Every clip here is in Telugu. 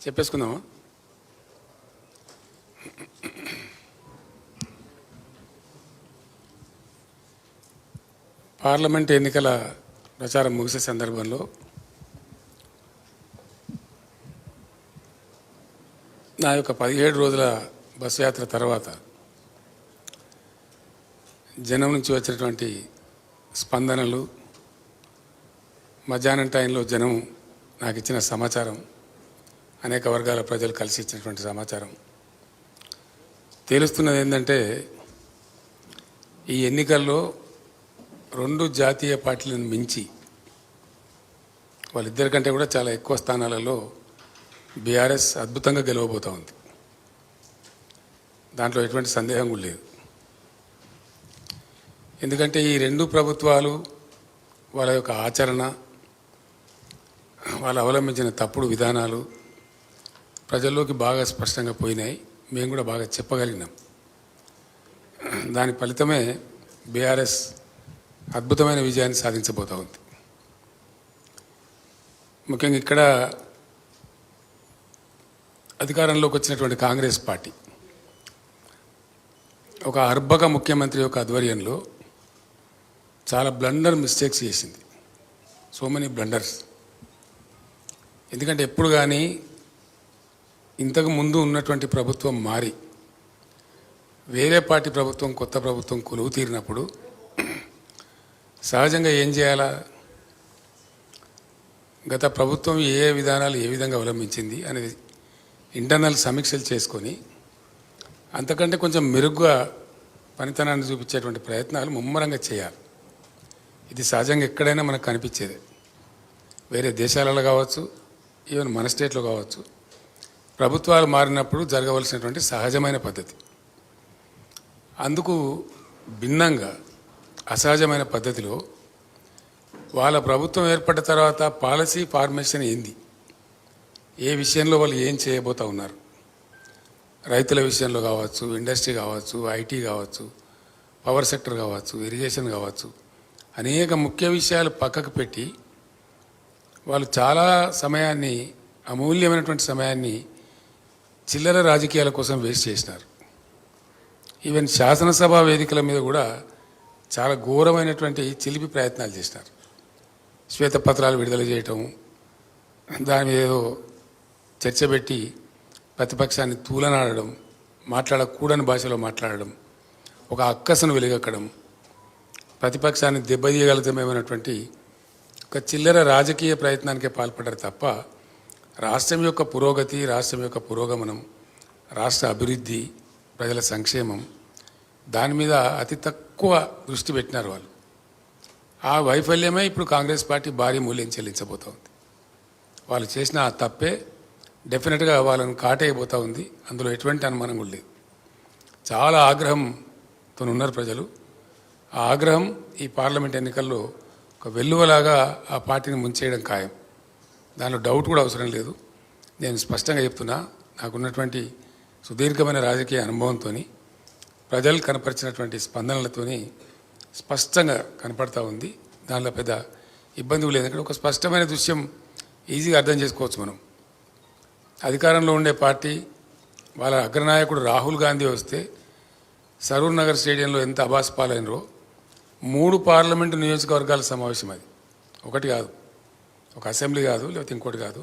చెప్పేసుకుందామా? పార్లమెంట్ ఎన్నికల ప్రచారం ముగిసే సందర్భంలో నా యొక్క 17 రోజుల బస్సు యాత్ర తర్వాత జనం నుంచి వచ్చినటువంటి స్పందనలు, మధ్యాహ్నం టైంలో జనం నాకు ఇచ్చిన సమాచారం, అనేక వర్గాల ప్రజలు కలిసి ఇచ్చినటువంటి సమాచారం తెలుస్తున్నది ఏంటంటే, ఈ ఎన్నికల్లో 2 జాతీయ పార్టీలను మించి వాళ్ళిద్దరికంటే కూడా చాలా ఎక్కువ స్థానాలలో బీఆర్ఎస్ అద్భుతంగా గెలవబోతూ ఉంది. దాంట్లో ఎటువంటి సందేహం కూడా లేదు. ఎందుకంటే ఈ 2 ప్రభుత్వాలు వాళ్ళ యొక్క ఆచరణ, వాళ్ళు అవలంబించిన తప్పుడు విధానాలు ప్రజల్లోకి బాగా స్పష్టంగా పోయినాయి. మేము కూడా బాగా చెప్పగలిగినాం. దాని ఫలితమే బీఆర్ఎస్ అద్భుతమైన విజయాన్ని సాధించబోతూ ఉంది. ముఖ్యంగా ఇక్కడ అధికారంలోకి వచ్చినటువంటి కాంగ్రెస్ పార్టీ ఒక అర్భక ముఖ్యమంత్రి యొక్క ఆధ్వర్యంలో చాలా బ్లండర్ మిస్టేక్స్ చేసింది. So many blunders. ఎందుకంటే ఎప్పుడు కానీ ఇంతకు ముందు ఉన్నటువంటి ప్రభుత్వం మారి వేరే పార్టీ ప్రభుత్వం, కొత్త ప్రభుత్వం కొలువు తీరినప్పుడు సహజంగా ఏం చేయాలా, గత ప్రభుత్వం ఏ విధానాలు ఏ విధంగా అవలంబించింది అనేది ఇంటర్నల్ సమీక్షలు చేసుకొని అంతకంటే కొంచెం మెరుగ్గా పనితనాన్ని చూపించేటువంటి ప్రయత్నాలు ముమ్మరంగా చేయాలి. ఇది సహజంగా ఎక్కడైనా మనకు కనిపించేదే. వేరే దేశాలలో కావచ్చు, ఈవెన్ మన స్టేట్లో కావచ్చు, ప్రభుత్వాలు మారినప్పుడు జరగవలసినటువంటి సహజమైన పద్ధతి. అందుకు భిన్నంగా అసహజమైన పద్ధతిలో వాళ్ళ ప్రభుత్వం ఏర్పడిన తర్వాత పాలసీ ఫార్మేషన్ ఏంది, ఏ విషయంలో వాళ్ళు ఏం చేయబోతూ ఉన్నారు, రైతుల విషయంలో కావచ్చు, ఇండస్ట్రీ కావచ్చు, ఐటీ కావచ్చు, పవర్ సెక్టర్ కావచ్చు, ఇరిగేషన్ కావచ్చు, అనేక ముఖ్య విషయాలు పక్కకు పెట్టి వాళ్ళు చాలా సమయాన్ని, అమూల్యమైనటువంటి సమయాన్ని చిల్లర రాజకీయాల కోసం వేస్ట్ చేసినారు. ఈవెన్ శాసనసభ వేదికల మీద కూడా చాలా ఘోరమైనటువంటి చిలిపి ప్రయత్నాలు చేసినారు. శ్వేతపత్రాలు విడుదల చేయటం, దాని మీద ఏదో చర్చ పెట్టి ప్రతిపక్షాన్ని తూలనాడడం, మాట్లాడకూడని భాషలో మాట్లాడడం, ఒక అక్కసును వెలుగక్కడం, ప్రతిపక్షాన్ని దెబ్బతీయగలుగుతామేమైనటువంటి ఒక చిల్లర రాజకీయ ప్రయత్నానికే పాల్పడ్డారు తప్ప రాష్ట్రం యొక్క పురోగతి, రాష్ట్రం యొక్క పురోగమనం, రాష్ట్ర అభివృద్ధి, ప్రజల సంక్షేమం, దాని మీద అతి తక్కువ దృష్టి పెట్టినారు వాళ్ళు. ఆ వైఫల్యమే ఇప్పుడు కాంగ్రెస్ పార్టీ భారీ మూల్యం చెల్లించబోతోంది. వాళ్ళు చేసిన ఆ తప్పే డెఫినెట్గా వాళ్ళని కాటేయబోతూ ఉంది. అందులో ఎటువంటి అనుమానం కూడా లేదు. చాలా ఆగ్రహంతో ఉన్నారు ప్రజలు. ఆ ఆగ్రహం ఈ పార్లమెంట్ ఎన్నికల్లో ఒక వెల్లువలాగా ఆ పార్టీని ముంచేయడం ఖాయం. దానిలో డౌట్ కూడా అవసరం లేదు. నేను స్పష్టంగా చెప్తున్నా, నాకున్నటువంటి సుదీర్ఘమైన రాజకీయ అనుభవంతో, ప్రజలు కనపరిచినటువంటి స్పందనలతో స్పష్టంగా కనపడతా ఉంది. దానిలో పెద్ద ఇబ్బంది లేదు. ఎందుకంటే ఒక స్పష్టమైన దృశ్యం ఈజీగా అర్థం చేసుకోవచ్చు. మనం అధికారంలో ఉండే పార్టీ, వాళ్ళ అగ్రనాయకుడు రాహుల్ గాంధీ వస్తే సరూర్ నగర్ స్టేడియంలో ఎంత అబాస్ పాలైనరో, 3 పార్లమెంటు నియోజకవర్గాల సమావేశం అది. ఒకటి కాదు, ఒక అసెంబ్లీ కాదు, లేకపోతే ఇంకోటి కాదు,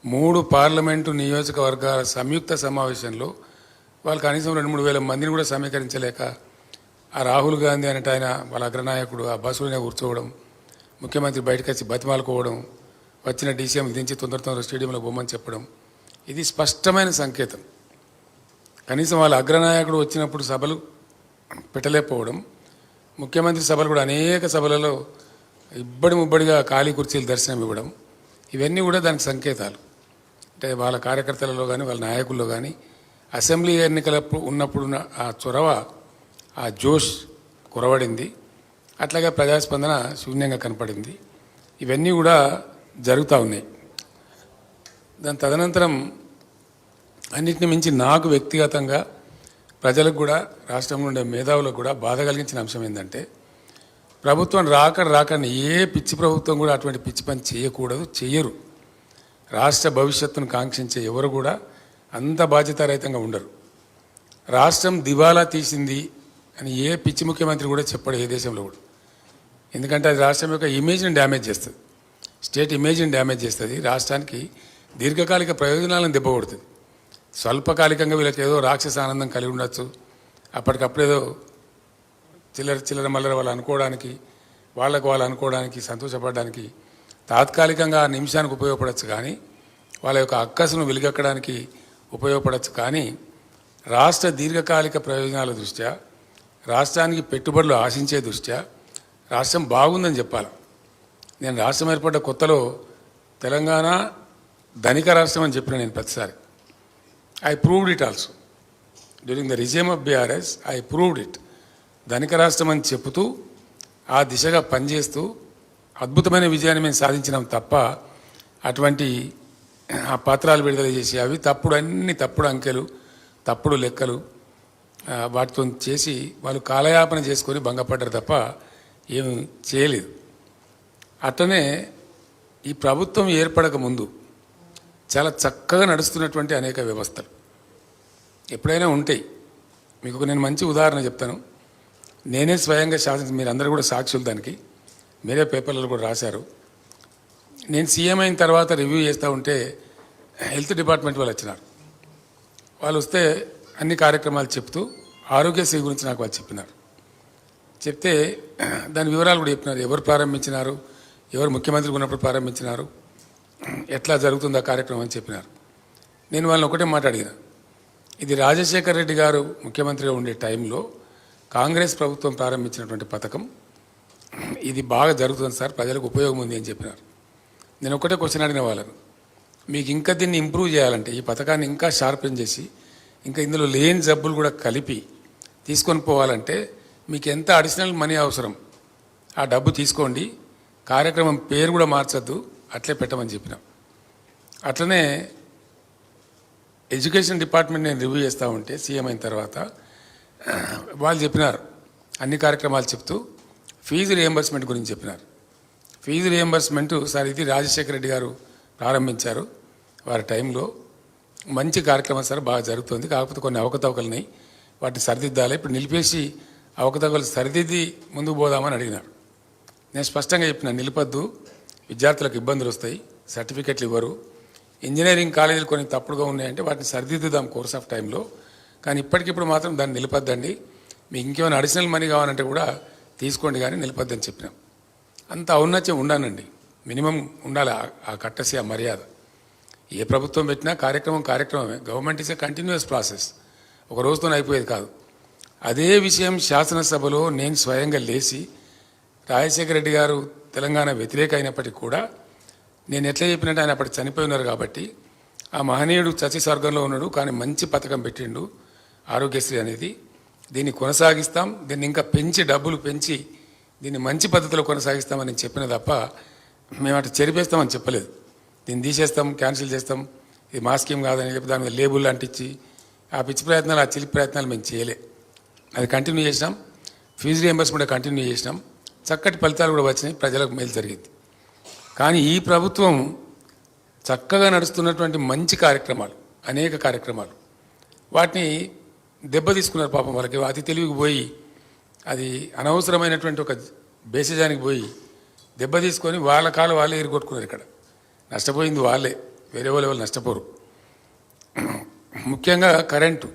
3 పార్లమెంటు నియోజకవర్గాల సంయుక్త సమావేశంలో వాళ్ళు కనీసం 2-3 వేల మందిని కూడా సమీకరించలేక ఆ రాహుల్ గాంధీ అనేట ఆయన, వాళ్ళ అగ్రనాయకుడు ఆ బస్సులోనే కూర్చోవడం, ముఖ్యమంత్రి బయటకు వచ్చి బతిమాలుకోవడం, వచ్చిన డీసీఎం దించి తొందర స్టేడియంలో బొమ్మని చెప్పడం, ఇది స్పష్టమైన సంకేతం. కనీసం వాళ్ళ అగ్రనాయకుడు వచ్చినప్పుడు సభలు పెట్టలేకపోవడం, ముఖ్యమంత్రి సభలు కూడా అనేక సభలలో ముబ్బడిగా ఖాళీ కుర్చీలు దర్శనం ఇవ్వడం, ఇవన్నీ కూడా దానికి సంకేతాలు. అంటే వాళ్ళ కార్యకర్తలలో కానీ, వాళ్ళ నాయకుల్లో కానీ అసెంబ్లీ ఎన్నికలప్పుడు ఉన్నప్పుడున్న ఆ చొరవ, ఆ జోష్ కురవడింది. అట్లాగే ప్రజాస్పందన శూన్యంగా కనపడింది. ఇవన్నీ కూడా జరుగుతూ ఉన్నాయి. దాని తదనంతరం అన్నిటిని మించి నాకు వ్యక్తిగతంగా, ప్రజలకు కూడా, రాష్ట్రంలో ఉండే మేధావులకు కూడా బాధ కలిగించిన అంశం ఏంటంటే, ప్రభుత్వం రాకండి ఏ పిచ్చి ప్రభుత్వం కూడా అటువంటి పిచ్చి పని చేయకూడదు, చెయ్యరు. రాష్ట్ర భవిష్యత్తును కాంక్షించే ఎవరు కూడా అంత బాధ్యతారహితంగా ఉండరు. రాష్ట్రం దివాలా తీసింది అని ఏ పిచ్చి ముఖ్యమంత్రి కూడా చెప్పడు ఏ దేశంలో కూడా. ఎందుకంటే అది రాష్ట్రం యొక్క ఇమేజ్ని డ్యామేజ్ చేస్తుంది, స్టేట్ ఇమేజ్ని డ్యామేజ్ చేస్తుంది, రాష్ట్రానికి దీర్ఘకాలిక ప్రయోజనాలను దెబ్బకొడుతుంది. స్వల్పకాలికంగా వీళ్ళకి ఏదో రాక్షస ఆనందం కలిగి ఉండొచ్చు, అప్పటికప్పుడేదో చిల్లర మల్లర వాళ్ళు అనుకోవడానికి, వాళ్ళు అనుకోవడానికి, సంతోషపడడానికి తాత్కాలికంగా నిమిషానికి ఉపయోగపడవచ్చు, కానీ వాళ్ళ యొక్క అక్కసును వెలిగక్కడానికి ఉపయోగపడవచ్చు. కానీ రాష్ట్ర దీర్ఘకాలిక ప్రయోజనాల దృష్ట్యా, రాష్ట్రానికి పెట్టుబడులు ఆశించే దృష్ట్యా రాష్ట్రం బాగుందని చెప్పాలి. నేను రాష్ట్రం ఏర్పడ్డ కొత్తలో తెలంగాణ ధనిక రాష్ట్రం అని చెప్పిన నేను ప్రతిసారి. I proved it also during the regime of BRS. I proved it. ధనిక రాష్ట్రం అని చెబుతూ ఆ దిశగా పనిచేస్తూ అద్భుతమైన విజయాన్ని మేము సాధించినాం తప్ప అటువంటి ఆ పత్రాలు విడుదల చేసి అవి అన్ని తప్పుడు అంకెలు, తప్పుడు లెక్కలు వాటితో చేసి వాళ్ళు కాలయాపన చేసుకొని భంగపడ్డారు తప్ప ఏమి చేయలేదు. అట్లనే ఈ ప్రభుత్వం ఏర్పడక ముందు చాలా చక్కగా నడుస్తున్నటువంటి అనేక వ్యవస్థలు ఎప్పుడైనా ఉంటాయి. మీకు నేను మంచి ఉదాహరణ చెప్తాను. నేనే స్వయంగా మీరందరూ కూడా సాక్షులు, దానికి మీరే పేపర్లలో కూడా రాశారు. నేను సీఎం అయిన తర్వాత రివ్యూ చేస్తూ ఉంటే హెల్త్ డిపార్ట్మెంట్ వాళ్ళు వచ్చినారు. వాళ్ళు వస్తే అన్ని కార్యక్రమాలు చెప్తూ ఆరోగ్యశ్రీ గురించి నాకు వాళ్ళు చెప్పినారు. చెప్తే దాని వివరాలు కూడా చెప్పినారు. ఎవరు ప్రారంభించినారు, ఎవరు ముఖ్యమంత్రి ఉన్నప్పుడు ప్రారంభించినారు, ఎట్లా జరుగుతుందో ఆ కార్యక్రమం అని చెప్పినారు. నేను వాళ్ళని ఒకటే మాట అడిగిన, ఇది రాజశేఖర రెడ్డి గారు ముఖ్యమంత్రిగా ఉండే టైంలో కాంగ్రెస్ ప్రభుత్వం ప్రారంభించినటువంటి పథకం, ఇది బాగా జరుగుతుంది సార్, ప్రజలకు ఉపయోగం ఉంది అని చెప్పినారు. నేను ఒకటే క్వశ్చన్ అడిగిన వాళ్ళను, మీకు ఇంకా దీన్ని ఇంప్రూవ్ చేయాలంటే, ఈ పథకాన్ని ఇంకా షార్పెన్ చేసి ఇంకా ఇందులో లేని జబ్బులు కూడా కలిపి తీసుకొని పోవాలంటే మీకు ఎంత అడిషనల్ మనీ అవసరం, ఆ డబ్బు తీసుకోండి, కార్యక్రమం పేరు కూడా మార్చొద్దు, అట్లే పెట్టమని చెప్పినాం. అట్లనే ఎడ్యుకేషన్ డిపార్ట్మెంట్ నేను రివ్యూ చేస్తూ ఉంటే సీఎం అయిన తర్వాత వాళ్ళు చెప్పినారు, అన్ని కార్యక్రమాలు చెప్తూ ఫీజు రియంబర్స్మెంట్ గురించి చెప్పినారు. ఫీజు రియంబర్స్మెంట్ సార్ ఇది రాజశేఖర రెడ్డి గారు ప్రారంభించారు, వారి టైంలో మంచి కార్యక్రమం సార్, బాగా జరుగుతుంది, కాకపోతే కొన్ని అవకతవకలున్నాయి, వాటిని సరిదిద్దాలి, ఇప్పుడు నిలిపేసి అవకతవకలు సరిదిద్ది ముందుకు పోదామని అడిగినారు. నేను స్పష్టంగా చెప్పిన, నిలిపద్దు, విద్యార్థులకు ఇబ్బందులు వస్తాయి, సర్టిఫికెట్లు ఇవ్వరు, ఇంజనీరింగ్ కాలేజీలు కొన్ని తప్పుడుగా ఉన్నాయంటే వాటిని సరిదిద్దుదాం కోర్స్ ఆఫ్ టైంలో, కానీ ఇప్పటికిప్పుడు మాత్రం దాన్ని నిలిపద్దండి, మీకు ఇంకేమైనా అడిషనల్ మనీ కావాలంటే కూడా తీసుకోండి కానీ నిలిపద్దని చెప్పినాం. అంత ఔన్నత్యం ఉండానండి, మినిమం ఉండాలి ఆ కట్టసి, ఆ మర్యాద. ఏ ప్రభుత్వం పెట్టినా కార్యక్రమమే. Government is a continuous process, ఒక రోజుతో అయిపోయేది కాదు. అదే విషయం శాసనసభలో నేను స్వయంగా లేచి, రాజశేఖర రెడ్డి గారు తెలంగాణ వ్యతిరేక అయినప్పటికీ కూడా నేను ఎట్లా చెప్పినట్టు ఆయన అప్పటి చనిపోయి ఉన్నారు కాబట్టి, ఆ మహనీయుడు చచ్చి స్వర్గంలో ఉన్నాడు కానీ మంచి పథకం పెట్టిండు ఆరోగ్యశ్రీ అనేది, దీన్ని కొనసాగిస్తాం, దీన్ని ఇంకా పెంచి డబ్బులు పెంచి దీన్ని మంచి పద్ధతిలో కొనసాగిస్తామని చెప్పిన తప్ప మేము అటు చెరిపేస్తామని చెప్పలేదు. దీన్ని తీసేస్తాం, క్యాన్సిల్ చేస్తాం, ఇది మా స్కీమ్ కాదని చెప్పి దాని మీద లేబుల్ అంటించి ఆ పిచ్చి ప్రయత్నాలు, ఆ చిలిపి ప్రయత్నాలు మేము చేయలే. అది కంటిన్యూ చేసినాం. ఫీజు రియంబర్స్మెంట్ కంటిన్యూ చేసినాం. చక్కటి ఫలితాలు కూడా వచ్చినాయి, ప్రజలకు మేలు జరిగింది. కానీ ఈ ప్రభుత్వం చక్కగా నడుస్తున్నటువంటి మంచి కార్యక్రమాలు, అనేక కార్యక్రమాలు, వాటిని దెబ్బ తీసుకున్నారు పాపం. వాళ్ళకి అతి తెలివికి పోయి అది అనవసరమైనటువంటి ఒక బేసిజానికి పోయి దెబ్బ తీసుకొని వాళ్ళ కాలు వాళ్ళే ఎరుగొట్టుకున్నారు. ఇక్కడ నష్టపోయింది వాళ్ళే, వేరే వాళ్ళు నష్టపోరు. ముఖ్యంగా కరెంటు.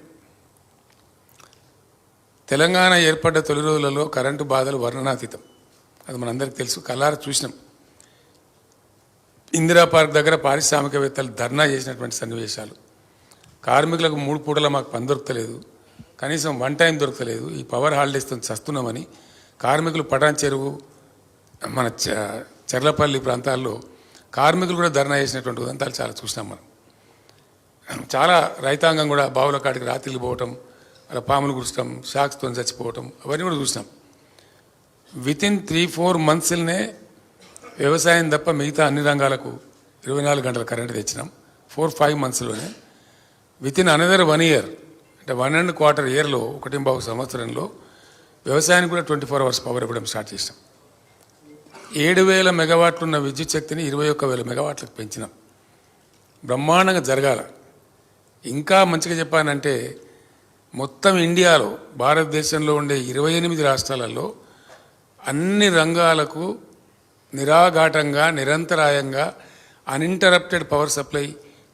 తెలంగాణ ఏర్పడ్డ తొలి రోజులలో కరెంటు బాధలు వర్ణనాతీతం, అది మనందరికీ తెలుసు, కళ్ళారా చూసినాం. ఇందిరా పార్క్ దగ్గర పారిశ్రామికవేత్తలు ధర్నా చేసినటువంటి సన్నివేశాలు, కార్మికులకు 3 పూటల మాకు పని దొరకలేదు, కనీసం 1 టైం దొరకలేదు, ఈ పవర్ హాలిడేస్తో చస్తున్నామని కార్మికులు పటాన్ చెరువు, మన చెర్లపల్లి ప్రాంతాల్లో కార్మికులు కూడా ధర్నా చేసినటువంటి ఉదంతాలు చాలా చూసినాం మనం. చాలా రైతాంగం కూడా బావుల కాడికి రాత్రికి పోవటం, అలా పాములు గుర్చడం, షాక్స్తో చచ్చిపోవటం, అవన్నీ కూడా చూసినాం. వితిన్ 3-4 మంత్స్లోనే వ్యవసాయం తప్ప మిగతా అన్ని రంగాలకు 24 గంటల కరెంటు తెచ్చినాం. 4-5 మంత్స్లోనే. వితిన్ అనదర్ 1 year, అంటే 1.25 yearలో, 1.5 సంవత్సరంలో వ్యవసాయానికి కూడా 24 hours పవర్ ఇవ్వడం స్టార్ట్ చేసినాం. 7,000 మెగావాట్లు ఉన్న విద్యుత్ శక్తిని 21,000 మెగావాట్లకు పెంచినాం. బ్రహ్మాండంగా జరగాల. ఇంకా మంచిగా చెప్పానంటే మొత్తం ఇండియాలో భారతదేశంలో ఉండే 28 రాష్ట్రాలలో అన్ని రంగాలకు నిరాఘాటంగా నిరంతరాయంగా అన్ఇంటరప్టెడ్ పవర్ సప్లై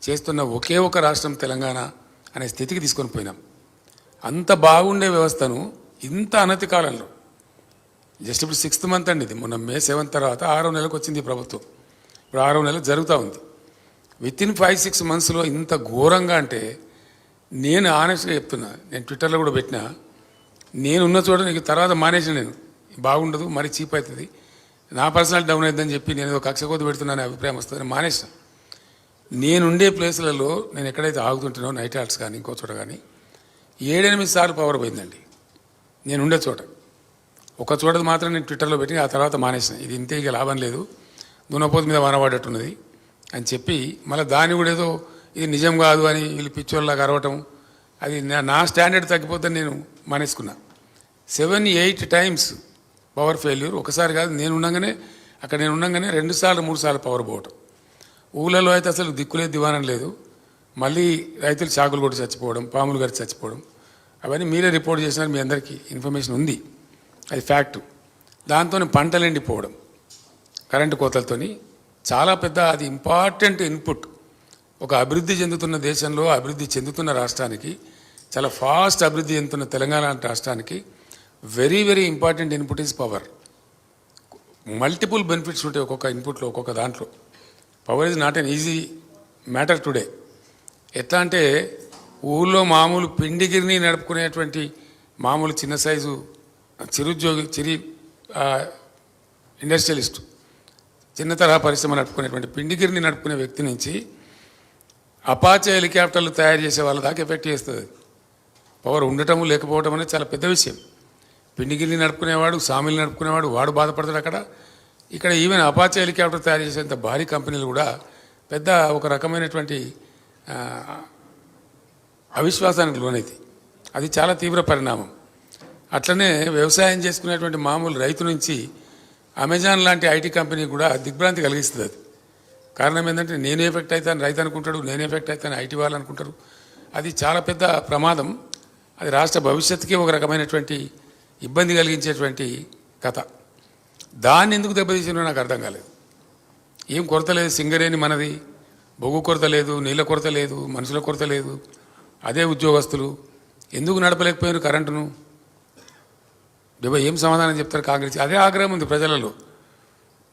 చేస్తున్న ఒకే ఒక రాష్ట్రం తెలంగాణ అనే స్థితికి తీసుకొని పోయినాం. అంత బాగుండే వ్యవస్థను ఇంత అనతి కాలంలో జస్ట్ ఇప్పుడు 6th మంత్ అండి, ఇది మొన్న May 7 తర్వాత 6వ నెలకు వచ్చింది ప్రభుత్వం. ఇప్పుడు 6వ నెల జరుగుతూ ఉంది. వితిన్ 5-6 మంత్స్లో ఇంత ఘోరంగా అంటే నేను ఆనెస్ట్గా చెప్తున్నా, నేను ట్విట్టర్లో కూడా పెట్టినా, నేనున్న చోట నీకు తర్వాత మానేసిన నేను బాగుండదు, మరి చీప్ అవుతుంది, నా పర్సనల్ డౌన్ అవుతుందని చెప్పి నేను ఏదో కక్ష కొద్ది పెడుతున్నాను అభిప్రాయం వస్తుందని మానేసిన. నేనుండే ప్లేసులలో నేను ఎక్కడైతే ఆగుతుంటానో నైట్ హాల్ట్స్ కానీ ఇంకో చోట కానీ 7-8 సార్లు పవర్ పోయిందండి నేనుండే చోట. ఒక చోటది మాత్రం నేను ట్విట్టర్లో పెట్టి ఆ తర్వాత మానేసిన. ఇది ఇంతే, ఇక లాభం లేదు, దున్నపోతు మీద వానబడేట్టున్నది అని చెప్పి మళ్ళీ దాన్ని కూడా ఏదో ఇది నిజం కాదు అని వీళ్ళు పిచ్చోళ్ళలాగా అరవటం, అది నా స్టాండర్డ్ తగ్గిపోతే నేను మానేసుకున్నా. 7-8 టైమ్స్ పవర్ ఫెయిల్యూర్. ఒకసారి కాదు, నేను ఉండగానే 2 సార్లు 3 సార్లు పవర్ పోవటం. ఊళ్ళలో అయితే అసలు దిక్కులే దివానం లేదు. మళ్ళీ రైతులు చాకులు కొట్టి చచ్చిపోవడం, పాములు గారి చచ్చిపోవడం, అవన్నీ మీరే రిపోర్ట్ చేసినారు, మీ అందరికీ ఇన్ఫర్మేషన్ ఉంది, అది ఫ్యాక్టు. దాంతో పంటలు ఎండిపోవడం కరెంటు కోతలతోని చాలా పెద్ద, అది ఇంపార్టెంట్ ఇన్పుట్. ఒక అభివృద్ధి చెందుతున్న దేశంలో, అభివృద్ధి చెందుతున్న రాష్ట్రానికి, చాలా ఫాస్ట్ అభివృద్ధి చెందుతున్న తెలంగాణ రాష్ట్రానికి very very important input is power. Multiple benefits ఉంటాయి ఒక్కొక్క ఇన్పుట్లో, ఒక్కొక్క దాంట్లో. Power is not an easy matter today. ఎట్లా అంటే ఊళ్ళో మామూలు పిండిగిరిని నడుపుకునేటువంటి మామూలు చిన్న సైజు చిరుద్యోగి ఇండస్ట్రియలిస్టు, చిన్న తరహా పరిశ్రమ నడుపుకునేటువంటి పిండిగిరిని నడుపుకునే వ్యక్తి నుంచి అపాచే హెలికాప్టర్లు తయారు చేసే వాళ్ళ దాకా ఎఫెక్ట్ చేస్తుంది. పవర్ ఉండటము లేకపోవటం అనేది చాలా పెద్ద విషయం. పిండిగిరిని నడుపుకునేవాడు, సామిల్ని నడుపుకునేవాడు, వాడు బాధపడతాడు అక్కడ. ఇక్కడ ఈవెన్ అపాచే హెలికాప్టర్ తయారు చేసేంత భారీ కంపెనీలు కూడా పెద్ద ఒక రకమైనటువంటి అవిశ్వాసానికి లోనైతే అది చాలా తీవ్ర పరిణామం. అట్లనే వ్యవసాయం చేసుకునేటువంటి మామూలు రైతు నుంచి అమెజాన్ లాంటి ఐటీ కంపెనీ కూడా దిగ్భ్రాంతి కలిగిస్తుంది. అది కారణం ఏంటంటే నేను ఎఫెక్ట్ అవుతాను రైతు అనుకుంటాడు, నేను ఎఫెక్ట్ అవుతాను ఐటీ వాళ్ళు అనుకుంటారు. అది చాలా పెద్ద ప్రమాదం. అది రాష్ట్ర భవిష్యత్తుకే ఒక రకమైనటువంటి ఇబ్బంది కలిగించేటువంటి కథ. దాన్ని ఎందుకు దెబ్బతీసినో నాకు అర్థం కాలేదు. ఏం కొరత లేదు, సింగరేణి మనది, బొగ్గు కొరత లేదు, నీళ్ళ కొరత లేదు, మనుషుల కొరత లేదు, అదే ఉద్యోగస్తులు ఎందుకు నడపలేకపోయారు కరెంటును? ఏం సమాధానం చెప్తారు కాంగ్రెస్? అదే ఆగ్రహం ఉంది ప్రజలలో.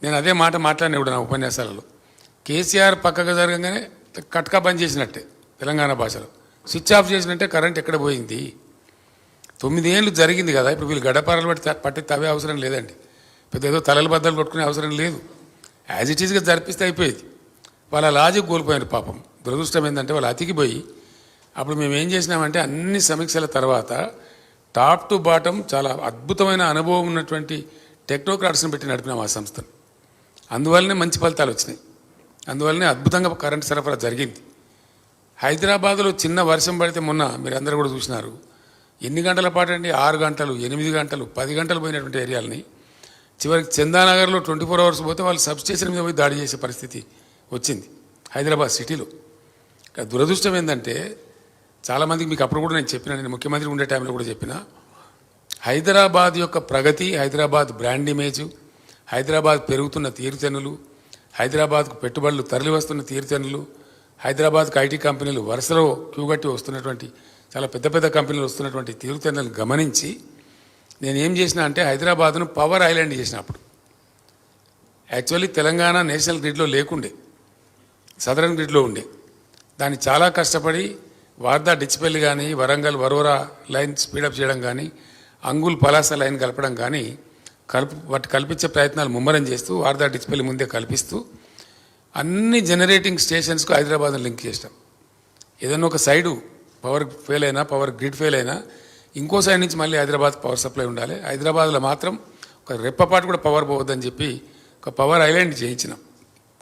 నేను అదే మాట మాట్లాడిన ఇప్పుడు నా ఉపన్యాసాలలో. కేసీఆర్ పక్కగా జరగగానే కట్కా బంద్ చేసినట్టే, తెలంగాణ భాషలో స్విచ్ ఆఫ్ చేసినట్టే కరెంట్ ఎక్కడ పోయింది? 9 ఏళ్ళు జరిగింది కదా, ఇప్పుడు వీళ్ళు గడపారలు పట్టి తవ్వే అవసరం లేదండి, పెద్ద ఏదో తలలు బద్దలు కొట్టుకునే అవసరం లేదు. యాజ్ ఇట్ ఈస్గా జరిపిస్తే అయిపోయేది. వాళ్ళ లాజిక్ కోల్పోయారు పాపం. దురదృష్టం ఏంటంటే వాళ్ళు అతికిపోయి, అప్పుడు మేము ఏం చేసినామంటే అన్ని సమీక్షల తర్వాత టాప్ టు బాటం చాలా అద్భుతమైన అనుభవం ఉన్నటువంటి టెక్నోక్రాట్స్ని పెట్టి నడిపినాం ఆ సంస్థను. అందువల్లనే మంచి ఫలితాలు వచ్చినాయి, అందువల్లనే అద్భుతంగా కరెంటు సరఫరా జరిగింది. హైదరాబాద్లో చిన్న వర్షం పడితే మొన్న మీరు అందరూ కూడా చూసినారు, ఎన్ని గంటల పాటు అండి, 6 గంటలు, 8 గంటలు, 10 గంటలు పోయినటువంటి ఏరియాలని చివరికి చందానగర్లో 24 అవర్స్ పోతే వాళ్ళు సబ్స్టేషన్ మీద పోయి దాడి చేసే పరిస్థితి వచ్చింది హైదరాబాద్ సిటీలో. దురదృష్టం ఏంటంటే చాలామందికి మీకు అప్పుడు కూడా నేను చెప్పిన, నేను ముఖ్యమంత్రి ఉండే టైంలో కూడా చెప్పిన, హైదరాబాద్ యొక్క ప్రగతి, హైదరాబాద్ బ్రాండ్ ఇమేజు, హైదరాబాద్ పెరుగుతున్న తీరుతెన్నులు, హైదరాబాద్కు పెట్టుబడులు తరలి వస్తున్న తీరుతెన్నులు, హైదరాబాద్కు ఐటీ కంపెనీలు వరుసలో క్యూగట్టి వస్తున్నటువంటి చాలా పెద్ద పెద్ద కంపెనీలు వస్తున్నటువంటి తీరుతెన్నులను గమనించి నేనేం చేసిన అంటే హైదరాబాద్ను పవర్ ఐలాండ్ చేసిన. అప్పుడు యాక్చువల్లీ తెలంగాణ నేషనల్ గ్రిడ్లో లేకుండే, సదరన్ గ్రిడ్లో ఉండే. దాన్ని చాలా కష్టపడి వార్దా డిచ్పల్లి కానీ, వరంగల్ వరోరా లైన్ స్పీడప్ చేయడం కానీ, అంగుల్ పలాస లైన్ కలపడం కానీ వాటి కల్పించే ప్రయత్నాలు ముమ్మరం చేస్తూ వార్దా డిచ్పల్లి ముందే కల్పిస్తూ అన్ని జనరేటింగ్ స్టేషన్స్కు హైదరాబాద్ను లింక్ చేస్తాం. ఏదైనా ఒక సైడు పవర్ ఫెయిల్ అయినా, పవర్ గ్రిడ్ ఫెయిల్ అయినా ఇంకో సైడ్ నుంచి మళ్ళీ హైదరాబాద్ పవర్ సప్లై ఉండాలి. హైదరాబాద్లో మాత్రం ఒక రెప్పపాటు కూడా పవర్ పోవద్దని చెప్పి ఒక పవర్ ఐలాండ్ చేయించినాం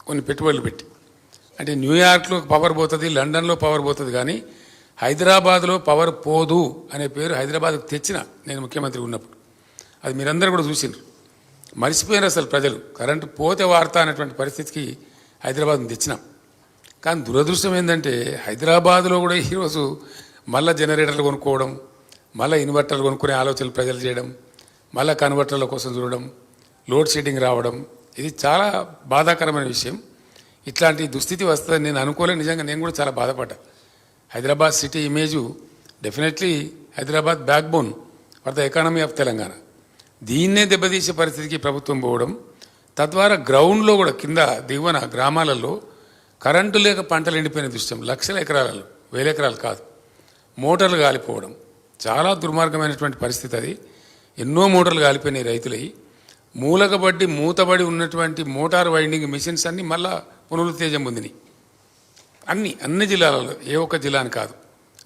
కొన్ని పెట్టుబడులు పెట్టి. అంటే న్యూయార్క్లో పవర్ పోతుంది, లండన్లో పవర్ పోతుంది, కానీ హైదరాబాద్లో పవర్ పోదు అనే పేరు హైదరాబాద్కు తెచ్చిన నేను ముఖ్యమంత్రి ఉన్నప్పుడు. అది మీరందరూ కూడా చూసిండ్రు. మర్చిపోయారు అసలు ప్రజలు, కరెంటు పోతే వార్త అనేటువంటి పరిస్థితికి హైదరాబాద్ని తెచ్చినాం. కానీ దురదృష్టం ఏంటంటే హైదరాబాద్లో కూడా ఈరోజు మళ్ళీ జనరేటర్లు కొనుక్కోవడం, మళ్ళీ ఇన్వర్టర్లు కొనుక్కునే ఆలోచనలు ప్రజలు చేయడం, మళ్ళీ కన్వర్టర్ల కోసం చూడడం, లోడ్ షెడ్డింగ్ రావడం, ఇది చాలా బాధాకరమైన విషయం. ఇట్లాంటి దుస్థితి వస్తుందని నేను అనుకోలే. నిజంగా నేను కూడా చాలా బాధపడ్డా. Hyderabad city image definitely Hyderabad backbone for the economy of Telangana. దీన్నే దెబ్బతీసే పరిస్థితికి ప్రభుత్వం పోవడం, తద్వారా గ్రౌండ్లో కూడా కింద దిగువన గ్రామాలలో కరెంటు లేక పంటలు ఎండిపోయిన దృశ్యం, లక్షల ఎకరాలలో, వేల ఎకరాలు కాదు, మోటార్లు కాలిపోవడం చాలా దుర్మార్గమైనటువంటి పరిస్థితి. అది ఎన్నో మోటార్లు కాలిపోయినాయి రైతులవి. మూలకబడి మూతబడి ఉన్నటువంటి మోటార్ వైండింగ్ మిషన్స్ అన్నీ మళ్ళా పునరుత్తేజం పొందినాయి. అన్ని జిల్లాలలో, ఏ ఒక్క జిల్లా అని కాదు,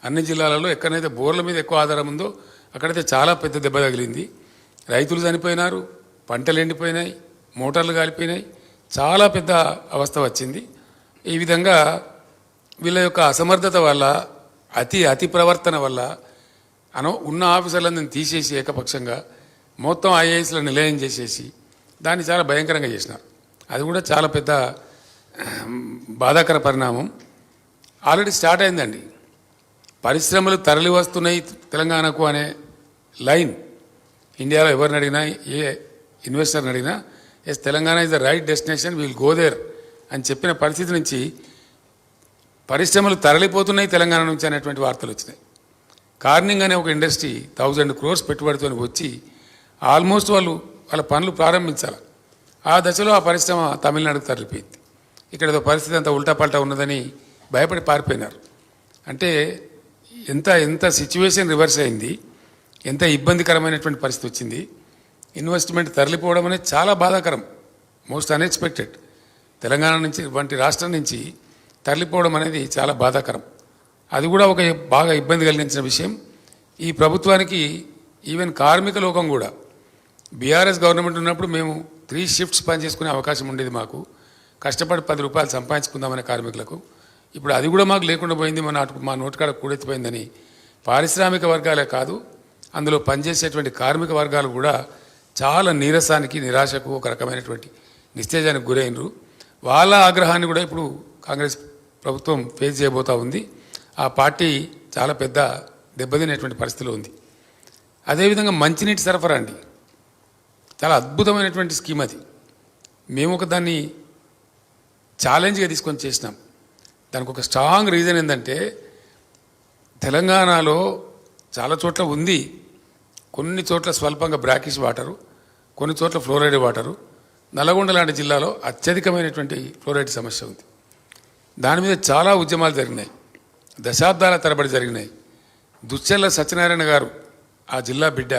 అన్ని జిల్లాలలో ఎక్కడైతే బోర్ల మీద ఎక్కువ ఆధారం ఉందో అక్కడైతే చాలా పెద్ద దెబ్బ తగిలింది. రైతులు చనిపోయినారు, పంటలు ఎండిపోయినాయి, మోటార్లు కాలిపోయినాయి, చాలా పెద్ద అవస్థ వచ్చింది. ఈ విధంగా వీళ్ళ యొక్క అసమర్థత వల్ల, అతి ప్రవర్తన వల్ల ఉన్న ఆఫీసర్లందరినీ తీసేసి ఏకపక్షంగా మొత్తం ఐఏఎస్లో నిలయం చేసేసి దాన్ని చాలా భయంకరంగా చేసినారు. అది కూడా చాలా పెద్ద బాధాకర పరిణామం. ఆల్రెడీ స్టార్ట్ అయిందండి. పరిశ్రమలు తరలి వస్తున్నాయి తెలంగాణకు అనే లైన్ ఇండియాలో ఎవరిని అడిగినా, ఏ ఇన్వెస్టర్ని అడిగినా, yes Telangana is the right destination, will go there అని చెప్పిన పరిస్థితి నుంచి పరిశ్రమలు తరలిపోతున్నాయి తెలంగాణ నుంచి అనేటువంటి వార్తలు వచ్చినాయి. కార్నింగ్ అనే ఒక ఇండస్ట్రీ 1000 crores పెట్టుబడితో వచ్చి ఆల్మోస్ట్ వాళ్ళ పనులు ప్రారంభించాలి. ఆ దశలో ఆ పరిశ్రమ తమిళనాడుకు తరలిపోయింది. ఇక్కడ పరిస్థితి అంతా ఉల్టాపల్టా ఉన్నదని భయపడి పారిపోయినారు. అంటే ఎంత సిచ్యువేషన్ రివర్స్ అయింది, ఎంత ఇబ్బందికరమైనటువంటి పరిస్థితి వచ్చింది. ఇన్వెస్ట్మెంట్ తరలిపోవడం అనేది చాలా బాధాకరం, మోస్ట్ అన్ఎక్స్పెక్టెడ్. తెలంగాణ నుంచి వంటి రాష్ట్రం నుంచి తరలిపోవడం అనేది చాలా బాధాకరం. అది కూడా ఒక బాగా ఇబ్బంది కలిగించిన విషయం. ఈ ప్రభుత్వానికి ఈవెన్ కార్మిక లోకం కూడా, బీఆర్ఎస్ గవర్నమెంట్ ఉన్నప్పుడు మేము 3 shifts పనిచేసుకునే అవకాశం ఉండేది. మాకు కష్టపడి 10 రూపాయలు సంపాదించుకుందామనే కార్మికులకు ఇప్పుడు అది కూడా మాకు లేకుండా పోయింది. మా నోటికాడ కూడెత్తిపోయిందని పారిశ్రామిక వర్గాలే కాదు, అందులో పనిచేసేటువంటి కార్మిక వర్గాలు కూడా చాలా నీరసానికి, నిరాశకు, ఒక రకమైనటువంటి నిస్తేజానికి గురైనరు. వాళ్ళ ఆగ్రహాన్ని కూడా ఇప్పుడు కాంగ్రెస్ ప్రభుత్వం ఫేస్ చేయబోతూ ఉంది. ఆ పార్టీ చాలా పెద్ద దెబ్బతినేటువంటి పరిస్థితిలో ఉంది. అదేవిధంగా మంచినీటి సరఫరా అండి, చాలా అద్భుతమైనటువంటి స్కీమ్ అది. మేము దాన్ని ఛాలెంజ్గా తీసుకొని చేసినాం. దానికి ఒక స్ట్రాంగ్ రీజన్ ఏంటంటే, తెలంగాణలో చాలా చోట్ల ఉంది, కొన్ని చోట్ల స్వల్పంగా బ్రాకిష్ వాటరు, కొన్ని చోట్ల ఫ్లోరైడ్ వాటరు. నల్గొండ లాంటి జిల్లాలో అత్యధికమైనటువంటి ఫ్లోరైడ్ సమస్య ఉంది. దాని మీద చాలా ఉద్యమాలు జరిగినాయి, దశాబ్దాల తరబడి జరిగినాయి. దుశ్చర్ల సత్యనారాయణ గారు ఆ జిల్లా బిడ్డ,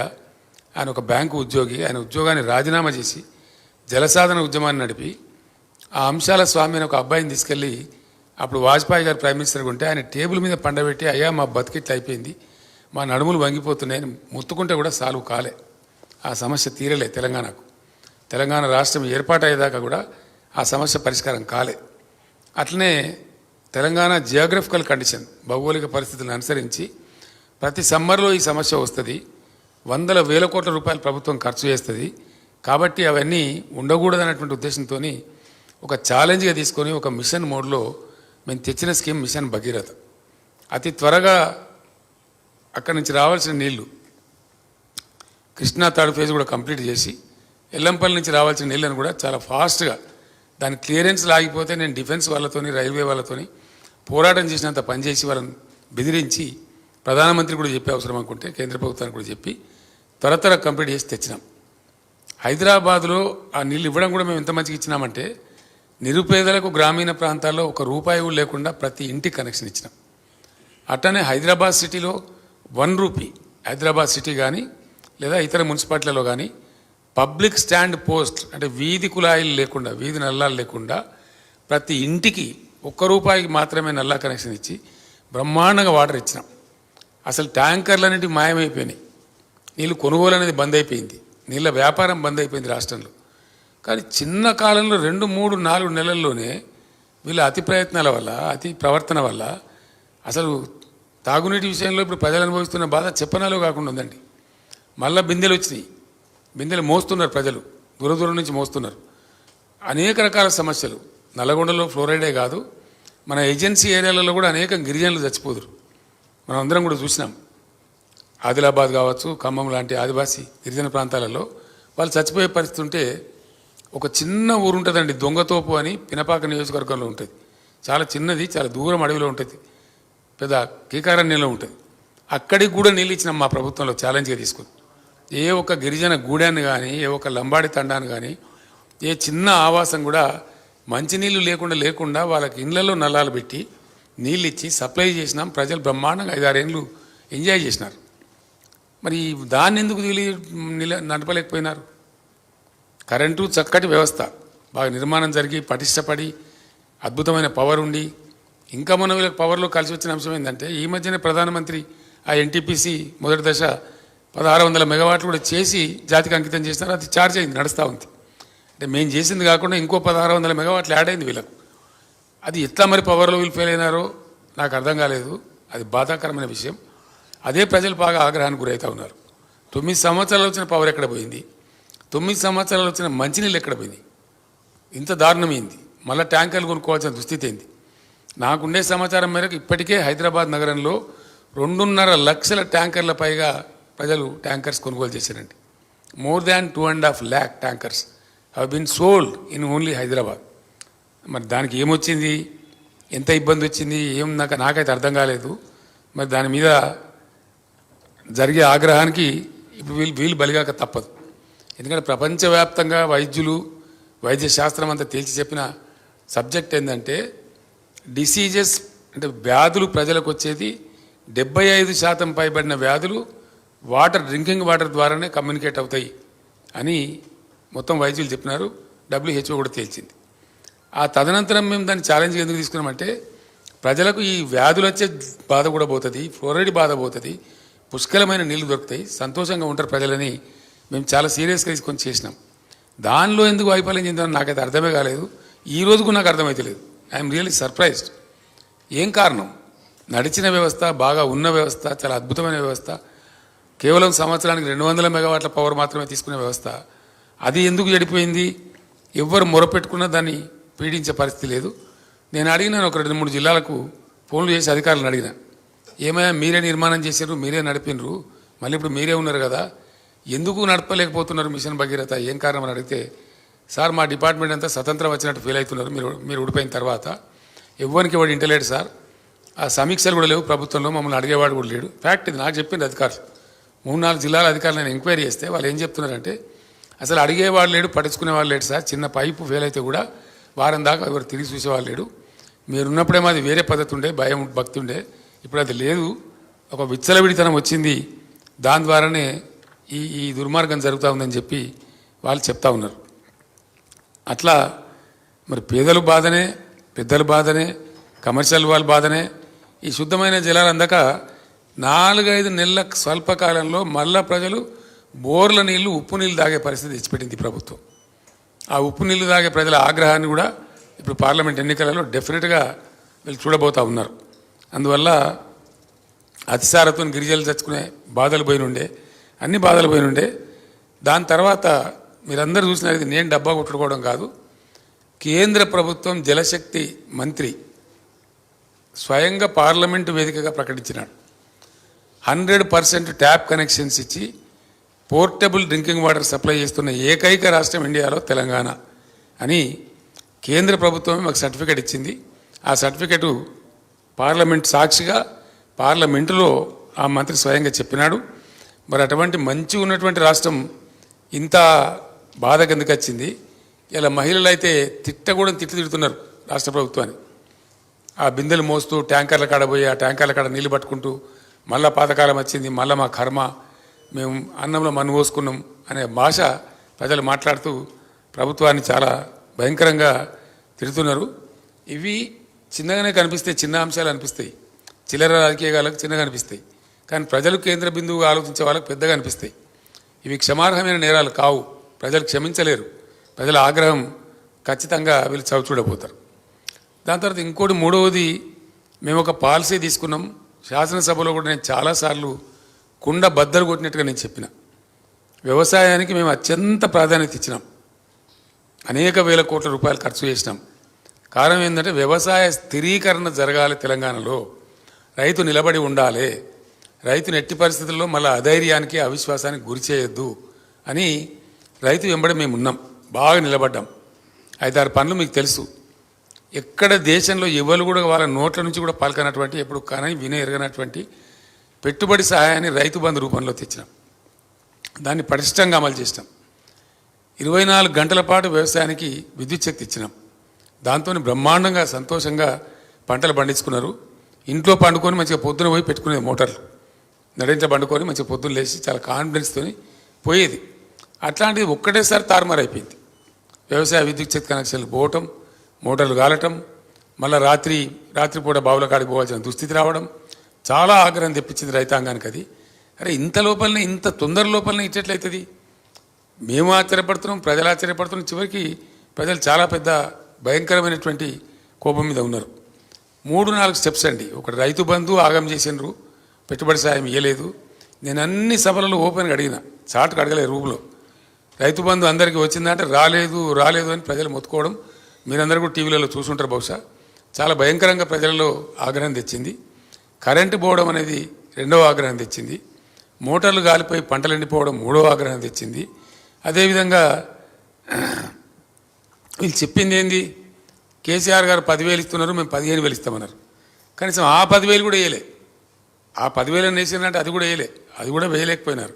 ఆయన ఒక బ్యాంకు ఉద్యోగి. ఆయన ఉద్యోగాన్ని రాజీనామా చేసి జలసాధన ఉద్యమాన్ని నడిపి ఆ అంశాల స్వామి అని ఒక అబ్బాయిని తీసుకెళ్ళి, అప్పుడు వాజ్పేయి గారు ప్రైమ్ మినిస్టర్గా ఉంటే ఆయన టేబుల్ మీద పండబెట్టి, అయ్యా మా బతికిట్లు అయిపోయింది, మా నడుములు వంగిపోతున్నాయని ముత్తుకుంటే కూడా సాల్వ్ కాలే. ఆ సమస్య తీరలే తెలంగాణకు. తెలంగాణ రాష్ట్రం ఏర్పాటయ్యేదాకా కూడా ఆ సమస్య పరిష్కారం కాలే. అట్లనే తెలంగాణ జియోగ్రఫికల్ కండిషన్, భౌగోళిక పరిస్థితులను అనుసరించి ప్రతి సమ్మర్లో ఈ సమస్య వస్తుంది. 100,000 కోట్ల రూపాయలు ప్రభుత్వం ఖర్చు చేస్తుంది. కాబట్టి అవన్నీ ఉండకూడదన్నటువంటి ఉద్దేశంతో ఒక ఛాలెంజ్గా తీసుకొని ఒక మిషన్ మోడ్లో మేము తెచ్చిన స్కీమ్ మిషన్ భగీరథ. అతి త్వరగా అక్కడి నుంచి రావాల్సిన నీళ్లు కృష్ణా థర్డ్ ఫేజ్ కూడా కంప్లీట్ చేసి, ఎల్లంపల్లి నుంచి రావాల్సిన నీళ్ళని కూడా చాలా ఫాస్ట్గా, దాని క్లియరెన్స్ లాగిపోతే నేను డిఫెన్స్ వాళ్ళతోని, రైల్వే వాళ్ళతోని పోరాటం చేసినంత పనిచేసి వాళ్ళని బెదిరించి, ప్రధానమంత్రి కూడా చెప్పే అవసరం అనుకుంటే కేంద్ర ప్రభుత్వానికి కూడా చెప్పి త్వర కంప్లీట్ చేసి తెచ్చినాం. హైదరాబాద్లో ఆ నీళ్ళు ఇవ్వడం కూడా మేము ఎంత మంచిగా ఇచ్చినామంటే, నిరుపేదలకు గ్రామీణ ప్రాంతాల్లో ₹1 కూడా లేకుండా ప్రతి ఇంటికి కనెక్షన్ ఇచ్చినాం. అట్టనే హైదరాబాద్ సిటీలో ₹1, హైదరాబాద్ సిటీ కానీ లేదా ఇతర మున్సిపాలిటీలలో కానీ పబ్లిక్ స్టాండ్ పోస్ట్, అంటే వీధి కుళాయిలు లేకుండా, వీధి నల్లాలు లేకుండా ప్రతి ఇంటికి ₹1 మాత్రమే నల్లా కనెక్షన్ ఇచ్చి బ్రహ్మాండంగా వాటర్ ఇచ్చినాం. అసలు ట్యాంకర్లన్నింటికి మాయమైపోయినాయి. నీళ్ళు కొనుగోలు అనేది బంద్ అయిపోయింది, నీళ్ళ వ్యాపారం బంద్ అయిపోయింది రాష్ట్రంలో. కానీ చిన్న కాలంలో 2, 3, 4 నెలల్లోనే వీళ్ళ అతి ప్రయత్నాల వల్ల, అతి ప్రవర్తన వల్ల అసలు తాగునీటి విషయంలో ఇప్పుడు ప్రజలు అనుభవిస్తున్న బాధ చెప్పనాలో కాకుండా ఉందండి. మళ్ళీ బిందెలు వచ్చినాయి, బిందెలు మోస్తున్నారు ప్రజలు, దూరం నుంచి మోస్తున్నారు. అనేక రకాల సమస్యలు, నల్లగొండలో ఫ్లోరైడే కాదు, మన ఏజెన్సీ ఏరియాలలో కూడా అనేక గిరిజనులు చచ్చిపోదురు. మనం అందరం కూడా చూసినాం. ఆదిలాబాద్ కావచ్చు, ఖమ్మం లాంటి ఆదివాసీ గిరిజన ప్రాంతాలలో వాళ్ళు చచ్చిపోయే పరిస్థితి ఉంటే ఒక చిన్న ఊరు ఉంటుందండి, దొంగతోపు అని పినపాక నియోజకవర్గంలో ఉంటుంది. చాలా చిన్నది, చాలా దూరం అడవిలో ఉంటుంది, పెద్ద కీకారణ్యంలో ఉంటుంది. అక్కడికి కూడా నీళ్ళు ఇచ్చినాం మా ప్రభుత్వంలో ఛాలెంజ్గా తీసుకుని. ఏ ఒక్క గిరిజన గూడాన్ని కానీ, ఏ ఒక్క లంబాడి తండాన్ని కానీ, ఏ చిన్న ఆవాసం కూడా మంచినీళ్ళు లేకుండా వాళ్ళకి ఇళ్లలో నల్లాలు పెట్టి నీళ్ళు ఇచ్చి సప్లై చేసినాం. ప్రజలు బ్రహ్మాండంగా 5-6 ఏళ్ళు ఎంజాయ్ చేసినారు. మరి దాన్ని ఎందుకు నడపలేకపోయినారు? కరెంటు చక్కటి వ్యవస్థ, బాగా నిర్మాణం జరిగి పటిష్టపడి అద్భుతమైన పవర్ ఉండి, ఇంకా మన వీళ్ళకి పవర్లో కలిసి వచ్చిన అంశం ఏంటంటే ఈ మధ్యనే ప్రధానమంత్రి ఆ ఎన్టీపీసీ మొదటి దశ 1600 మెగావాట్లు కూడా చేసి జాతికి అంకితం చేసినారు. అది ఛార్జ్ అయింది, నడుస్తూ ఉంది. అంటే మేము చేసింది కాకుండా ఇంకో 1600 మెగావాట్లు యాడ్ అయింది వీళ్ళకు. అది ఎట్లా మరి పవర్లో వీళ్ళు ఫెయిల్ అయినారో నాకు అర్థం కాలేదు. అది బాధాకరమైన విషయం. అదే ప్రజలు బాగా ఆగ్రహానికి గురవుతూ ఉన్నారు. 9 సంవత్సరాలు వచ్చిన పవర్ ఎక్కడ పోయింది? 9 సంవత్సరాలు వచ్చిన మంచినీళ్ళు ఎక్కడ పోయింది? ఇంత దారుణమైంది. మళ్ళీ ట్యాంకర్లు కొనుక్కోవాల్సిన దుస్థితి ఏంది? నాకుండే సమాచారం మేరకు ఇప్పటికే హైదరాబాద్ నగరంలో 2.5 లక్షల ట్యాంకర్ల పైగా ప్రజలు ట్యాంకర్స్ కొనుగోలు చేశారండి. More than 2.5 lakh tankers have been sold in only Hyderabad. మరి దానికి ఏమొచ్చింది, ఎంత ఇబ్బంది వచ్చింది, ఏం నాకైతే అర్థం కాలేదు. మరి దాని మీద జరిగే ఆగ్రహానికి ఇప్పుడు వీళ్ళు బలిగాక తప్పదు. ఎందుకంటే ప్రపంచవ్యాప్తంగా వైద్యులు, వైద్య శాస్త్రం అంతా తేల్చి చెప్పిన సబ్జెక్ట్ ఏంటంటే డిసీజెస్ అంటే వ్యాధులు ప్రజలకు వచ్చేది 75% పైబడిన వ్యాధులు డ్రింకింగ్ వాటర్ ద్వారానే కమ్యూనికేట్ అవుతాయి అని మొత్తం వైద్యులు చెప్పినారు. WHO కూడా తేల్చింది. ఆ తదనంతరం మేము దాన్ని ఛాలెంజ్ ఎందుకు తీసుకున్నామంటే ప్రజలకు ఈ వ్యాధులు వచ్చే బాధ కూడా పోతుంది, ఫ్లోరైడ్ బాధ పోతుంది, పుష్కలమైన నీళ్లు దొరుకుతాయి, సంతోషంగా ఉంటారు ప్రజలని మేము చాలా సీరియస్గా తీసుకొని చేసినాం. దానిలో ఎందుకు వైఫల్యం చెందామని నాకైతే అర్థమే కాలేదు. ఈ రోజుకు నాకు అర్థమైతలేదు. I'm really surprised. ఏం కారణం? నడిచిన వ్యవస్థ, బాగా ఉన్న వ్యవస్థ, చాలా అద్భుతమైన వ్యవస్థ, కేవలం సంవత్సరానికి 200 మెగావాట్ల పవర్ మాత్రమే తీసుకునే వ్యవస్థ, అది ఎందుకు చెడిపోయింది? ఎవ్వరు మొరపెట్టుకున్నా దాన్ని పీడించే పరిస్థితి లేదు. నేను అడిగినాను, ఒక 2-3 జిల్లాలకు ఫోన్లు చేసి అధికారులను అడిగిన, ఏమైనా మీరే నిర్మాణం చేశారు, మీరే నడిపినరు, మళ్ళీ ఇప్పుడు మీరే ఉన్నారు కదా, ఎందుకు నడపలేకపోతున్నారు మిషన్ భగీరథ, ఏం కారణం అని అడిగితే, సార్ మా డిపార్ట్మెంట్ అంతా స్వతంత్రం వచ్చినట్టు ఫీల్ అవుతున్నారు మీరు ఊడిపోయిన తర్వాత, ఎవరికి వాడు ఇంటలేడు సార్, ఆ సమీక్షలు కూడా లేవు ప్రభుత్వంలో, మమ్మల్ని అడిగేవాడు కూడా లేడు. ఫ్యాక్ట్ ఇది, నాకు చెప్పింది అధికారులు. 3-4 జిల్లాల అధికారులు నేను ఎంక్వైరీ చేస్తే వాళ్ళు ఏం చెప్తున్నారంటే అసలు అడిగేవాడు లేడు, పట్టించుకునేవాళ్ళు లేడు సార్, చిన్న పైపు ఫెయిల్ అయితే కూడా వారం దాకా ఎవరు తిరిగి చూసేవాళ్ళు లేడు, మీరున్నప్పుడేమో అది వేరే పద్ధతి ఉండే, భయం భక్తి ఉండే, ఇప్పుడు అది లేదు, ఒక విచ్చలవిడితనం వచ్చింది, దాని ద్వారానే ఈ దుర్మార్గం జరుగుతూ ఉందని చెప్పి వాళ్ళు చెప్తా ఉన్నారు. అట్లా మరి పేదలు బాధనే, పెద్దల బాధనే, కమర్షియల్ వాళ్ళ బాధనే. ఈ శుద్ధమైన జలాలు అందక 4-5 నెలల స్వల్పకాలంలో మళ్ళా ప్రజలు బోర్ల నీళ్లు, ఉప్పు నీళ్ళు తాగే పరిస్థితి తెచ్చిపెట్టింది ప్రభుత్వం. ఆ ఉప్పు నీళ్లు తాగే ప్రజల ఆగ్రహాన్ని కూడా ఇప్పుడు పార్లమెంట్ ఎన్నికలలో డెఫినెట్గా వీళ్ళు చూడబోతూ ఉన్నారు. అందువల్ల అతిసారతో గిరిజనులు చచ్చుకునే బాధలు పోయినుండే, అన్ని బాధలు పోయినుండే. దాని తర్వాత మీరందరూ చూసినారు, ఇది నేను డబ్బా కొట్టుకోవడం కాదు, కేంద్ర ప్రభుత్వం జలశక్తి మంత్రి స్వయంగా పార్లమెంటు వేదికగా ప్రకటించినాడు. 100% ట్యాప్ కనెక్షన్స్ ఇచ్చి పోర్టబుల్ డ్రింకింగ్ వాటర్ సప్లై చేస్తున్న ఏకైక రాష్ట్రం ఇండియాలో తెలంగాణ అని కేంద్ర ప్రభుత్వమే మాకు సర్టిఫికేట్ ఇచ్చింది. ఆ సర్టిఫికేటు పార్లమెంట్ సాక్షిగా పార్లమెంటులో ఆ మంత్రి స్వయంగా చెప్పినాడు. మరి అటువంటి మంచి ఉన్నటువంటి రాష్ట్రం ఇంత బాధ కిందకి వచ్చింది. ఇలా మహిళలు అయితే తిడుతున్నారు రాష్ట్ర ప్రభుత్వాన్ని. ఆ బిందెలు మోస్తూ ట్యాంకర్ల కాడ పోయి ఆ ట్యాంకర్ల కాడ నీళ్లు పట్టుకుంటూ మళ్ళా పాతకాలం వచ్చింది, మళ్ళీ మా కర్మ, మేము అన్నంలో మన్ను పోసుకున్నాం అనే భాష ప్రజలు మాట్లాడుతూ ప్రభుత్వాన్ని చాలా భయంకరంగా తిడుతున్నారు. ఇవి చిన్నగానే కనిపిస్తాయి, చిన్న అంశాలు అనిపిస్తాయి, చిల్లర రాజకీయాలకు చిన్నగా అనిపిస్తాయి, కానీ ప్రజలు కేంద్ర బిందువుగా ఆలోచించే వాళ్ళకి పెద్దగా అనిపిస్తాయి. ఇవి క్షమార్హమైన నేరాలు కావు, ప్రజలు క్షమించలేరు. ప్రజల ఆగ్రహం ఖచ్చితంగా వీళ్ళు చవిచూడబోతారు. దాని తర్వాత ఇంకోటి, మూడవది, మేము ఒక పాలసీ తీసుకున్నాం. శాసనసభలో కూడా నేను చాలాసార్లు కుండ బద్దలు కొట్టినట్టుగా నేను చెప్పిన, వ్యవసాయానికి మేము అత్యంత ప్రాధాన్యత ఇచ్చినాం, అనేక వేల కోట్ల రూపాయలు ఖర్చు చేసినాం. కారణం ఏంటంటే వ్యవసాయ స్థిరీకరణ జరగాలి తెలంగాణలో, రైతు నిలబడి ఉండాలి, రైతుని ఎట్టి పరిస్థితుల్లో మళ్ళీ అధైర్యానికి అవిశ్వాసానికి గురి చేయొద్దు అని రైతు వెంబడి మేము ఉన్నాం, బాగా నిలబడ్డాం. 5-6 పనులు మీకు తెలుసు. ఎక్కడ దేశంలో ఎవరు కూడా వాళ్ళ నోట్ల నుంచి కూడా పలకనటువంటి, ఎప్పుడు కానీ ఎరగనటువంటి పెట్టుబడి సహాయాన్ని రైతు బంధు రూపంలో తెచ్చినాం. దాన్ని పటిష్టంగా అమలు చేసినాం. 24 గంటల పాటు వ్యవసాయానికి విద్యుత్ శక్తి ఇచ్చినాం. దాంతో బ్రహ్మాండంగా సంతోషంగా పంటలు పండించుకున్నారు. ఇంట్లో పండుకొని మంచిగా పొద్దున పోయి పెట్టుకునేది మోటార్లు, నడించ పండుకొని మంచిగా పొద్దున్న లేచి చాలా కాన్ఫిడెన్స్తో పోయేది. అట్లాంటిది ఒక్కటేసారి తారుమారు అయిపోయింది. వ్యవసాయ విద్యుత్ శక్తి కనెక్షన్లు పోవటం, మోటార్లు కాలటం, మళ్ళీ రాత్రిపూట బావుల కాడికి పోవాల్సిన దుస్థితి రావడం చాలా ఆగ్రహం తెప్పించింది రైతాంగానికి. అది అరే ఇంత లోపలనే, ఇంత తొందర లోపలనే ఇచ్చేట్లయితుంది. మేము ఆశ్చర్యపడుతున్నాం, ప్రజలు ఆశ్చర్యపడుతున్నాం. చివరికి ప్రజలు చాలా పెద్ద భయంకరమైనటువంటి కోపం మీద ఉన్నారు. 3-4 స్టెప్స్ అండి. ఒకటి రైతు బంధు ఆగం చేసినారు, పెట్టుబడి సాయం ఇవ్వలేదు. నేను అన్ని సభలలో ఓపెన్గా అడిగిన, చాటుకు అడగలేదు రూపులో. రైతు బంధు అందరికీ వచ్చిందంటే రాలేదు అని ప్రజలు మొత్తుకోవడం మీరందరూ కూడా టీవీలలో చూసుంటారు బహుశా. చాలా భయంకరంగా ప్రజలలో ఆగ్రహం తెచ్చింది. కరెంటు పోవడం అనేది 2వ ఆగ్రహం తెచ్చింది. మోటార్లు గాలిపోయి పంటలు ఎండిపోవడం 3వ ఆగ్రహం తెచ్చింది. అదేవిధంగా వీళ్ళు చెప్పింది ఏంది, కేసీఆర్ గారు 10,000 ఇస్తున్నారు, మేము 15,000 ఇస్తామన్నారు. కనీసం ఆ 10,000 కూడా వేయలే. ఆ 10,000 వేసిందంటే అది కూడా వేయలే, అది కూడా వేయలేకపోయినారు.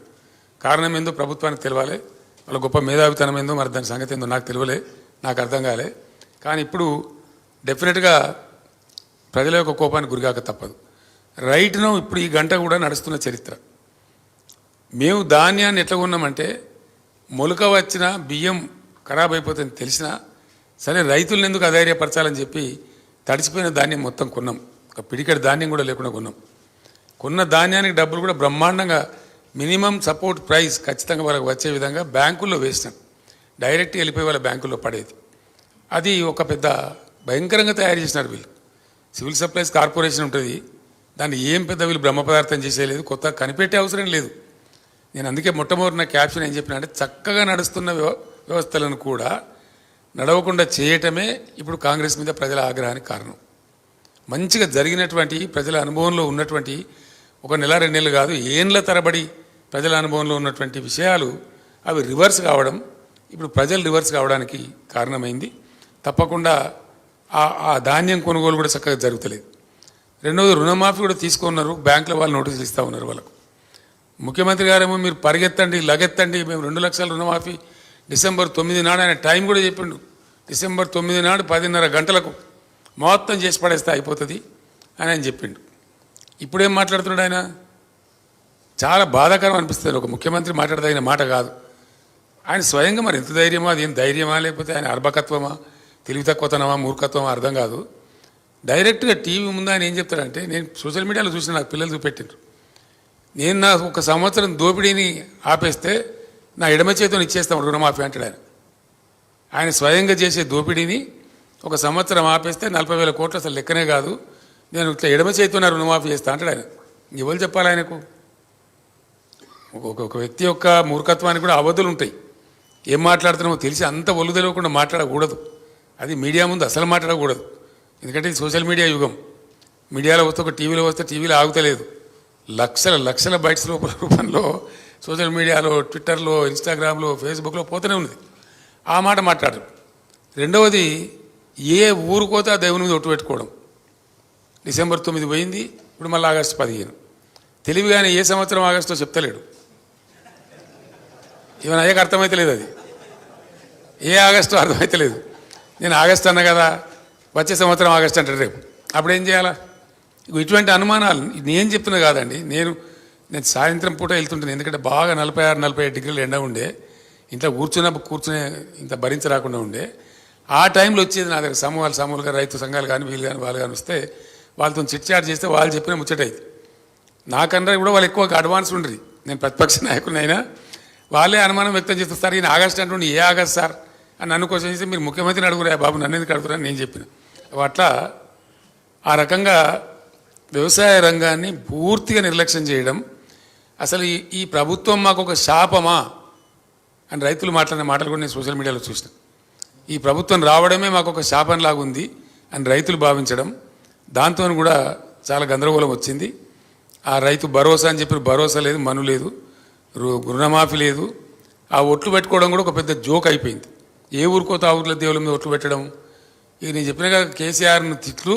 కారణం ఏందో ప్రభుత్వానికి తెలియాలి, వాళ్ళ గొప్ప మేధావితనం ఏందో, మరి దాని సంగతి ఏందో నాకు తెలియలే, నాకు అర్థం కాలే. కానీ ఇప్పుడు డెఫినెట్గా ప్రజల యొక్క కోపానికి గురికాక తప్పదు. రైట్ను ఇప్పుడు ఈ గంట కూడా నడుస్తున్న చరిత్ర. మేము ధాన్యాన్ని ఎట్లా ఉన్నామంటే, మొలక వచ్చిన బియ్యం ఖరాబ్ అయిపోతుందని తెలిసినా సరే రైతులను ఎందుకు అధైర్యపరచాలని చెప్పి తడిచిపోయిన ధాన్యం మొత్తం కొన్నాం. ఒక పిడికెడు ధాన్యం కూడా లేకుండా కొన్నాం. కొన్న ధాన్యానికి డబ్బులు కూడా బ్రహ్మాండంగా మినిమం సపోర్ట్ ప్రైస్ ఖచ్చితంగా వాళ్ళకి వచ్చే విధంగా బ్యాంకుల్లో వేసినాం. డైరెక్ట్ వెళ్ళిపోయి వాళ్ళ బ్యాంకుల్లో పడేది. అది ఒక పెద్ద భయంకరంగా తయారు చేసినారు వీళ్ళు. సివిల్ సప్లైస్ కార్పొరేషన్ ఉంటుంది, దాన్ని ఏం పెద్ద వీళ్ళు బ్రహ్మ పదార్థం చేసేయలేదు, కొత్త కనిపెట్టే అవసరం లేదు. నేను అందుకే మొట్టమొదటి నా క్యాప్షన్ ఏం చెప్పినా అంటే, చక్కగా నడుస్తున్న వ్యవస్థలను కూడా నడవకుండా చేయటమే ఇప్పుడు కాంగ్రెస్ మీద ప్రజల ఆగ్రహానికి కారణం. మంచిగా జరిగినటువంటి ప్రజల అనుభవంలో ఉన్నటువంటి 1 నెల 2 నెలలు కాదు, ఏండ్ల తరబడి ప్రజల అనుభవంలో ఉన్నటువంటి విషయాలు అవి రివర్స్ కావడం, ఇప్పుడు ప్రజలు రివర్స్ కావడానికి కారణమైంది. తప్పకుండా ఆ ధాన్యం కొనుగోలు కూడా చక్కగా జరుగుతలేదు. రెండవది రుణమాఫీ కూడా తీసుకున్నారు, బ్యాంకుల వాళ్ళు నోటీసులు ఇస్తూ ఉన్నారు వాళ్ళకు. ముఖ్యమంత్రి గారేమో మీరు పరిగెత్తండి లగెత్తండి, మేము 2 లక్షల రుణమాఫీ డిసెంబర్ 9 నాడు, ఆయన టైం కూడా చెప్పిండు, డిసెంబర్ 9 నాడు 10:30 గంటలకు మొత్తం చేసి పడేస్తే అయిపోతుంది అని ఆయన చెప్పిండు. ఇప్పుడేం మాట్లాడుతున్నాడు ఆయన? చాలా బాధాకరం అనిపిస్తుంది. ఒక ముఖ్యమంత్రి మాట్లాడదగిన మాట కాదు. ఆయన స్వయంగా మరి ఎంత ధైర్యమా, అది ఏం ధైర్యమా, లేకపోతే ఆయన అర్భకత్వమా, తెలివి తక్కువతనమా, మూర్ఖత్వమా అర్థం కాదు. డైరెక్ట్గా టీవీ ముందు ఆయన ఏం చెప్తాడంటే, నేను సోషల్ మీడియాలో చూసిన, నాకు పిల్లలు చూపెట్టిండ్రు, నేను నా 1 సంవత్సరం దోపిడీని ఆపేస్తే నా ఎడమ చేతిని ఇచ్చేస్తాం రుణమాఫీ అంటాడు ఆయన. ఆయన స్వయంగా చేసే దోపిడీని 1 సంవత్సరం ఆపేస్తే 40,000 కోట్లు అసలు లెక్కనే కాదు, నేను ఇట్లా ఎడమ చేతితో రుణమాఫీ చేస్తా అంటాడు ఆయన. ఎవరు చెప్పాలి ఆయనకు? ఒక వ్యక్తి యొక్క మూర్ఖత్వానికి కూడా అవధులు ఉంటాయి. ఏం మాట్లాడుతున్నామో తెలిసి అంత ఒళ్ళు తెలియకుండా మాట్లాడకూడదు. అది మీడియా ముందు అసలు మాట్లాడకూడదు. ఎందుకంటే ఇది సోషల్ మీడియా యుగం. మీడియాలో వస్తే, ఒక టీవీలో వస్తే టీవీలో ఆగుతలేదు, లక్షల బైట్స్ రూపంలో సోషల్ మీడియాలో, ట్విట్టర్లో, ఇన్స్టాగ్రామ్లో, ఫేస్బుక్లో పోతూనే ఉన్నది. ఆ మాట మాట్లాడరు. రెండవది, ఏ ఊరుకోతే ఆ దేవుని మీద ఒట్టు పెట్టుకోవడం. డిసెంబర్ 9 పోయింది, ఇప్పుడు మళ్ళీ ఆగస్టు 15. తెలివిగానే ఏ సంవత్సరం ఆగస్టో చెప్తలేడు. ఈవెన్ అయ్యాక అర్థమైతలేదు, అది ఏ ఆగస్టు అర్థమైతలేదు. నేను ఆగస్టు అన్నా కదా, వచ్చే సంవత్సరం ఆగస్టు అంటాడు రేపు, అప్పుడు ఏం చేయాలా? ఇటువంటి అనుమానాలు నేను చెప్తున్నా కాదండి. నేను సాయంత్రం పూట వెళ్తుంటాను, ఎందుకంటే బాగా 46-47 డిగ్రీలు ఎండ ఉండే, ఇంట్లో కూర్చునే ఇంత భరించరాకుండా ఉండే. ఆ టైంలో వచ్చేది నా దగ్గర సమూహాలుగా రైతు సంఘాలు కానీ వీళ్ళు కానీ వాళ్ళు కానీ వస్తే వాళ్ళతో చిట్చాట్ చేస్తే వాళ్ళు చెప్పిన ముచ్చటైంది. నాకన్నా కూడా వాళ్ళు ఎక్కువ అడ్వాన్స్ ఉండరు. నేను ప్రతిపక్ష నాయకుడినైనా వాళ్ళే అనుమానం వ్యక్తం చేస్తారు, ఈయన ఆగస్టు అంటుండే, ఏ ఆగస్ట్ సార్ అని నన్ను క్వశ్చన్ చేస్తే, మీరు ముఖ్యమంత్రిని అడుగురా బాబు, నన్ను ఎందుకు అడుగుతారని నేను చెప్పిన. అట్లా ఆ రకంగా వ్యవసాయ రంగాన్ని పూర్తిగా నిర్లక్ష్యం చేయడం, అసలు ఈ ప్రభుత్వం మాకు ఒక శాపమా అని రైతులు మాట్లాడిన మాటలు కూడా నేను సోషల్ మీడియాలో చూసిన. ఈ ప్రభుత్వం రావడమే మాకు ఒక శాపంలాగా ఉంది, అని రైతులు భావించడం, దాంతో కూడా చాలా గందరగోళం వచ్చింది. ఆ రైతు భరోసా అని చెప్పి భరోసా లేదు, మను లేదు, రుణమాఫీ లేదు. ఆ ఒట్లు పెట్టుకోవడం కూడా ఒక పెద్ద జోక్ అయిపోయింది. ఏ ఊరికోత ఆ ఊర్ల దేవుళ్ళ మీద ఒట్లు పెట్టడం. ఇక నేను చెప్పినగా కేసీఆర్ను తిట్లు,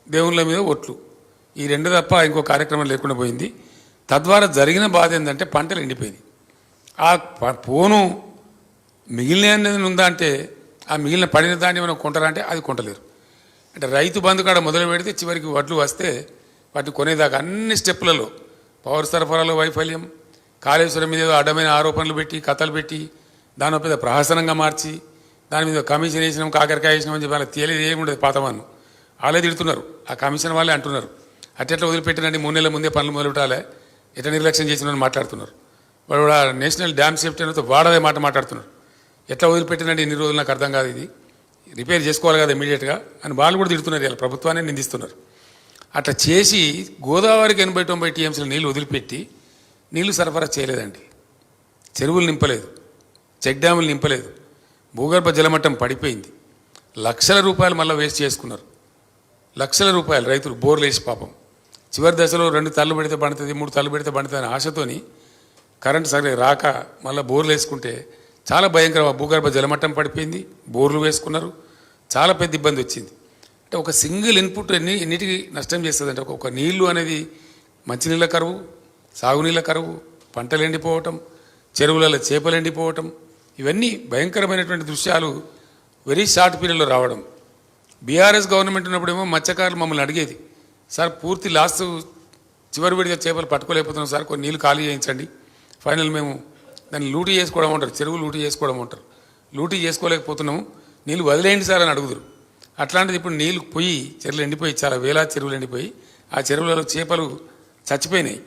దేవుళ్ళ మీద ఒట్లు, ఈ రెండు తప్ప ఇంకో కార్యక్రమం లేకుండా పోయింది. తద్వారా జరిగిన బాధ ఏంటంటే పంటలు ఎండిపోయింది. ఆ పోను మిగిలిన ఉందా అంటే ఆ మిగిలిన పడిన దాన్ని మనం కొంటారా అంటే అది కొంటలేరు. అంటే రైతు బంధు కాడ మొదలు పెడితే చివరికి వడ్లు వస్తే వాటిని కొనేదాకా అన్ని స్టెప్పులలో పవర్ సరఫరాలో వైఫల్యం, కాళేశ్వరం మీద ఏదో అడ్డమైన ఆరోపణలు పెట్టి కథలు పెట్టి దాని పెద్ద ప్రహసనంగా మార్చి దాని మీద కమిషన్ వేసినాం, కాకరకాయ వేసినాం అని చెప్పి అలా తేలిది ఏముండదు. పాతవాన్ని వాళ్ళే తిడుతున్నారు, ఆ కమిషన్ వాళ్ళే అంటున్నారు. అట్టెట్లా వదిలిపెట్టినండి 3 నెలల ముందే పనులు మొదలు పెట్టాలి, ఎట్లా నిర్లక్ష్యం చేసినని మాట్లాడుతున్నారు. వాడు కూడా నేషనల్ డ్యామ్ సేఫ్టీ అనేది వాడదే మాట మాట్లాడుతున్నారు. ఎట్లా వదిలిపెట్టినండి ఇన్ని రోజులు నాకు అర్థం కాదు, ఇది రిపేర్ చేసుకోవాలి కదా ఇమీడియట్గా అని వాళ్ళు కూడా తిడుతున్నారు. ఇలా ప్రభుత్వాన్ని నిందిస్తున్నారు. అట్లా చేసి గోదావరికి 80-90 టీఎంసీల నీళ్ళు వదిలిపెట్టి నీళ్లు సరఫరా చేయలేదండి. చెరువులు నింపలేదు, చెక్ డ్యాములు నింపలేదు, భూగర్భ జలమట్టం పడిపోయింది. లక్షల రూపాయలు మళ్ళీ వేస్ట్ చేసుకున్నారు. లక్షల రూపాయలు రైతులు బోర్లు వేసి పాపం చివరి దశలో 2 తల్లు పెడితే పండుతుంది, 3 తల్లు పెడితే పండుతుంది అనే ఆశతోని కరెంట్ సరిగ్గా రాక మళ్ళీ బోర్లు వేసుకుంటే చాలా భయంకర భూగర్భ జలమట్టం పడిపోయింది. బోర్లు వేసుకున్నారు, చాలా పెద్ద ఇబ్బంది వచ్చింది. అంటే ఒక సింగిల్ ఇన్పుట్ ఎన్నిటికి నష్టం చేస్తుంది అంటే ఒక నీళ్లు అనేది మంచినీళ్ళ కరువు, సాగునీళ్ళ కరువు, పంటలు ఎండిపోవటం, చెరువులలో చేపలు ఎండిపోవటం, ఇవన్నీ భయంకరమైనటువంటి దృశ్యాలు వెరీ షార్ట్ పీరియడ్లో రావడం. బీఆర్ఎస్ గవర్నమెంట్ ఉన్నప్పుడేమో మత్స్యకారులు మమ్మల్ని అడిగేది, సార్ పూర్తి లాస్ట్ చివరి విడిగా చేపలు పట్టుకోలేకపోతున్నాం సార్, కొన్ని నీళ్ళు ఖాళీ చేయించండి, ఫైనల్ మేము దాన్ని లూటీ చేసుకోవడం అంటారు, చెరువు లూటీ చేసుకోవడం అంటారు, లూటీ చేసుకోలేకపోతున్నాము, నీళ్ళు వదిలేయండి సార్ అని అడుగుదురు. అట్లాంటిది ఇప్పుడు నీళ్ళు పోయి చెరువులు ఎండిపోయి చాలా వేలాది చెరువులు ఎండిపోయి ఆ చెరువులలో చేపలు చచ్చిపోయినాయి.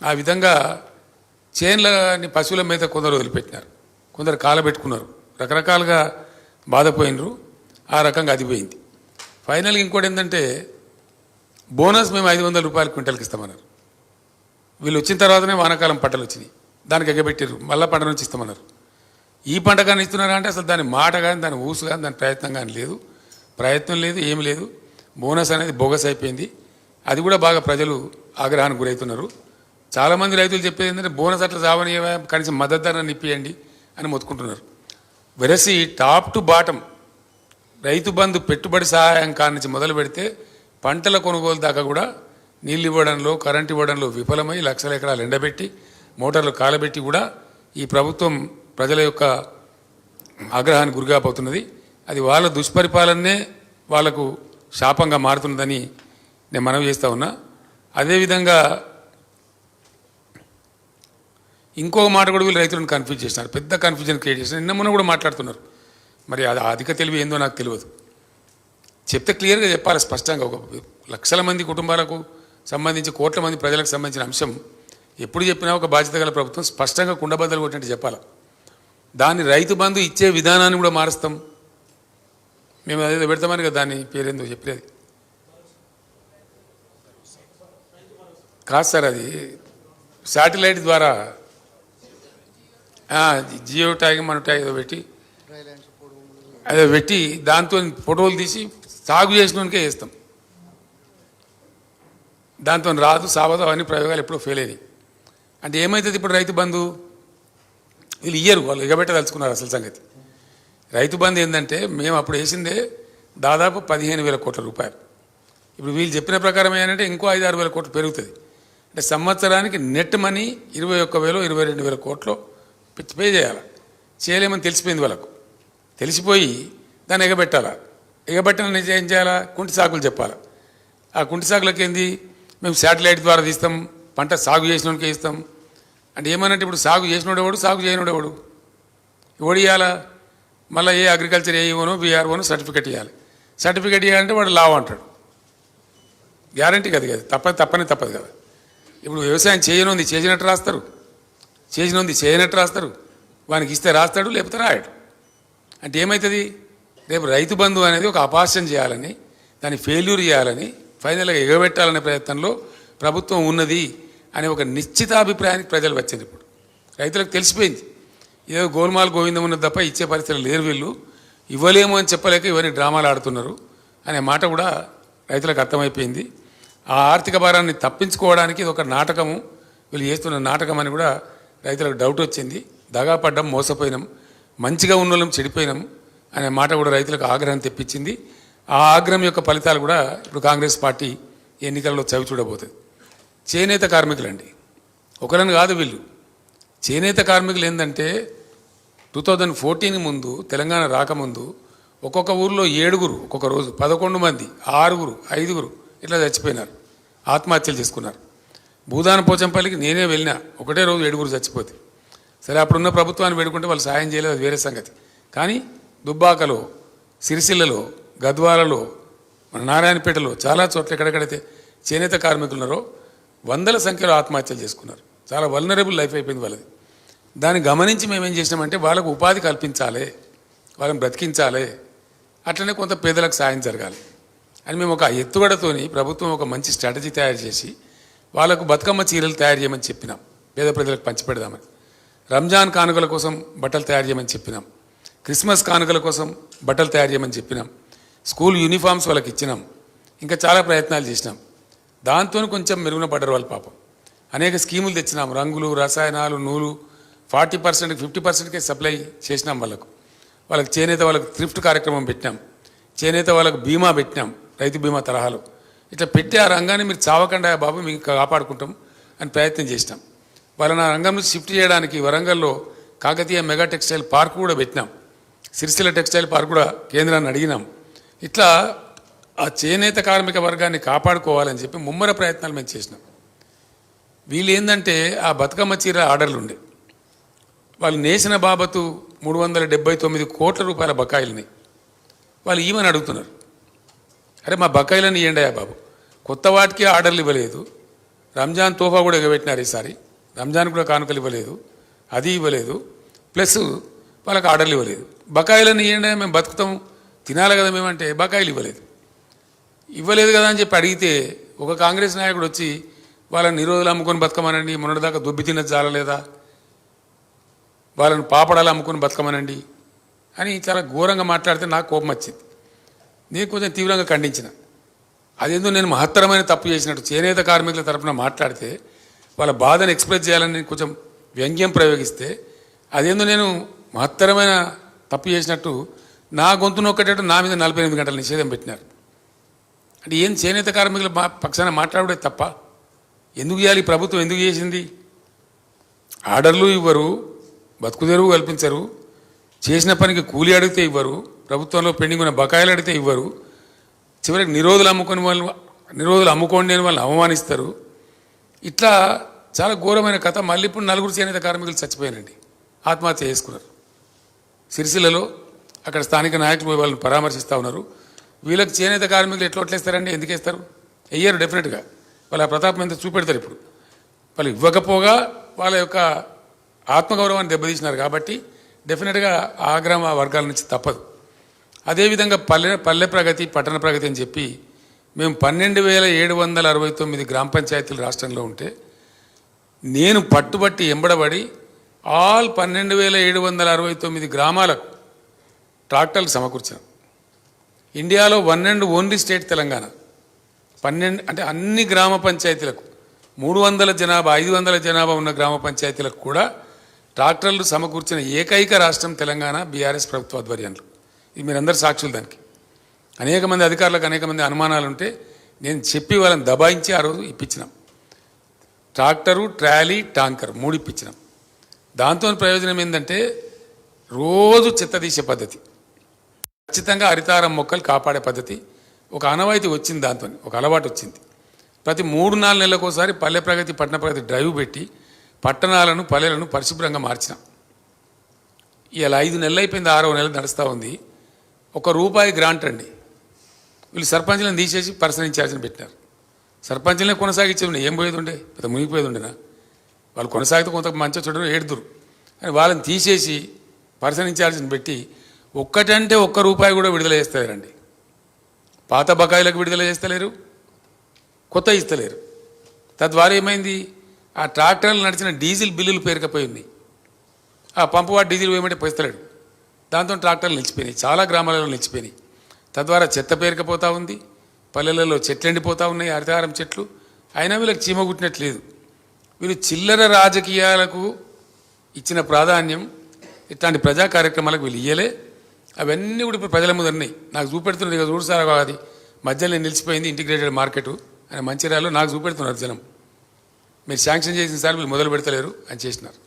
ఆ విధంగా చేన్లని పశువుల మీద కొందరు వదిలిపెట్టినారు, కొందరు కాలబెట్టుకున్నారు, రకరకాలుగా బాధపోయినరు. ఆ రకంగా అది పోయింది. ఫైనల్గా ఇంకోటి ఏంటంటే బోనస్ మేము 500 రూపాయలు క్వింటల్కి ఇస్తామన్నారు. వీళ్ళు వచ్చిన తర్వాతనే వానాకాలం పంటలు వచ్చినాయి, దానికి ఎగబెట్టారు, మళ్ళీ పంట నుంచి ఇస్తామన్నారు. ఈ పంట కానీ ఇస్తున్నారా అంటే అసలు దాని మాట కానీ దాని ఊసు కానీ దాని ప్రయత్నం కానీ లేదు, ప్రయత్నం లేదు, ఏమి లేదు. బోనస్ అనేది బోగస్ అయిపోయింది. అది కూడా బాగా ప్రజలు ఆగ్రహానికి గురవుతున్నారు. చాలామంది రైతులు చెప్పేది ఏంటంటే బోనస్ అట్లా చావని కనీసం మద్దతు ధరను ఇప్పియండి అని మొత్తుకుంటున్నారు. వెరసి top to bottom Rythu Bandhu పెట్టుబడి సహాయం కానించి మొదలు పెడితే పంటల కొనుగోలు దాకా కూడా నీళ్ళు ఇవ్వడంలో, కరెంట్ ఇవ్వడంలో విఫలమై లక్షల ఎకరాలు ఎండబెట్టి మోటార్లు కాలబెట్టి కూడా ఈ ప్రభుత్వం ప్రజల యొక్క ఆగ్రహానికి గురికాపోతున్నది. అది వాళ్ళ దుష్పరిపాలనే వాళ్లకు శాపంగా మారుతున్నదని నేను మనవి చేస్తూ ఉన్నా. అదేవిధంగా ఇంకో మాట కూడా వీళ్ళు రైతులను కన్ఫ్యూజ్ చేసినారు, పెద్ద కన్ఫ్యూజన్ క్రియేట్ చేసినారు. నిన్న మొన్న కూడా మాట్లాడుతున్నారు. మరి అది అధిక తెలివి ఏందో నాకు తెలియదు. చెప్తే క్లియర్గా చెప్పాలి స్పష్టంగా. ఒక లక్షల మంది కుటుంబాలకు సంబంధించి కోట్ల మంది ప్రజలకు సంబంధించిన అంశం ఎప్పుడు చెప్పినా ఒక బాధ్యత గల ప్రభుత్వం స్పష్టంగా కుండబద్దలు కొట్టినట్టు చెప్పాలి. దాన్ని రైతు బంధు ఇచ్చే విధానాన్ని కూడా మారుస్తాం, మేము అదేదో పెడతామని కదా దాని పేరేందో చెప్పేది కాదు సార్. అది శాటిలైట్ ద్వారా జియో ట్యాగ్ మన ట్యాగ్ ఏదో పెట్టి అదే పెట్టి దాంతో ఫోటోలు తీసి సాగు చేసినకే వేస్తాం. దాంతో రాదు సావదు అవన్నీ ప్రయోగాలు ఎప్పుడూ ఫెయిల్ అయినాయి. అంటే ఏమవుతుంది ఇప్పుడు రైతు బంధు వీళ్ళు ఇయ్యరు, వాళ్ళు ఎగబెట్టదలుచుకున్నారు. అసలు సంగతి రైతు బంధు ఏంటంటే మేము అప్పుడు వేసిందే దాదాపు 15,000 కోట్ల రూపాయలు. ఇప్పుడు వీళ్ళు చెప్పిన ప్రకారం ఏంటంటే ఇంకో 5-6 వేల కోట్లు పెరుగుతుంది. అంటే సంవత్సరానికి నెట్ మనీ 21,000 22,000 కోట్లు పే చేయాలి. చేయలేమని తెలిసిపోయింది వాళ్ళకు. తెలిసిపోయి దాన్ని ఎగబెట్టాలా. ఎగబెట్టాలని ఏం చేయాలా? కుంటి సాగులు చెప్పాలి. ఆ కుంటి సాగులకు ఏంది, మేము శాటిలైట్ ద్వారా తీస్తాం, పంట సాగు చేసినోడికే ఇస్తాం. అంటే ఏమన్నట్టు ఇప్పుడు సాగు చేసినోడెవడు, సాగు చేయనోడెవడు, ఎవడు ఇవ్వాలా? మళ్ళీ ఏ అగ్రికల్చర్ ఏఈఓనో బీఆర్ఓనో సర్టిఫికెట్ ఇవ్వాలి. సర్టిఫికెట్ ఇవ్వాలంటే వాడు లావు అంటాడు. గ్యారంటీ కదా, తప్పదు కదా. ఇప్పుడు వ్యవసాయం చేయనుంది చేసినట్టు రాస్తారు, చేసినది చేయనట్టు రాస్తారు. వానికి ఇస్తే రాస్తాడు, లేకపోతే రాయడు. అంటే ఏమవుతుంది? రేపు రైతు బంధు అనేది ఒక అపాస్యం చేయాలని, దాన్ని ఫెయిల్యూర్ చేయాలని, ఫైనల్గా ఎగబెట్టాలనే ప్రయత్నంలో ప్రభుత్వం ఉన్నది అనే ఒక నిశ్చితాభిప్రాయానికి ప్రజలు వచ్చింది. ఇప్పుడు రైతులకు తెలిసిపోయింది ఏదో గోల్మాల్ గోవిందం ఉన్నది తప్ప ఇచ్చే పరిస్థితులు లేరు. వీళ్ళు ఇవ్వలేము అని చెప్పలేక ఇవన్నీ డ్రామాలు ఆడుతున్నారు అనే మాట కూడా రైతులకు అర్థమైపోయింది. ఆ ఆర్థిక భారాన్ని తప్పించుకోవడానికి ఇది ఒక నాటకము, వీళ్ళు చేస్తున్న నాటకం అని కూడా రైతులకు డౌట్ వచ్చింది. దగాపడ్డం, మోసపోయినాం, మంచిగా ఉన్నోళ్ళం చెడిపోయినాం అనే మాట కూడా రైతులకు ఆగ్రహం తెప్పించింది. ఆ ఆగ్రహం యొక్క ఫలితాలు కూడా ఇప్పుడు కాంగ్రెస్ పార్టీ ఎన్నికల్లో చవి చూడబోతుంది. చేనేత కార్మికులండి, ఒకరని కాదు వీళ్ళు. చేనేత కార్మికులు ఏంటంటే 2014 ముందు, తెలంగాణ రాకముందు ఒక్కొక్క ఊర్లో 7 ఒక్కొక్క రోజు, 11 మంది, 6 5 ఇట్లా చచ్చిపోయినారు, ఆత్మహత్యలు చేసుకున్నారు. భూదాన పోచంపల్లికి నేనే వెళ్ళినా, ఒకటే రోజు 7 చచ్చిపోతే. సరే అప్పుడున్న ప్రభుత్వాన్ని వేడుకుంటే వాళ్ళు సాయం చేయలేదు, అది వేరే సంగతి. కానీ దుబ్బాకలో, సిరిసిల్లలో, గద్వాలలో, మన నారాయణపేటలో చాలా చోట్ల ఎక్కడెక్కడైతే చేనేత కార్మికులు ఉన్నారో వందల సంఖ్యలో ఆత్మహత్యలు చేసుకున్నారు. చాలా వల్నరబుల్ లైఫ్ అయిపోయింది వాళ్ళది. దాన్ని గమనించి మేమేం చేసినామంటే వాళ్ళకు ఉపాధి కల్పించాలి, వాళ్ళని బ్రతికించాలి, అట్లనే కొంత పేదలకు సాయం జరగాలి అని మేము ఒక ఎత్తుగడతోని ప్రభుత్వం ఒక మంచి స్ట్రాటజీ తయారు చేసి వాళ్ళకు బతుకమ్మ చీరలు తయారు చేయమని చెప్పినాం, పేద ప్రజలకు పంచిపెడదామని. రంజాన్ కానుకల కోసం బట్టలు తయారు చేయమని చెప్పినాం, క్రిస్మస్ కానుకల కోసం బట్టలు తయారు చేయమని చెప్పినాం, స్కూల్ యూనిఫామ్స్ వాళ్ళకి ఇచ్చినాం, ఇంకా చాలా ప్రయత్నాలు చేసినాం. దాంతో కొంచెం మెరుగున పడ్డారు వాళ్ళు పాపం. అనేక స్కీములు తెచ్చినాం, రంగులు, రసాయనాలు, నూలు 40% 50%కే సప్లై చేసినాం వాళ్ళకి చేనేత వాళ్ళకి థ్రిఫ్ట్ కార్యక్రమం పెట్టినాం, చేనేత వాళ్ళకు బీమా పెట్టినాం, రైతు బీమా తరహాలో. ఇట్లా పెట్టి ఆ రంగాన్ని మీరు చావకుండా బాబు మీకు కాపాడుకుంటాం అని ప్రయత్నం చేసినాం. వాళ్ళని ఆ రంగం నుంచి షిఫ్ట్ చేయడానికి వరంగల్లో కాకతీయ మెగా టెక్స్టైల్ పార్క్ కూడా పెట్టినాం, సిరిసిల్ల టెక్స్టైల్ పార్క్ కూడా కేంద్రాన్ని అడిగినాం. ఇట్లా ఆ చేనేత కార్మిక వర్గాన్ని కాపాడుకోవాలని చెప్పి ముమ్మర ప్రయత్నాలు మేము చేసినాం. వీళ్ళు ఏంటంటే ఆ బతుకమ్మ చీర ఆర్డర్లు ఉండే, వాళ్ళు నేసిన బాబతు 379 కోట్ల రూపాయల బకాయిలని వాళ్ళు ఈమని అడుగుతున్నారు. అరే మా బకాయిలను ఇవ్వండియా బాబు, కొత్త వాటికి ఆర్డర్లు ఇవ్వలేదు, రంజాన్ తోఫా కూడా ఎగబెట్టినారు ఈసారి, రంజాన్ కూడా కానుకలు ఇవ్వలేదు, అది ఇవ్వలేదు, ప్లస్ వాళ్ళకి ఆర్డర్లు ఇవ్వలేదు. బకాయిలను ఇవ్వండి, మేము బతుకుతాం, తినాలి కదా మేమంటే బకాయిలు ఇవ్వలేదు కదా అని చెప్పి అడిగితే ఒక కాంగ్రెస్ నాయకుడు వచ్చి వాళ్ళని నిరోధులు అమ్ముకొని బతకమనండి, మొన్నటిదాకా దొబ్బి తిన్నది చాలలేదా, వాళ్ళని పాపడాలు అమ్ముకొని బతకమనండి అని చాలా ఘోరంగా మాట్లాడితే నాకు కోపం వచ్చింది. నేను కొంచెం తీవ్రంగా ఖండించిన. అదేందో నేను మహత్తరమైన తప్పు చేసినట్టు చేనేత కార్మికుల తరఫున మాట్లాడితే వాళ్ళ బాధను ఎక్స్ప్రెస్ చేయాలని కొంచెం వ్యంగ్యం ప్రయోగిస్తే అదేందో నేను మహత్తరమైన తప్పు చేసినట్టు నా గొంతు నొక్కటట్టు నా మీద 48 గంటల నిషేధం పెట్టినారు. అంటే ఏం చేనేత కార్మికుల పక్షాన మాట్లాడే తప్ప ఎందుకు చేయాలి? ప్రభుత్వం ఎందుకు చేసింది? ఆర్డర్లు ఇవ్వరు, బతుకు తెరువు కల్పించరు, చేసిన పనికి కూలి అడిగితే ఇవ్వరు, ప్రభుత్వంలో పెండింగ్ ఉన్న బకాయిలు అడిగితే ఇవ్వరు, చివరికి నిరోధులు అమ్ముకోండి అని వాళ్ళని అవమానిస్తారు. ఇట్లా చాలా ఘోరమైన కథ. మళ్ళీ ఇప్పుడు 4 చేనేత కార్మికులు చచ్చిపోయారండి, ఆత్మహత్య చేసుకున్నారు సిరిసిల్లలో. అక్కడ స్థానిక నాయకులు పోయి వాళ్ళని పరామర్శిస్తూ ఉన్నారు. వీళ్ళకి చేనేత కార్మికులు ఎట్లా వట్లేస్తారండి? ఎందుకు వేస్తారు? వెయ్యరు డెఫినెట్గా. వాళ్ళ ప్రతాపం ఎంత చూపెడతారు. ఇప్పుడు వాళ్ళు ఇవ్వకపోగా వాళ్ళ యొక్క ఆత్మగౌరవాన్ని దెబ్బతీసినారు కాబట్టి డెఫినెట్గా ఆగ్రహం ఆ వర్గాల నుంచి తప్పదు. అదేవిధంగా పల్లె ప్రగతి, పట్టణ ప్రగతి అని చెప్పి మేము 12,769 గ్రామ పంచాయతీలు రాష్ట్రంలో ఉంటే నేను పట్టుబట్టి ఎంబడబడి ఆల్ 12,769 గ్రామాలకు ట్రాక్టర్లు సమకూర్చాను. ఇండియాలో 1 and only స్టేట్ తెలంగాణ. 12 అంటే అన్ని గ్రామ పంచాయతీలకు 300 జనాభా 500 జనాభా ఉన్న గ్రామ పంచాయతీలకు కూడా ట్రాక్టర్లు సమకూర్చిన ఏకైక రాష్ట్రం తెలంగాణ, బీఆర్ఎస్ ప్రభుత్వ ఆధ్వర్యంలో. ఇది మీరందరూ సాక్షులు. దానికి అనేక మంది అధికారులకు అనేక మంది అనుమానాలు ఉంటే నేను చెప్పి వాళ్ళని దబాయించి ఆ రోజు ఇప్పించినాం. ట్రాక్టరు, ట్రాలీ, టాంకర్ 3 ఇప్పించినాం. దాంతో ప్రయోజనం ఏంటంటే రోజు చెత్త తీసే పద్ధతి, ఖచ్చితంగా హరితారం మొక్కలు కాపాడే పద్ధతి ఒక ఆనవాయితీ వచ్చింది. దాంతో ఒక అలవాటు వచ్చింది. ప్రతి 3-4 నెలలకోసారి పల్లె ప్రగతి, పట్టణ ప్రగతి డ్రైవ్ పెట్టి పట్టణాలను, పల్లెలను పరిశుభ్రంగా మార్చినాం. ఇలా 5 నెలలు అయిపోయింది, 6వ నెల నడుస్తూ ఉంది. ₹1 గ్రాంట్ అండి. వీళ్ళు సర్పంచ్లను తీసేసి పర్సనల్ ఇన్ఛార్జిని పెట్టినారు. సర్పంచ్లనే కొనసాగించే ఏం పోయేది ఉండే, పెద్ద మునిగిపోయేది ఉండేనా? వాళ్ళు కొనసాగితే కొంత మంచిగా చూడడం ఏడుదురు అని వాళ్ళని తీసేసి పర్సనల్ ఇన్ఛార్జిని పెట్టి ఒక్కటంటే ₹1 కూడా విడుదల చేస్తలేరండి. పాత బకాయిలకు విడుదల చేస్తలేరు, కొత్త ఇస్తలేరు. తద్వారా ఏమైంది? ఆ ట్రాక్టర్లు నడిచిన డీజిల్ బిల్లులు పేరుకపోయింది. ఆ పంపువాడు డీజిల్ వేయమంటే పోస్తలేడు. దాంతో ట్రాక్టర్లు నిలిచిపోయినాయి, చాలా గ్రామాలలో నిలిచిపోయినాయి. తద్వారా చెత్త పేరుకపోతూ ఉంది, పల్లెలలో చెట్లు ఎండిపోతూ ఉన్నాయి, హరితహారం చెట్లు. అయినా వీళ్ళకి చీమ కుట్టినట్లేదు. వీళ్ళు చిల్లర రాజకీయాలకు ఇచ్చిన ప్రాధాన్యం ఇట్లాంటి ప్రజా కార్యక్రమాలకు వీళ్ళు ఇయ్యలే. అవన్నీ కూడా ఇప్పుడు ప్రజల ముందు ఉన్నాయి. నాకు చూపెడుతున్నది ఇక చూడు సార్, అది మధ్యలో నిలిచిపోయింది ఇంటిగ్రేటెడ్ మార్కెట్ అని మంచిర్యాలలో నాకు చూపెడుతున్నారు జనం. మీరు శాంక్షన్ చేసిన సార్ వీళ్ళు మొదలు పెడతలేరు అని చేసినారు.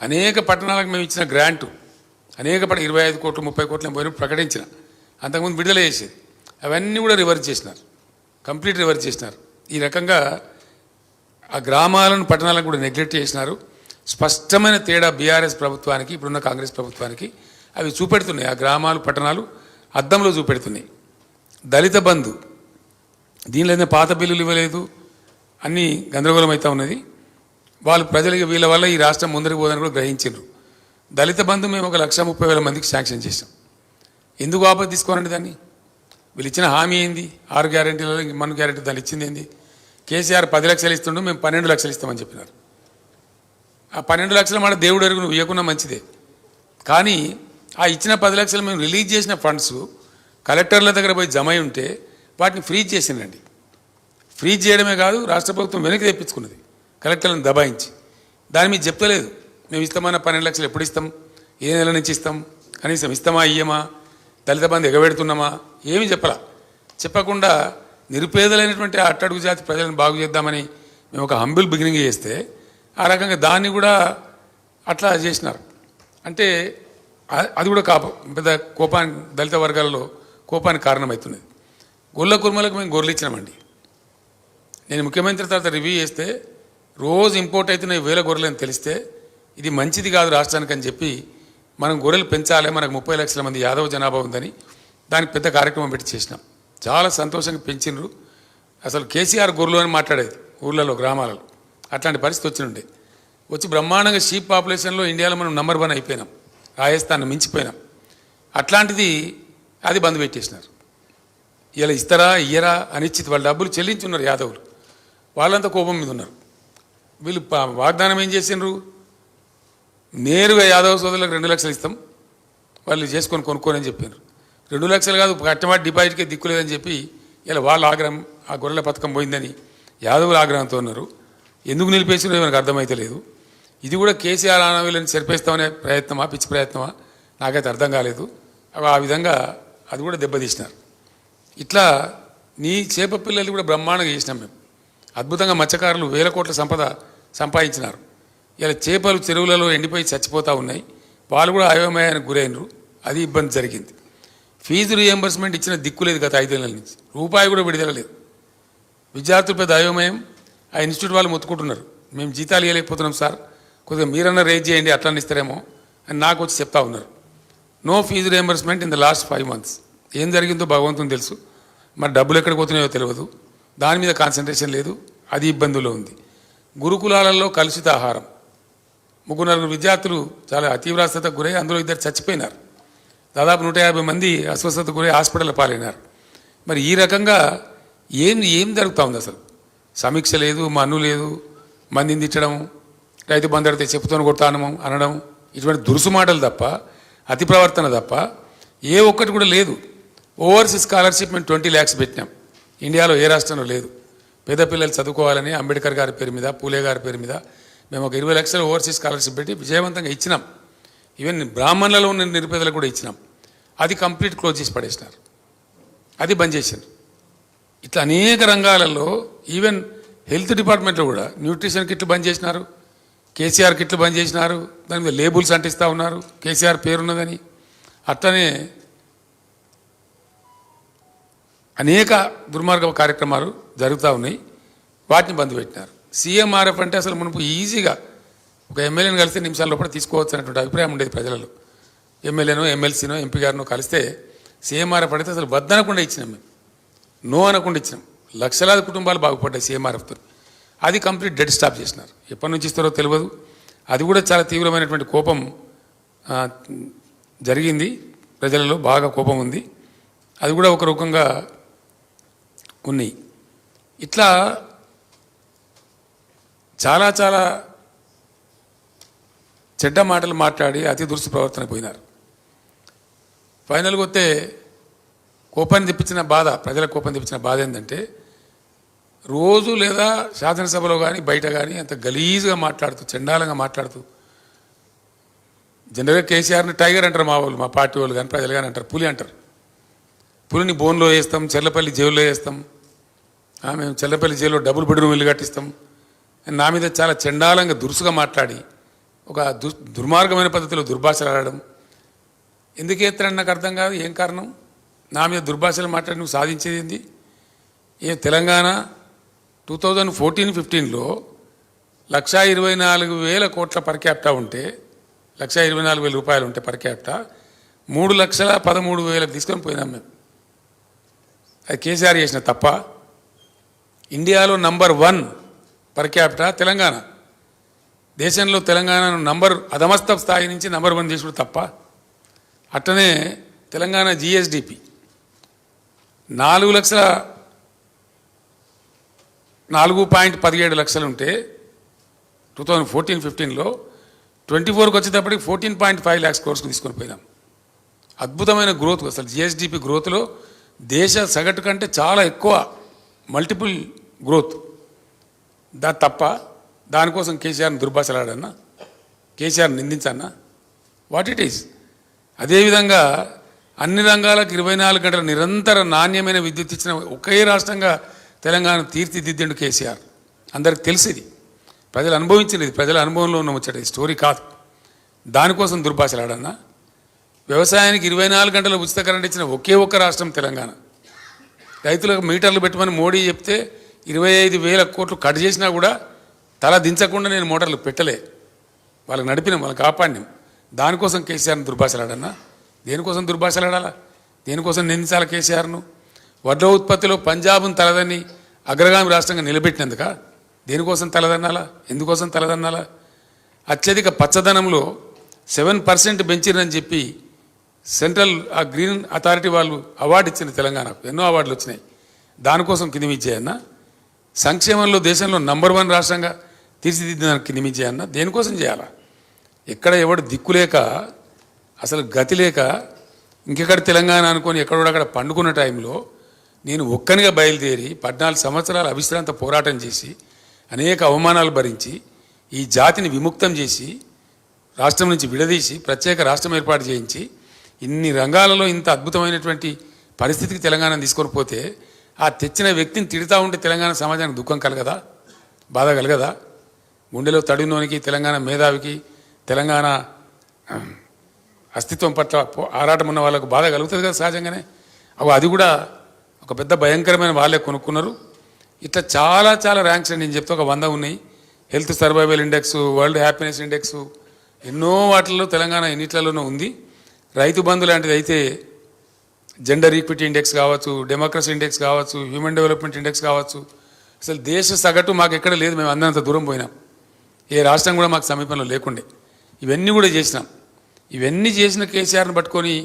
అనేక పట్టణాలకు మేము ఇచ్చిన గ్రాంటు అనేక 25 కోట్లు 30 కోట్లు పోయిన ప్రకటించిన, అంతకుముందు విడుదల చేసేది, అవన్నీ కూడా రివర్స్ చేసినారు, కంప్లీట్ రివర్స్ చేసినారు. ఈ రకంగా ఆ గ్రామాలను పట్టణాలను కూడా నెగ్లెక్ట్ చేసినారు. స్పష్టమైన తేడా బీఆర్ఎస్ ప్రభుత్వానికి ఇప్పుడున్న కాంగ్రెస్ ప్రభుత్వానికి అవి చూపెడుతున్నాయి. ఆ గ్రామాలు పట్టణాలు అద్దంలో చూపెడుతున్నాయి. దళిత బంధు దీనిలో ఏదైనా పాత బిల్లులు ఇవ్వలేదు, అన్నీ గందరగోళం అవుతూ ఉన్నది. వాళ్ళు ప్రజలకి వీళ్ళ వల్ల ఈ రాష్ట్రం ముందరికి పోదని కూడా గ్రహించారు. దళిత బంధు మేము 1,30,000 మందికి శాంక్షన్ చేసాం. ఎందుకు వాపసు తీసుకోనండి దాన్ని? వీళ్ళు ఇచ్చిన హామీ ఏంది? 6 గ్యారెంటీలలో మన గ్యారెంటీ దాన్ని ఇచ్చింది ఏంది? కేసీఆర్ 10 లక్షలు ఇస్తుండో మేము 12 లక్షలు ఇస్తామని చెప్పినారు. ఆ 12 లక్షలు మాట దేవుడు ఎరుగు నువ్వు ఇవ్వకున్నా మంచిదే, కానీ ఆ ఇచ్చిన 10 లక్షలు మేము రిలీజ్ చేసిన ఫండ్స్ కలెక్టర్ల దగ్గర పోయి జమ అయి ఉంటే వాటిని ఫ్రీజ్ చేసిందండి. ఫ్రీజ్ చేయడమే కాదు, రాష్ట్ర ప్రభుత్వం వెనక్కి తెప్పించుకున్నది కలెక్టర్లను దబాయించి. దాని మీద చెప్తలేదు. మేము ఇస్తామన్న 12 లక్షలు ఎప్పుడు ఇస్తాం, ఏ నెల నుంచి ఇస్తాం, కనీసం ఇస్తామా ఇయ్యమా, దళిత బంధు ఎగబెడుతున్నామా, ఏమీ చెప్పకుండా నిరుపేదలైనటువంటి అట్టడుగు జాతి ప్రజలను బాగు చేద్దామని మేము ఒక హంబుల్ బిగినింగ్ చేస్తే ఆ రకంగా దాన్ని కూడా అట్లా చేసినారు. అంటే అది కూడా పెద్ద కోపానికి, దళిత వర్గాలలో కోపానికి కారణమవుతున్నది. గొల్ల కుర్మలకు మేము గొర్రెలు ఇచ్చినామండి. నేను ముఖ్యమంత్రి తర్వాత రివ్యూ చేస్తే రోజు ఇంపోర్ట్ అవుతున్న 1000 గొర్రెలు అని తెలిస్తే ఇది మంచిది కాదు రాష్ట్రానికి అని చెప్పి మనం గొర్రెలు పెంచాలి, మనకు 30 లక్షల మంది యాదవ జనాభా ఉందని దానికి పెద్ద కార్యక్రమం పెట్టి చేసినాం. చాలా సంతోషంగా పెంచినరు. అసలు కేసీఆర్ గొర్రెలు అని మాట్లాడేది ఊళ్ళలో గ్రామాలలో. అట్లాంటి పరిస్థితి వచ్చినుండే. వచ్చి బ్రహ్మాండంగా షీప్ పాపులేషన్లో ఇండియాలో మనం నంబర్ 1 అయిపోయినాం, రాజస్థాన్ మించిపోయినాం. అట్లాంటిది అది బంద్ పెట్టేసినారు. ఇలా ఇస్తారా ఇయ్యరా అనిశ్చిత, వాళ్ళ డబ్బులు చెల్లించున్నారు యాదవులు, వాళ్ళంతా కోపం మీద ఉన్నారు. వీళ్ళు వాగ్దానం ఏం చేసినారు? నేరుగా యాదవ సోదరులకు 2 లక్షలు ఇస్తాం, వాళ్ళు చేసుకొని కొనుక్కొని అని చెప్పారు. 2 లక్షలు కాదు, కట్టమాట డిపాజిట్కే దిక్కులేదని చెప్పి ఇలా వాళ్ళ ఆగ్రహం, ఆ గొర్రెల పథకం పోయిందని యాదవులు ఆగ్రహంతో ఉన్నారు. ఎందుకు నిలిపేసినో మనకు అర్థమైతే లేదు. ఇది కూడా కేసీఆర్ ఆనవీళ్ళని సరిపేస్తామనే ప్రయత్నమా, పిచ్చి ప్రయత్నమా నాకైతే అర్థం కాలేదు. ఆ విధంగా అది కూడా దెబ్బతీసినారు. ఇట్లా నీ చేప పిల్లలు కూడా బ్రహ్మాండంగా చేసినాం మేము. అద్భుతంగా మత్స్యకారులు 1000 కోట్ల సంపద సంపాదించినారు. ఇలా చేపలు చెరువులలో ఎండిపోయి చచ్చిపోతూ ఉన్నాయి, వాళ్ళు కూడా అయోమయానికి గురైనరు. అది ఇబ్బంది జరిగింది. ఫీజు రీఎంబర్స్మెంట్ ఇచ్చిన దిక్కులేదు గత 5 నెలల నుంచి, రూపాయి కూడా విడుదల లేదు. విద్యార్థులు పెద్ద అయోమయం. ఆ ఇన్స్టిట్యూట్ వాళ్ళు మొత్తుకుంటున్నారు, మేము జీతాలు ఇవ్వలేకపోతున్నాం సార్, కొద్దిగా మీరన్నా రేజ్ చేయండి, అట్లా ఇస్తారేమో అని నాకు వచ్చి చెప్తా ఉన్నారు. No fee reimbursement in the last 5 months. ఏం జరిగిందో భగవంతుని తెలుసు. మరి డబ్బులు ఎక్కడికి పోతున్నాయో తెలియదు, దాని మీద కాన్సన్ట్రేషన్ లేదు, అది ఇబ్బందులో ఉంది. గురుకులాలలో కలుషిత ఆహారం, 3-4 విద్యార్థులు చాలా అతీవ్రస్తకు గురై అందులో 2 చచ్చిపోయినారు. దాదాపు 150 మంది అస్వస్థతకు గురై హాస్పిటల్ పాలైనారు. మరి ఈ రకంగా ఏం జరుగుతూ ఉంది? అసలు సమీక్ష లేదు, మన్ను లేదు, మందిని తిట్టడం, రైతు బంధు అడితే చెప్పుతోని కొడతానము అనడం, ఇటువంటి దురుసు మాటలు తప్ప, అతి ప్రవర్తన తప్ప ఏ ఒక్కటి కూడా లేదు. ఓవర్సీస్ స్కాలర్షిప్ మేము 20 lakhs పెట్టినాం, ఇండియాలో ఏ రాష్ట్రంలో లేదు. పేద పిల్లలు చదువుకోవాలని అంబేద్కర్ గారి పేరు మీద, పూలే గారి పేరు మీద మేము ఒక 20 లక్షల ఓవర్సీస్ స్కాలర్షిప్ పెట్టి విజయవంతంగా ఇచ్చినాం. ఈవెన్ బ్రాహ్మణులలో ఉన్న నిరుపేదలకు కూడా ఇచ్చినాం. అది కంప్లీట్ క్లోజ్ చేసి పడేసినారు, అది బంద్ చేశారు. ఇట్లా అనేక రంగాలలో, ఈవెన్ హెల్త్ డిపార్ట్మెంట్లో కూడా న్యూట్రిషన్ కిట్లు బంద్ చేసినారు, కేసీఆర్ కిట్లు బంద్ చేసినారు, దాని మీద లేబుల్స్ అంటిస్తూ ఉన్నారు కేసీఆర్ పేరున్నదని. అట్లనే అనేక దుర్మార్గ కార్యక్రమాలు జరుగుతూ ఉన్నాయి, వాటిని బంద్ పెట్టినారు. సీఎంఆర్ఎఫ్ అంటే అసలు మనకు ఈజీగా ఒక ఎమ్మెల్యేని కలిస్తే నిమిషాల లోపల తీసుకోవచ్చు అనేటువంటి అభిప్రాయం ఉండేది ప్రజలలో. ఎమ్మెల్యేనో ఎమ్మెల్సీనో ఎంపీ గారినో కలిస్తే సీఎంఆర్ఎఫ్ అడిగితే అసలు వద్దనకుండా ఇచ్చినాం, మేము నో అనకుండా ఇచ్చినాం. లక్షలాది కుటుంబాలు బాగుపడ్డాయి సీఎంఆర్ఎఫ్తో. అది కంప్లీట్ డెడ్ స్టాప్ చేసినారు. ఎప్పటి నుంచి ఇస్తారో తెలియదు. అది కూడా చాలా తీవ్రమైనటువంటి కోపం జరిగింది, ప్రజలలో బాగా కోపం ఉంది. అది కూడా ఒక రకంగా ఉన్నాయి. ఇట్లా చాలా చాలా చెడ్డ మాటలు మాట్లాడి అతి దురుసు ప్రవర్తన పోయినారు. ఫైనల్గా వస్తే కోపాన్ని తెప్పించిన బాధ, ప్రజల కోపాన్ని తెప్పించిన బాధ ఏంటంటే రోజు లేదా శాసనసభలో కానీ బయట కానీ అంత గలీజ్గా మాట్లాడుతూ చండాలంగా మాట్లాడుతూ, జనరల్గా కేసీఆర్ని టైగర్ అంటారు మా వాళ్ళు, మా పార్టీ వాళ్ళు కానీ ప్రజలు కానీ అంటారు, పులి అంటారు. పులిని బోన్లో వేస్తాం, చెర్లపల్లి జైల్లో వేస్తాం, మేము చెర్లపల్లి జైల్లో డబుల్ బెడ్రూమ్ ఇల్లు కట్టిస్తాం. నా మీద చాలా చండాలంగా దురుసుగా మాట్లాడి ఒక దుర్మార్గమైన పద్ధతిలో దుర్భాషలు ఆడడం ఎందుకు ఎత్తారని నాకు అర్థం కాదు. ఏం కారణం? నా మీద దుర్భాషలు మాట్లాడి నువ్వు సాధించేది ఏంది? తెలంగాణ 2014-15లో 1,24,000 కోట్ల పర్ క్యాపిటా ఉంటే, 1,24,000 రూపాయలు ఉంటే పర్ క్యాపిటా 3,13,000 తీసుకొని పోయినాం మేము. అది కేసీఆర్ చేసిన తప్ప. ఇండియాలో నంబర్ 1 పర్ క్యాపిటా తెలంగాణ. దేశంలో తెలంగాణను అధమస్థ స్థాయి నుంచి నంబర్ 1 చేసుడు తప్ప. అట్లనే తెలంగాణ జిఎస్డిపి 4,17 లక్షలు ఉంటే 2014-15లో 24కి వచ్చేటప్పటికి 14.5 lakhs crores తీసుకొని పోయినాం. అద్భుతమైన గ్రోత్. అసలు జిఎస్డిపి గ్రోత్లో దేశ సగటు కంటే చాలా ఎక్కువ, మల్టిపుల్ గ్రోత్. తప్ప దానికోసం కేసీఆర్ని దుర్భాషలాడన్నా, కేసీఆర్ నిందించన్నా? What it is. అదేవిధంగా అన్ని రంగాలకు 24 గంటల నిరంతర నాణ్యమైన విద్యుత్ ఇచ్చిన ఒకే రాష్ట్రంగా తెలంగాణ తీర్చిదిద్దిండు కేసీఆర్. అందరికి తెలిసేది, ప్రజలు అనుభవించినది, ప్రజల అనుభవంలో ఉన్న ముచ్చట, స్టోరీ కాదు. దానికోసం దుర్భాషలాడన్నా? వ్యవసాయానికి 24 గంటల ఉచిత కరెంట్ ఇచ్చిన ఒకే ఒక్క రాష్ట్రం తెలంగాణ. రైతులకు మీటర్లు పెట్టమని మోడీ చెప్తే 25,000 కోట్లు కట్ చేసినా కూడా తల దించకుండా నేను మోటార్లు పెట్టలే. వాళ్ళకి నడిపినాం, వాళ్ళకి కాపాడినాం. దానికోసం కేసీఆర్ని దుర్భాషలాడన్నా? దేనికోసం దుర్భాషలాడాలా? దేనికోసం నిందించాలా కేసీఆర్ను? వడ్ల ఉత్పత్తిలో పంజాబ్ను తలదన్ని అగ్రగామి రాష్ట్రంగా నిలబెట్టినందుక? దేనికోసం తలదన్నాలా? ఎందుకోసం తలదన్నాలా? అత్యధిక పచ్చదనంలో 7% పెంచిరని చెప్పి సెంట్రల్ గ్రీన్ అథారిటీ వాళ్ళు అవార్డు ఇచ్చిన తెలంగాణకు. ఎన్నో అవార్డులు వచ్చినాయి. దానికోసం కింది విద్యయన్నా? సంక్షేమంలో దేశంలో నంబర్ 1 రాష్ట్రంగా తీర్చిదిద్దానికి కింది విద్యయన్నా? దేనికోసం చేయాలా? ఎక్కడ ఎవడు దిక్కులేక, అసలు గతి లేక ఇంకెక్కడ తెలంగాణ అనుకొని ఎక్కడోడక్కడ పండుకున్న టైంలో నేను ఒక్కనిగా బయలుదేరి 14 సంవత్సరాలు అవిశ్రాంత పోరాటం చేసి అనేక అవమానాలు భరించి ఈ జాతిని విముక్తం చేసి రాష్ట్రం నుంచి విడదీసి ప్రత్యేక రాష్ట్రం ఏర్పాటు చేయించి ఇన్ని రంగాలలో ఇంత అద్భుతమైనటువంటి పరిస్థితికి తెలంగాణ తీసుకొని పోతే ఆ తెచ్చిన వ్యక్తిని తిడతా ఉంటే తెలంగాణ సమాజానికి దుఃఖం కలగదా? బాధ కలగదా? గుండెలో తడినోనికి, తెలంగాణ మేధావికి, తెలంగాణ అస్తిత్వం పట్ల ఆరాటం ఉన్న వాళ్ళకు బాధ కలుగుతుంది కదా సహజంగానే. అది కూడా ఒక పెద్ద భయంకరమైన వాళ్ళే కొనుక్కున్నారు. ఇట్లా చాలా చాలా ర్యాంక్స్ అండి, నేను చెప్తే ఒక 100 ఉన్నాయి. Health survival index, world happiness index, ఎన్నో వాటిల్లో తెలంగాణ ఎన్నిట్లలోనూ ఉంది. రైతు బంధు లాంటిది అయితే జెండర్ ఈక్విటీ ఇండెక్స్ కావచ్చు, డెమోక్రసీ ఇండెక్స్ కావచ్చు, హ్యూమన్ డెవలప్మెంట్ ఇండెక్స్ కావచ్చు. అసలు దేశ సగటు మాకు ఎక్కడ లేదు. మేము అందరంత దూరం పోయినాం. ఏ రాష్ట్రం కూడా మాకు సమీపంలో లేకుండే. ఇవన్నీ కూడా చేసినాం. ఇవన్నీ చేసిన కేసీఆర్ని పట్టుకొని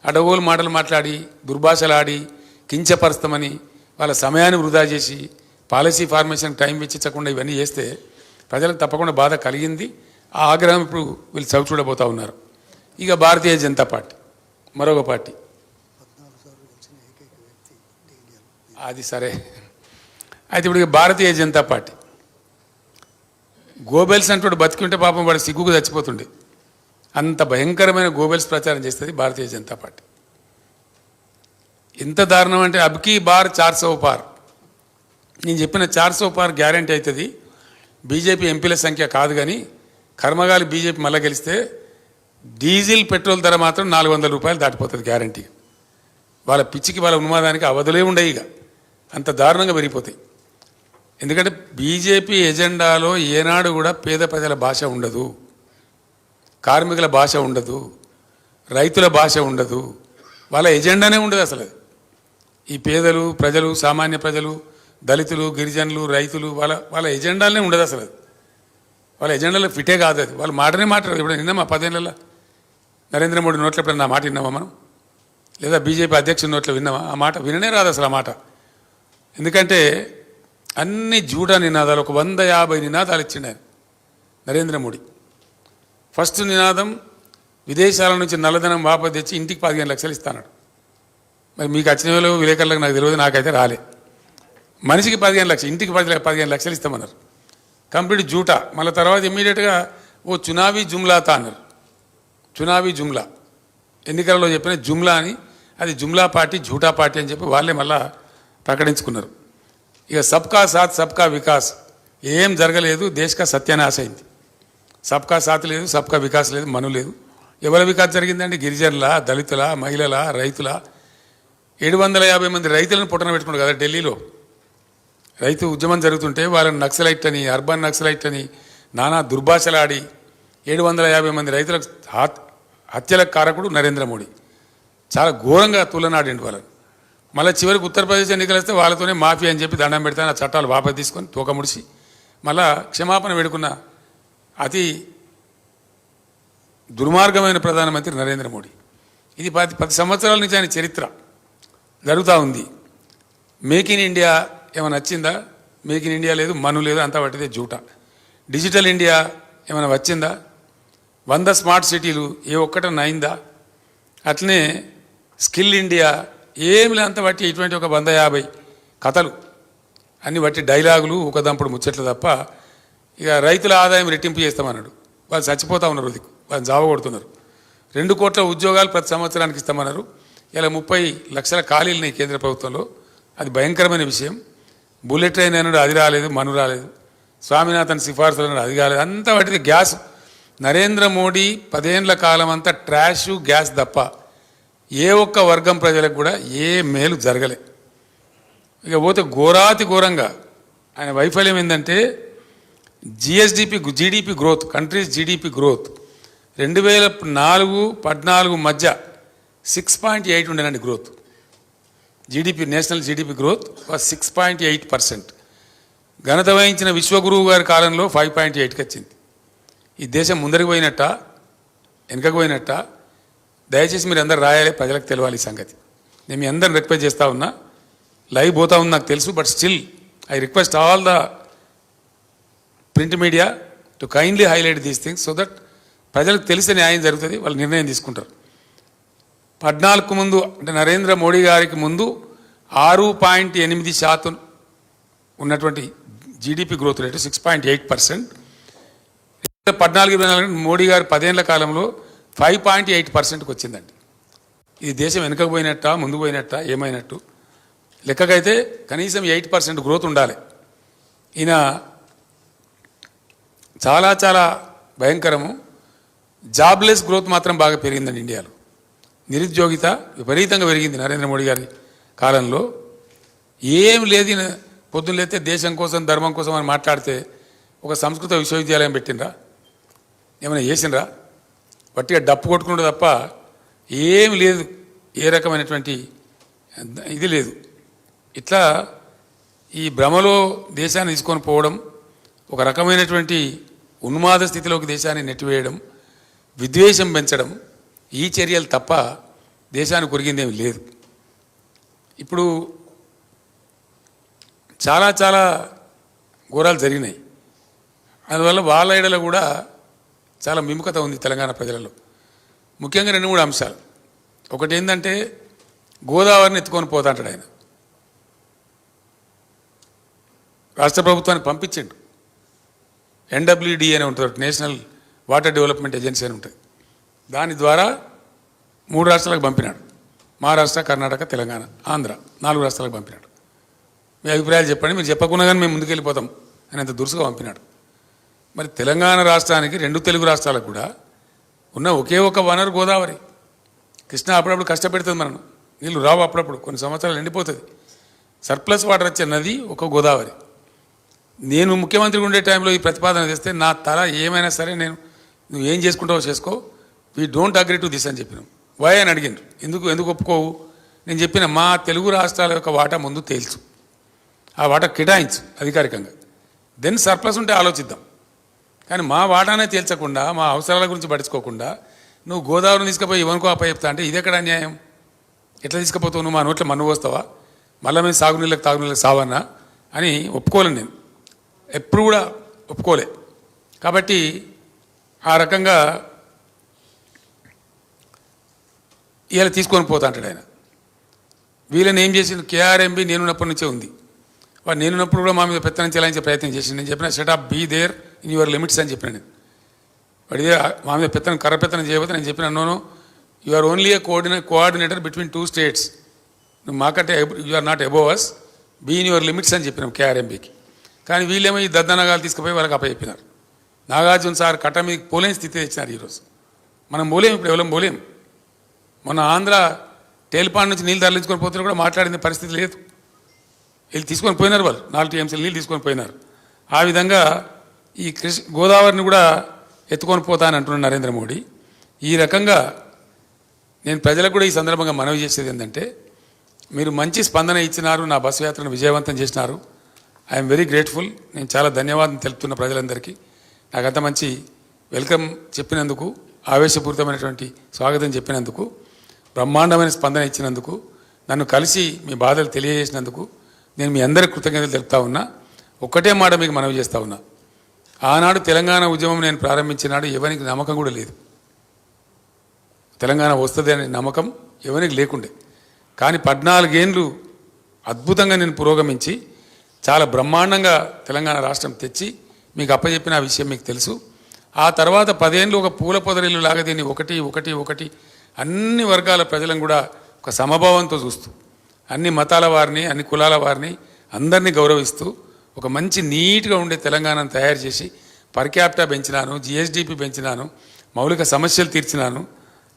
అడగోలు మాటలు మాట్లాడి దుర్భాషలాడి కించపరుస్తామని వాళ్ళ సమయాన్ని వృధా చేసి పాలసీ ఫార్మేషన్ టైం వెచ్చించకుండా ఇవన్నీ చేస్తే ప్రజలకు తప్పకుండా బాధ కలిగింది. ఆ ఆగ్రహం ఇప్పుడు వీళ్ళు చవి చూడబోతూ ఉన్నారు. ఇక భారతీయ జనతా పార్టీ మరొక పార్టీ. అది సరే. అయితే ఇప్పుడు భారతీయ జనతా పార్టీ గోబెల్స్ అంటూ బతికింటే పాపం వాడు సిగ్గుకు చచ్చిపోతుండే. అంత భయంకరమైన గోబెల్స్ ప్రచారం చేస్తుంది భారతీయ జనతా పార్టీ. ఎంత దారుణం అంటే అబ్కీ బార్ 400 పార్. నేను చెప్పిన 400 పార్ గ్యారంటీ అవుతుంది. బీజేపీ ఎంపీల సంఖ్య కాదు, కానీ కర్మగాలి బీజేపీ మళ్ళీ గెలిస్తే డీజిల్ పెట్రోల్ ధర మాత్రం 400 రూపాయలు దాటిపోతుంది గ్యారంటీ. వాళ్ళ పిచ్చికి, వాళ్ళ ఉన్మాదానికి అవధులే ఉండవు. ఇక అంత దారుణంగా పెరిగిపోతాయి. ఎందుకంటే బీజేపీ ఎజెండాలో ఏనాడు కూడా పేద ప్రజల భాష ఉండదు, కార్మికుల భాష ఉండదు, రైతుల భాష ఉండదు. వాళ్ళ ఎజెండానే ఉండదు అసలు. ఈ పేదలు, ప్రజలు, సామాన్య ప్రజలు, దళితులు, గిరిజనులు, రైతులు, వాళ్ళ ఎజెండాలనే ఉండదు అసలు. వాళ్ళ ఎజెండాలో ఫిటే కాదు అది. వాళ్ళు మాటనే మాట్లాడదు. ఇప్పుడు నిన్నమా 10 ఏళ్ళ నరేంద్ర మోడీ నోట్లో ఎప్పుడైనా నా మాట విన్నామా మనం? లేదా బీజేపీ అధ్యక్షుడి నోట్లో విన్నామా? ఆ మాట విననే రాదు అసలు ఆ మాట. ఎందుకంటే అన్ని జూటా నినాదాలు, ఒక 150 నినాదాలు ఇచ్చిండు ఆయన నరేంద్ర మోడీ. ఫస్ట్ నినాదం విదేశాల నుంచి నల్లధనం వాపసు తెచ్చి ఇంటికి 15 లక్షలు ఇస్తాడు. మరి మీకు వచ్చిన వాళ్ళు విలేకరులకు నాకు తెలియదు, నాకైతే రాలే. మనిషికి 15 లక్షలు, ఇంటికి 15 లక్షలు ఇస్తామన్నారు. కంప్లీట్ జూటా. మళ్ళీ తర్వాత ఇమ్మీడియట్గా ఓ చునావీ జుమ్లాతా అన్నారు. చునావీ జుమ్లా ఎన్నికలలో చెప్పిన జుమ్లా అని, అది జుమ్లా పార్టీ జూటా పార్టీ అని చెప్పి వాళ్ళే మళ్ళా ప్రకటించుకున్నారు. ఇక సబ్కా సాత్ సబ్కా వికాస్ ఏం జరగలేదు, దేశక సత్యానాశ అయింది. సబ్కా సాత్ లేదు, సబ్కా వికాస్ లేదు, మను లేదు. ఎవరి వికాస్ జరిగిందండి? గిరిజనుల, దళితుల, మహిళల, రైతుల. 750 మంది రైతులను పుట్టన పెట్టుకున్నారు కదా ఢిల్లీలో. రైతు ఉద్యమం జరుగుతుంటే వాళ్ళని నక్సలైట్ అని, అర్బన్ నక్సలైట్ అని నానా దుర్భాషలాడి 750 మంది రైతులకు హత్యలకు కారకుడు నరేంద్ర మోడీ. చాలా ఘోరంగా తులనాడిండు వాళ్ళని. మళ్ళీ చివరికి ఉత్తరప్రదేశ్ ఎన్నికలు వస్తే వాళ్ళతోనే మాఫీ అని చెప్పి దండం పెడతాను, ఆ చట్టాలు వాపసు తీసుకొని తూక ముడిచి మళ్ళా క్షమాపణ వేడుకున్న అతి దుర్మార్గమైన ప్రధానమంత్రి నరేంద్ర మోడీ. ఇది 10 సంవత్సరాల నుంచి ఆయన చరిత్ర జరుగుతూ ఉంది. మేక్ ఇన్ ఇండియా ఏమైనా వచ్చిందా? మేక్ ఇన్ ఇండియా లేదు, మను లేదు, అంతా పట్టిదే జూటా. డిజిటల్ ఇండియా ఏమైనా వచ్చిందా? 100 స్మార్ట్ సిటీలు ఏ ఒక్కటన్నా అయిందా? అట్లనే స్కిల్ ఇండియా ఏమి అంత బట్టి ఇటువంటి ఒక 150 కథలు అన్ని బట్టి డైలాగులు, ఒక దంపుడు ముచ్చట్లు తప్ప. ఇక రైతుల ఆదాయం రెట్టింపు చేస్తామన్నాడు. వాళ్ళు చచ్చిపోతా ఉన్నారు, వాళ్ళు జావ కొడుతున్నారు. 2 కోట్ల ఉద్యోగాలు ప్రతి సంవత్సరానికి ఇస్తామన్నారు. ఇలా 30 లక్షల ఖాళీలు కేంద్ర ప్రభుత్వంలో. అది భయంకరమైన విషయం. బుల్లెట్ ట్రైన్ అన్నాడు, అది రాలేదు, మను రాలేదు. స్వామినాథన్ సిఫార్సులు అన్నాడు, అది కాలేదు. అంతా వాటిది గ్యాస్. నరేంద్ర మోడీ 10 ఏళ్ల కాలం అంతా ట్రాష్ గ్యాస్ తప్ప ఏ ఒక్క వర్గం ప్రజలకు కూడా ఏ మేలు జరగలే. ఇక పోతే ఘోరాతి ఘోరంగా ఆయన వైఫల్యం ఏంటంటే GDP growth, countries GDP growth 2004-14 మధ్య 6.8 ఉండేనండి growth. GDP, national GDP growth was 6.8%. ఘనత వహించిన విశ్వగురువు గారి కాలంలో 5.8కి వచ్చింది. ఈ దేశం ముందరికి పోయినట్ట, వెనకకు పోయినట్ట? దయచేసి మీరు అందరు రాయాలి, ప్రజలకు తెలియాలి ఈ సంగతి. నేను మీ అందరిని రిక్వెస్ట్ చేస్తూ ఉన్నా. లైవ్ పోతా ఉంది నాకు తెలుసు, but still I request all the print media to kindly highlight these things so that ప్రజలకు తెలిసే న్యాయం జరుగుతుంది, వాళ్ళు నిర్ణయం తీసుకుంటారు. 14కు ముందు అంటే నరేంద్ర మోడీ గారికి ముందు 6.8% ఉన్నటువంటి జీడీపీ గ్రోత్ రేటు 6.8%. 14-24 మోడీ గారు 10 ఏళ్ల కాలంలో 5.8%కి వచ్చిందండి. ఇది దేశం వెనుకకు పోయినట్ట, ముందు పోయినట్ట, ఏమైనట్టు? లెక్కకైతే కనీసం 8% గ్రోత్ ఉండాలి. ఈయన చాలా చాలా భయంకరము. జాబ్లెస్ గ్రోత్ మాత్రం బాగా పెరిగిందండి ఇండియాలో. నిరుద్యోగిత విపరీతంగా పెరిగింది నరేంద్ర మోడీ గారి కాలంలో. ఏం లేదు, పొద్దున్న లేస్తే దేశం కోసం, ధర్మం కోసం అని మాట్లాడితే ఒక సంస్కృత విశ్వవిద్యాలయం పెట్టినరా? ఏమైనా చేసినరా? వట్టిగా డప్పు కొట్టుకుంటే తప్ప ఏం లేదు, ఏ రకమైనటువంటి ఇది లేదు. ఇట్లా ఈ భ్రమలో దేశాన్ని తీసుకొని పోవడం, ఒక రకమైనటువంటి ఉన్మాద స్థితిలోకి దేశాన్ని నెట్టివేయడం, విద్వేషం పెంచడం, ఈ చర్యలు తప్ప దేశానికి కొరిగిందేమి లేదు. ఇప్పుడు చాలా చాలా ఘోరాలు జరిగినాయి. అందువల్ల వాళ్ళ ఏడలో కూడా చాలా విముఖత ఉంది తెలంగాణ ప్రజలలో. ముఖ్యంగా 2-3 అంశాలు. ఒకటి ఏంటంటే గోదావరిని ఎత్తుకొని పోతా అంటాడు ఆయన. రాష్ట్ర ప్రభుత్వానికి పంపించిండు. NWD అని ఉంటుంది, నేషనల్ వాటర్ డెవలప్మెంట్ ఏజెన్సీ అని ఉంటుంది. దాని ద్వారా 3 రాష్ట్రాలకు పంపినాడు. మహారాష్ట్ర, కర్ణాటక, తెలంగాణ, ఆంధ్ర 4 రాష్ట్రాలకు పంపినాడు. మీ అభిప్రాయాలు చెప్పండి, మీరు చెప్పకుండా కానీ మేము ముందుకెళ్ళిపోతాం అని అంత దురుసుగా పంపినాడు. మరి తెలంగాణ రాష్ట్రానికి 2 తెలుగు రాష్ట్రాలకు కూడా ఉన్న ఒకే ఒక వనరు గోదావరి. కృష్ణ అప్పుడప్పుడు కష్టపెడుతుంది మనం, నీళ్ళు రావు, అప్పుడప్పుడు కొన్ని సంవత్సరాలు ఎండిపోతుంది. సర్ప్లస్ వాటర్ వచ్చే నది ఒక గోదావరి. నేను ముఖ్యమంత్రిగా ఉండే టైంలో ఈ ప్రతిపాదన చేస్తే నా తల ఏమైనా సరే నువ్వు ఏం చేసుకుంటావో చేసుకో, we don't agree to this అని చెప్పినాం. వై అని అడిగిండ్రు. ఎందుకు ఒప్పుకోవు? నేను చెప్పిన మా తెలుగు రాష్ట్రాల యొక్క వాటా ముందు తేల్చు, ఆ వాటా కేటాయించు అధికారికంగా, దెన్ సర్ప్లస్ ఉంటే ఆలోచిద్దాం. కానీ మా వాటానే తేల్చకుండా, మా అవసరాల గురించి పట్టించుకోకుండా నువ్వు గోదావరిని తీసుకుపోయి ఇవనుకో అప్ప చెప్తా అంటే ఇది ఎక్కడ అన్యాయం? ఎట్లా తీసుకుపోతావు? నువ్వు మా నోట్లో మన్ను పోస్తావా? మళ్ళీ మేము తాగునీళ్ళకి సావన్నా అని ఒప్పుకోలేను. నేను ఎప్పుడు కూడా ఒప్పుకోలే. కాబట్టి ఆ రకంగా ఇలా తీసుకొని పోతా అంటాడు ఆయన. వీళ్ళని ఏం చేసింది కేఆర్ఎంబి నేనున్నప్పటి నుంచే ఉంది. వాడు నేనున్నప్పుడు కూడా మా మీద పెత్తనం చేయాలని ప్రయత్నం చేసింది. నేను చెప్పిన shut up be there in your limits అని చెప్పిన నేను. వాడి మా మీద పెత్తనం కర్ర పెత్తనం చేయబోతే నేను చెప్పిన నోను you are only a coordinator between 2 states. నువ్వు మాకంటే you are not above us, be in your limits అని చెప్పినాం కేఆర్ఎంబికి. కానీ వీళ్ళేమో ఈ దద్దనగాలు తీసుకుపోయి వాళ్ళకి అప్పచెప్పినారు. నాగార్జున సార్ కట్ట మీద పోలేని స్థితి తెచ్చినారు ఈరోజు. మనం పోలేం, ఇప్పుడు ఎవరం పోలేం. మన ఆంధ్ర తేలిపాడు నుంచి నీళ్ళు తరలించుకొని పోతే కూడా మాట్లాడిన పరిస్థితి లేదు. వీళ్ళు తీసుకొని పోయినారు, వాళ్ళు 4 TMCలు నీళ్ళు తీసుకొని పోయినారు. ఆ విధంగా ఈ గోదావరిని కూడా ఎత్తుకొని పోతానని అంటున్నాడు నరేంద్ర మోడీ. ఈ రకంగా నేను ప్రజలకు కూడా ఈ సందర్భంగా మనవి చేసేది ఏంటంటే, మీరు మంచి స్పందన ఇచ్చినారు, నా బస్సు యాత్రను విజయవంతం చేసినారు. I'm very grateful. నేను చాలా ధన్యవాదం తెలుపుతున్న ప్రజలందరికీ. నాకు అంత మంచి వెల్కమ్ చెప్పినందుకు, ఆవేశపూరితమైనటువంటి స్వాగతం చెప్పినందుకు, బ్రహ్మాండమైన స్పందన ఇచ్చినందుకు, నన్ను కలిసి మీ బాధలు తెలియజేసినందుకు నేను మీ అందరికీ కృతజ్ఞతలు తెలుపుతా ఉన్నా. ఒక్కటే మాట మీకు మనవి చేస్తూ ఉన్నా. ఆనాడు తెలంగాణ ఉద్యమం నేను ప్రారంభించినాడు ఎవరికి నమ్మకం కూడా లేదు. తెలంగాణ వస్తుంది అనే నమ్మకం ఎవరికి లేకుండే. కానీ 14 ఏళ్ళు అద్భుతంగా నేను పురోగమించి చాలా బ్రహ్మాండంగా తెలంగాణ రాష్ట్రం తెచ్చి మీకు అప్పచెప్పిన ఆ విషయం మీకు తెలుసు. ఆ తర్వాత 10 ఏళ్ళు ఒక పూల పొదరిల్లు లాగా దీన్ని ఒకటి అన్ని వర్గాల ప్రజలను కూడా ఒక సమభావంతో చూస్తూ, అన్ని మతాల వారిని, అన్ని కులాల వారిని అందరినీ గౌరవిస్తూ ఒక మంచి నీట్గా ఉండే తెలంగాణను తయారు చేసి పర్ క్యాపిటా పెంచినాను, జిఎస్డిపి పెంచినాను, మౌలిక సమస్యలు తీర్చినాను,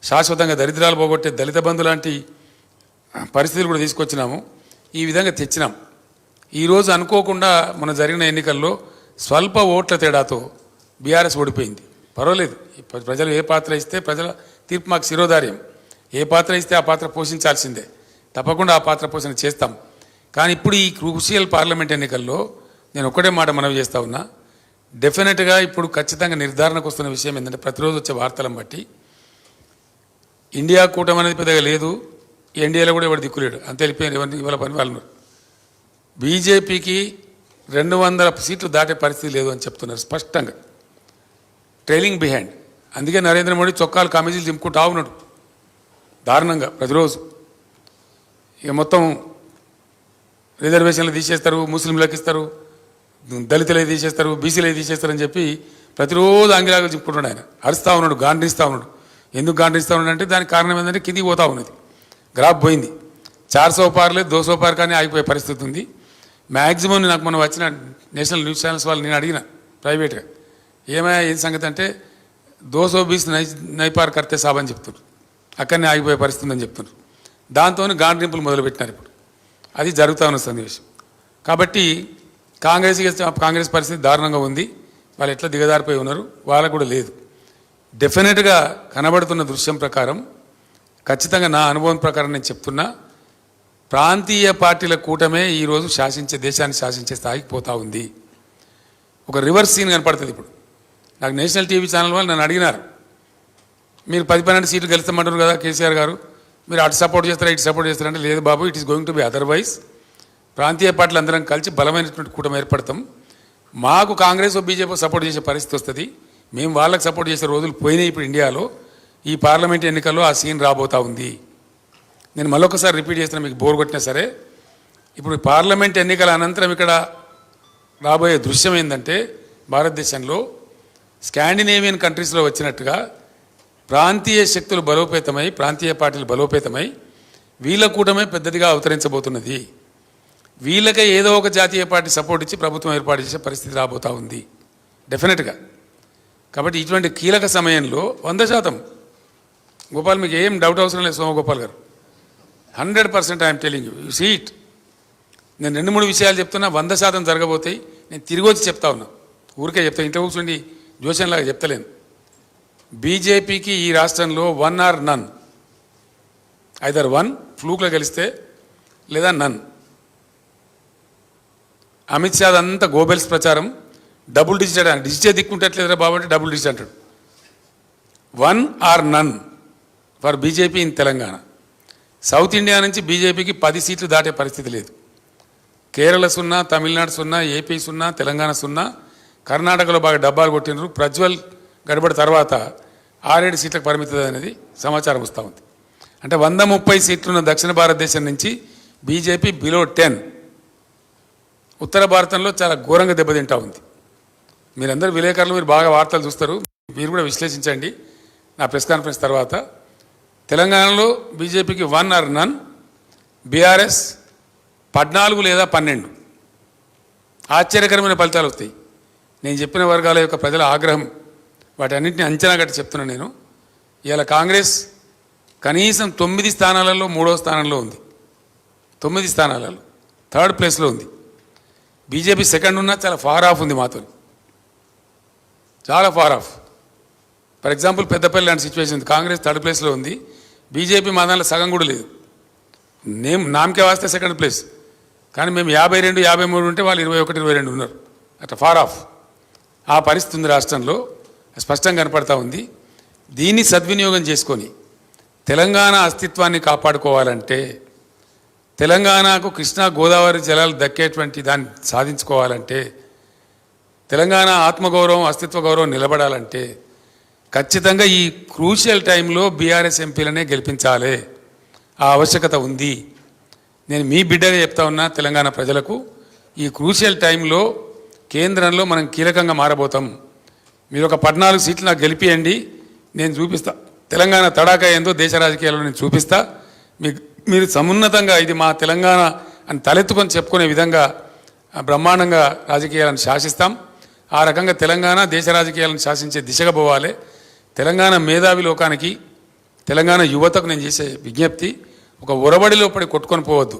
శాశ్వతంగా దరిద్రాలు పోగొట్టే దళిత బంధు లాంటి పరిస్థితులు కూడా తీసుకొచ్చినాము. ఈ విధంగా తెచ్చినాం. ఈరోజు అనుకోకుండా మన జరిగిన ఎన్నికల్లో స్వల్ప ఓట్ల తేడాతో బీఆర్ఎస్ ఓడిపోయింది. పర్వాలేదు, ప్రజలు ఏ పాత్ర ఇస్తే ప్రజల తీర్పు మాకు శిరోధార్యం. ఏ పాత్ర ఇస్తే ఆ పాత్ర పోషించాల్సిందే, తప్పకుండా ఆ పాత్ర పోషణ చేస్తాం. కానీ ఇప్పుడు ఈ క్రూషియల్ పార్లమెంట్ ఎన్నికల్లో నేను ఒక్కటే మాట మనవి చేస్తూ ఉన్నా. డెఫినెట్గా ఇప్పుడు ఖచ్చితంగా నిర్ధారణకు వస్తున్న విషయం ఏంటంటే, ప్రతిరోజు వచ్చే వార్తలను బట్టి ఇండియా కూటమి అనేది పెద్దగా లేదు, ఎన్డీఏలో కూడా ఎవరు దిక్కులేడు, అంతే వెళ్ళిపోయారు. ఎవరిని ఇవాళ పని వాళ్ళు. బీజేపీకి 200 సీట్లు దాటే పరిస్థితి లేదు అని చెప్తున్నారు స్పష్టంగా, ట్రైలింగ్ బిహైండ్. అందుకే నరేంద్ర మోడీ చొక్కాలు కమిజీలు చింపుకుంటా ఉన్నాడు దారుణంగా ప్రతిరోజు. ఇక మొత్తం రిజర్వేషన్లు తీసేస్తారు, ముస్లింలకు ఇస్తారు, దళితులే తీసేస్తారు, బీసీలే తీసేస్తారని చెప్పి ప్రతిరోజు ఆంగిలాగా చింపుకుంటున్నాడు. ఆయన అరుస్తూ ఉన్నాడు, గాండ్రిస్తూ ఉన్నాడు. ఎందుకు గాండ్రిస్తూ ఉన్నాడు అంటే దానికి కారణం ఏంటంటే కిందికి పోతా ఉన్నది, గ్రాఫ్ పోయింది. 400 పార్లే 200 పార్ కానీ ఆగిపోయే పరిస్థితి ఉంది. మ్యాక్సిమం నాకు మనం వచ్చిన నేషనల్ న్యూస్ ఛానల్స్ వాళ్ళు నేను అడిగిన ప్రైవేట్గా, ఏమయ్యా ఏం సంగతి అంటే 220 నై పార్ కర్తే సాబ్ అని చెప్తున్నారు. అక్కడనే ఆగిపోయే పరిస్థితి ఉందని చెప్తున్నారు. దాంతో గాండ్రింపులు మొదలుపెట్టినారు. ఇప్పుడు అది జరుగుతూ ఉన్న సన్నివేశం. కాబట్టి కాంగ్రెస్ పరిస్థితి దారుణంగా ఉంది. వాళ్ళు ఎట్లా దిగజారిపోయి ఉన్నారు, వాళ్ళకు కూడా లేదు. డెఫినెట్గా కనబడుతున్న దృశ్యం ప్రకారం, ఖచ్చితంగా నా అనుభవం ప్రకారం నేను చెప్తున్నా, ప్రాంతీయ పార్టీల కూటమే ఈరోజు దేశాన్ని శాసించే స్థాయికి పోతూ ఉంది. ఒక రివర్స్ సీన్ కనపడుతుంది ఇప్పుడు. నాకు నేషనల్ టీవీ ఛానల్ వాళ్ళు నన్ను అడిగినారు, మీరు 10-12 సీట్లు గెలుస్తామంటారు కదా కేసీఆర్ గారు, మీరు అటు సపోర్ట్ చేస్తారా ఇటు సపోర్ట్ చేస్తారంటే, లేదు బాబు, it is going to be otherwise. ప్రాంతీయ పార్టీలు అందరం కలిసి బలమైనటువంటి కూటమి ఏర్పడతాం. మాకు కాంగ్రెస్ బీజేపీ సపోర్ట్ చేసే పరిస్థితి వస్తుంది, మేము వాళ్ళకి సపోర్ట్ చేసే రోజులు పోయినాయి. ఇప్పుడు ఇండియాలో ఈ పార్లమెంట్ ఎన్నికల్లో ఆ సీన్ రాబోతూ ఉంది. నేను మళ్ళొకసారి రిపీట్ చేస్తున్నా, మీకు బోర్ కొట్టినా సరే. ఇప్పుడు పార్లమెంట్ ఎన్నికల అనంతరం ఇక్కడ రాబోయే దృశ్యం ఏంటంటే, భారతదేశంలో స్కాండినేవియన్ కంట్రీస్లో వచ్చినట్టుగా ప్రాంతీయ శక్తులు బలోపేతమై, ప్రాంతీయ పార్టీలు బలోపేతమై వీళ్ళ కూటమే పెద్దదిగా అవతరించబోతున్నది. వీళ్ళకే ఏదో ఒక జాతీయ పార్టీ సపోర్ట్ ఇచ్చి ప్రభుత్వం ఏర్పాటు చేసే పరిస్థితి రాబోతూ ఉంది డెఫినెట్గా. కాబట్టి ఇటువంటి కీలక సమయంలో 100% గోపాల్, మీకు ఏం డౌట్ అవసరం లేదు సోమగోపాల్ గారు, 100% I'm telling you, you see it. నేను 2-3 విషయాలు చెప్తున్నా, 100% జరగబోతాయి. నేను తిరిగి వచ్చి చెప్తా ఉన్నా, ఊరికే చెప్తా, ఇంట్లో కూర్చుండి జోషన్లాగా చెప్తలేను. బీజేపీకి ఈ రాష్ట్రంలో 1 or none, ఐదర్ 1 ఫ్లూక్లో గెలిస్తే లేదా నన్. అమిత్ షా అంతా గోబెల్స్ ప్రచారం, డబుల్ డిజిట్ అని, డిజిటే దిక్కుంటట్లేదురా బాబు డబుల్ డిజిట్ అంటాడు. 1 or none for BJP in Telangana. South India నుంచి బీజేపీకి 10 సీట్లు దాటే పరిస్థితి లేదు. కేరళ 0, తమిళనాడు 0, ఏపీ 0, తెలంగాణ 0, కర్ణాటకలో బాగా డబ్బాలు కొట్టినారు. ప్రజ్వల్ గడబడి తర్వాత 6-7 సీట్లకు పరిమితం అనేది సమాచారం వస్తూ ఉంది. అంటే 130 సీట్లున్న దక్షిణ భారతదేశం నుంచి బీజేపీ బిలో 10. ఉత్తర భారతంలో చాలా ఘోరంగా దెబ్బతింటా ఉంది. మీరందరూ విలేకరులు, మీరు బాగా వార్తలు చూస్తారు, మీరు కూడా విశ్లేషించండి నా ప్రెస్ కాన్ఫరెన్స్ తర్వాత. తెలంగాణలో బీజేపీకి 1 or none, బీఆర్ఎస్ 14 లేదా 12. ఆశ్చర్యకరమైన ఫలితాలు వస్తాయి. నేను చెప్పిన వర్గాల యొక్క ప్రజల ఆగ్రహం, వాటన్నింటినీ అంచనా కట్టి చెప్తున్నాను నేను. ఇవాళ కాంగ్రెస్ కనీసం 9 స్థానాలలో 3వ స్థానంలో ఉంది. 9 స్థానాలలో 3rd ప్లేస్లో ఉంది. బీజేపీ సెకండ్ ఉన్నా చాలా ఫార్ ఆఫ్ ఉంది మాతో, చాలా far off. For example Peddapalli లాంటి సిచ్యువేషన్ ఉంది. కాంగ్రెస్ 3rd ప్లేస్లో ఉంది, బీజేపీ మా దాంట్లో సగం కూడా లేదు. నామకే వాస్తే సెకండ్ ప్లేస్, కానీ మేము 52, 53 ఉంటే వాళ్ళు 21, 22 ఉన్నారు. అట్లా ఫార్ ఆఫ్ ఆ పరిస్థితి ఉంది రాష్ట్రంలో, స్పష్టంగా కనపడతా ఉంది. దీన్ని సద్వినియోగం చేసుకొని తెలంగాణ అస్తిత్వాన్ని కాపాడుకోవాలంటే, తెలంగాణకు కృష్ణా గోదావరి జలాలు దక్కేటువంటి దాన్ని సాధించుకోవాలంటే, తెలంగాణ ఆత్మగౌరవం అస్తిత్వ గౌరవం నిలబడాలంటే ఖచ్చితంగా ఈ క్రూషియల్ టైంలో బీఆర్ఎస్ ఎంపీలనే గెలిపించాలి. ఆ ఆవశ్యకత ఉంది. నేను మీ బిడ్డగా చెప్తా ఉన్నా తెలంగాణ ప్రజలకు, ఈ క్రూషియల్ టైంలో కేంద్రంలో మనం కీలకంగా మారబోతాం. మీరు ఒక 14 సీట్లు నాకు గెలిపియండి, నేను చూపిస్తా తెలంగాణ తడాకా ఏందో దేశ రాజకీయాల్లో నేను చూపిస్తా. మీరు సమున్నతంగా ఇది మా తెలంగాణ అని తలెత్తుకొని చెప్పుకునే విధంగా బ్రహ్మాండంగా రాజకీయాలను శాసిస్తాం. ఆ రకంగా తెలంగాణ దేశ రాజకీయాలను శాసించే దిశగా పోవాలి. తెలంగాణ మేధావి లోకానికి, తెలంగాణ యువతకు నేను చేసే విజ్ఞప్తి, ఒక ఒరబడిలో పడి కొట్టుకొని పోవద్దు,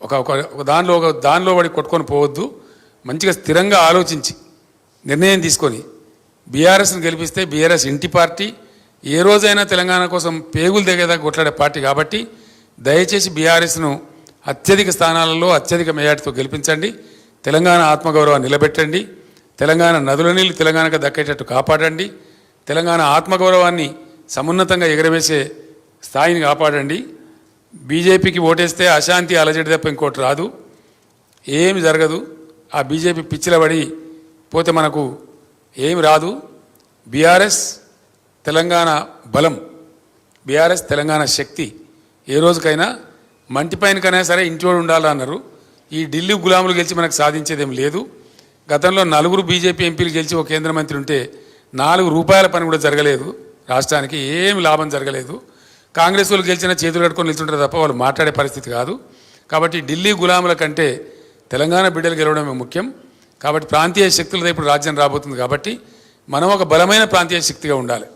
ఒక దానిలో పడి కొట్టుకొని పోవద్దు. మంచిగా స్థిరంగా ఆలోచించి నిర్ణయం తీసుకొని బీఆర్ఎస్ని గెలిపిస్తే, బీఆర్ఎస్ ఇంటి పార్టీ, ఏ రోజైనా తెలంగాణ కోసం పేగులు దిగేదాకా కొట్లాడే పార్టీ కాబట్టి దయచేసి బీఆర్ఎస్ను అత్యధిక స్థానాలలో అత్యధిక మెజార్టీతో గెలిపించండి. తెలంగాణ ఆత్మగౌరవాన్ని నిలబెట్టండి. తెలంగాణ నదుల నీళ్ళు తెలంగాణకు దక్కేటట్టు కాపాడండి. తెలంగాణ ఆత్మగౌరవాన్ని సమున్నతంగా ఎగరవేసే స్థాయిని కాపాడండి. బీజేపీకి ఓటేస్తే అశాంతి అలజడి తప్ప ఇంకోటి రాదు, ఏమి జరగదు. ఆ బీజేపీ పిచ్చిలబడి పోతే మనకు ఏమి రాదు. బీఆర్ఎస్ తెలంగాణ బలం, బీఆర్ఎస్ తెలంగాణ శక్తి. ఏ రోజుకైనా మంటిపైనకైనా సరే ఇంట్లో ఉండాలన్నారు. ఈ ఢిల్లీ గులాములు గెలిచి మనకు సాధించేదేం లేదు. గతంలో 4 బీజేపీ ఎంపీలు గెలిచి ఒక కేంద్ర మంత్రి ఉంటే 4 రూపాయల పని కూడా జరగలేదు, రాష్ట్రానికి ఏమి లాభం జరగలేదు. కాంగ్రెస్ వాళ్ళు గెలిచినా చేతులు కట్టుకొని నిల్చుంటారు తప్ప వాళ్ళు మాట్లాడే పరిస్థితి కాదు. కాబట్టి ఢిల్లీ గులాముల కంటే తెలంగాణ బిడ్డలు గెలవడమే ముఖ్యం. కాబట్టి ప్రాంతీయ శక్తులతో ఇప్పుడు రాజ్యం రాబోతుంది. కాబట్టి మనం ఒక బలమైన ప్రాంతీయ శక్తిగా ఉండాలి.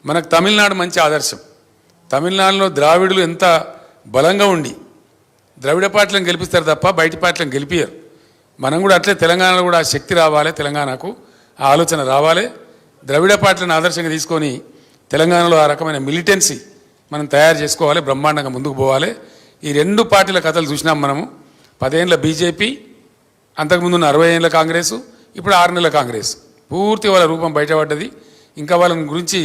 మనకు తమిళనాడు మంచి ఆదర్శం. తమిళనాడులో ద్రావిడులు ఎంత బలంగా ఉండి ద్రవిడ పార్టీలను గెలిపిస్తారు తప్ప బయటి పార్టీలను గెలిపియరు. మనం కూడా అట్లే తెలంగాణలో కూడా ఆ శక్తి రావాలి, తెలంగాణకు ఆ ఆలోచన రావాలి. ద్రవిడ పార్టీలను ఆదర్శంగా తీసుకొని తెలంగాణలో ఆ రకమైన మిలిటెన్సీ మనం తయారు చేసుకోవాలి, బ్రహ్మాండంగా ముందుకు పోవాలి. ఈ 2 పార్టీల కథలు చూసినాం మనము. 10 ఏళ్ళ బీజేపీ, అంతకుముందున్న 60 ఏళ్ళ కాంగ్రెసు, ఇప్పుడు 6 నెలల కాంగ్రెస్. పూర్తి వాళ్ళ రూపం బయటపడ్డది. ఇంకా వాళ్ళని గురించి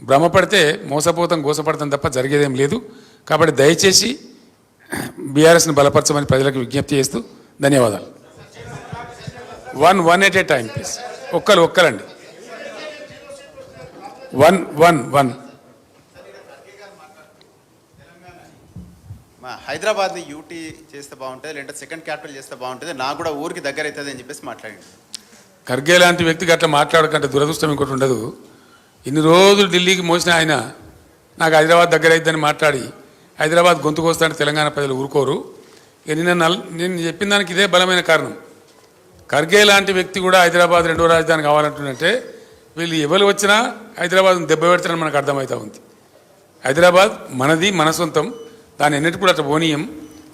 భ్రమపడితే మోసపోతాం, గోసపడతాం తప్ప జరిగేదేం లేదు. కాబట్టి దయచేసి బీఆర్ఎస్ని బలపరచమని ప్రజలకు విజ్ఞప్తి చేస్తూ ధన్యవాదాలు. One at a time please. ఒక్కరండి. వన్. హైదరాబాద్ని యూటీ చేస్తే బాగుంటుంది, లేదంటే సెకండ్ క్యాపిటల్ చేస్తే బాగుంటుంది, నాకు కూడా ఊరికి దగ్గర అవుతుంది అని చెప్పేసి మాట్లాడండి. ఖర్గే లాంటి వ్యక్తికి అట్లా మాట్లాడకంటే దురదృష్టం ఇంకోటి ఉండదు. ఇన్ని రోజులు ఢిల్లీకి మోసిన ఆయన నాకు హైదరాబాద్ దగ్గర అయిద్దని మాట్లాడి హైదరాబాద్ గొంతుకు వస్తానంటే తెలంగాణ ప్రజలు ఊరుకోరు. నేను చెప్పిన దానికి ఇదే బలమైన కారణం. ఖర్గే లాంటి వ్యక్తి కూడా హైదరాబాద్ 2వ రాజధాని కావాలంటుందంటే వీళ్ళు ఎవరు వచ్చినా హైదరాబాద్ను దెబ్బ పెడతారని మనకు అర్థమవుతా ఉంది. హైదరాబాద్ మనది, మన సొంతం, దాన్ని ఎన్నిటి కూడా అట్లా పోనీయం.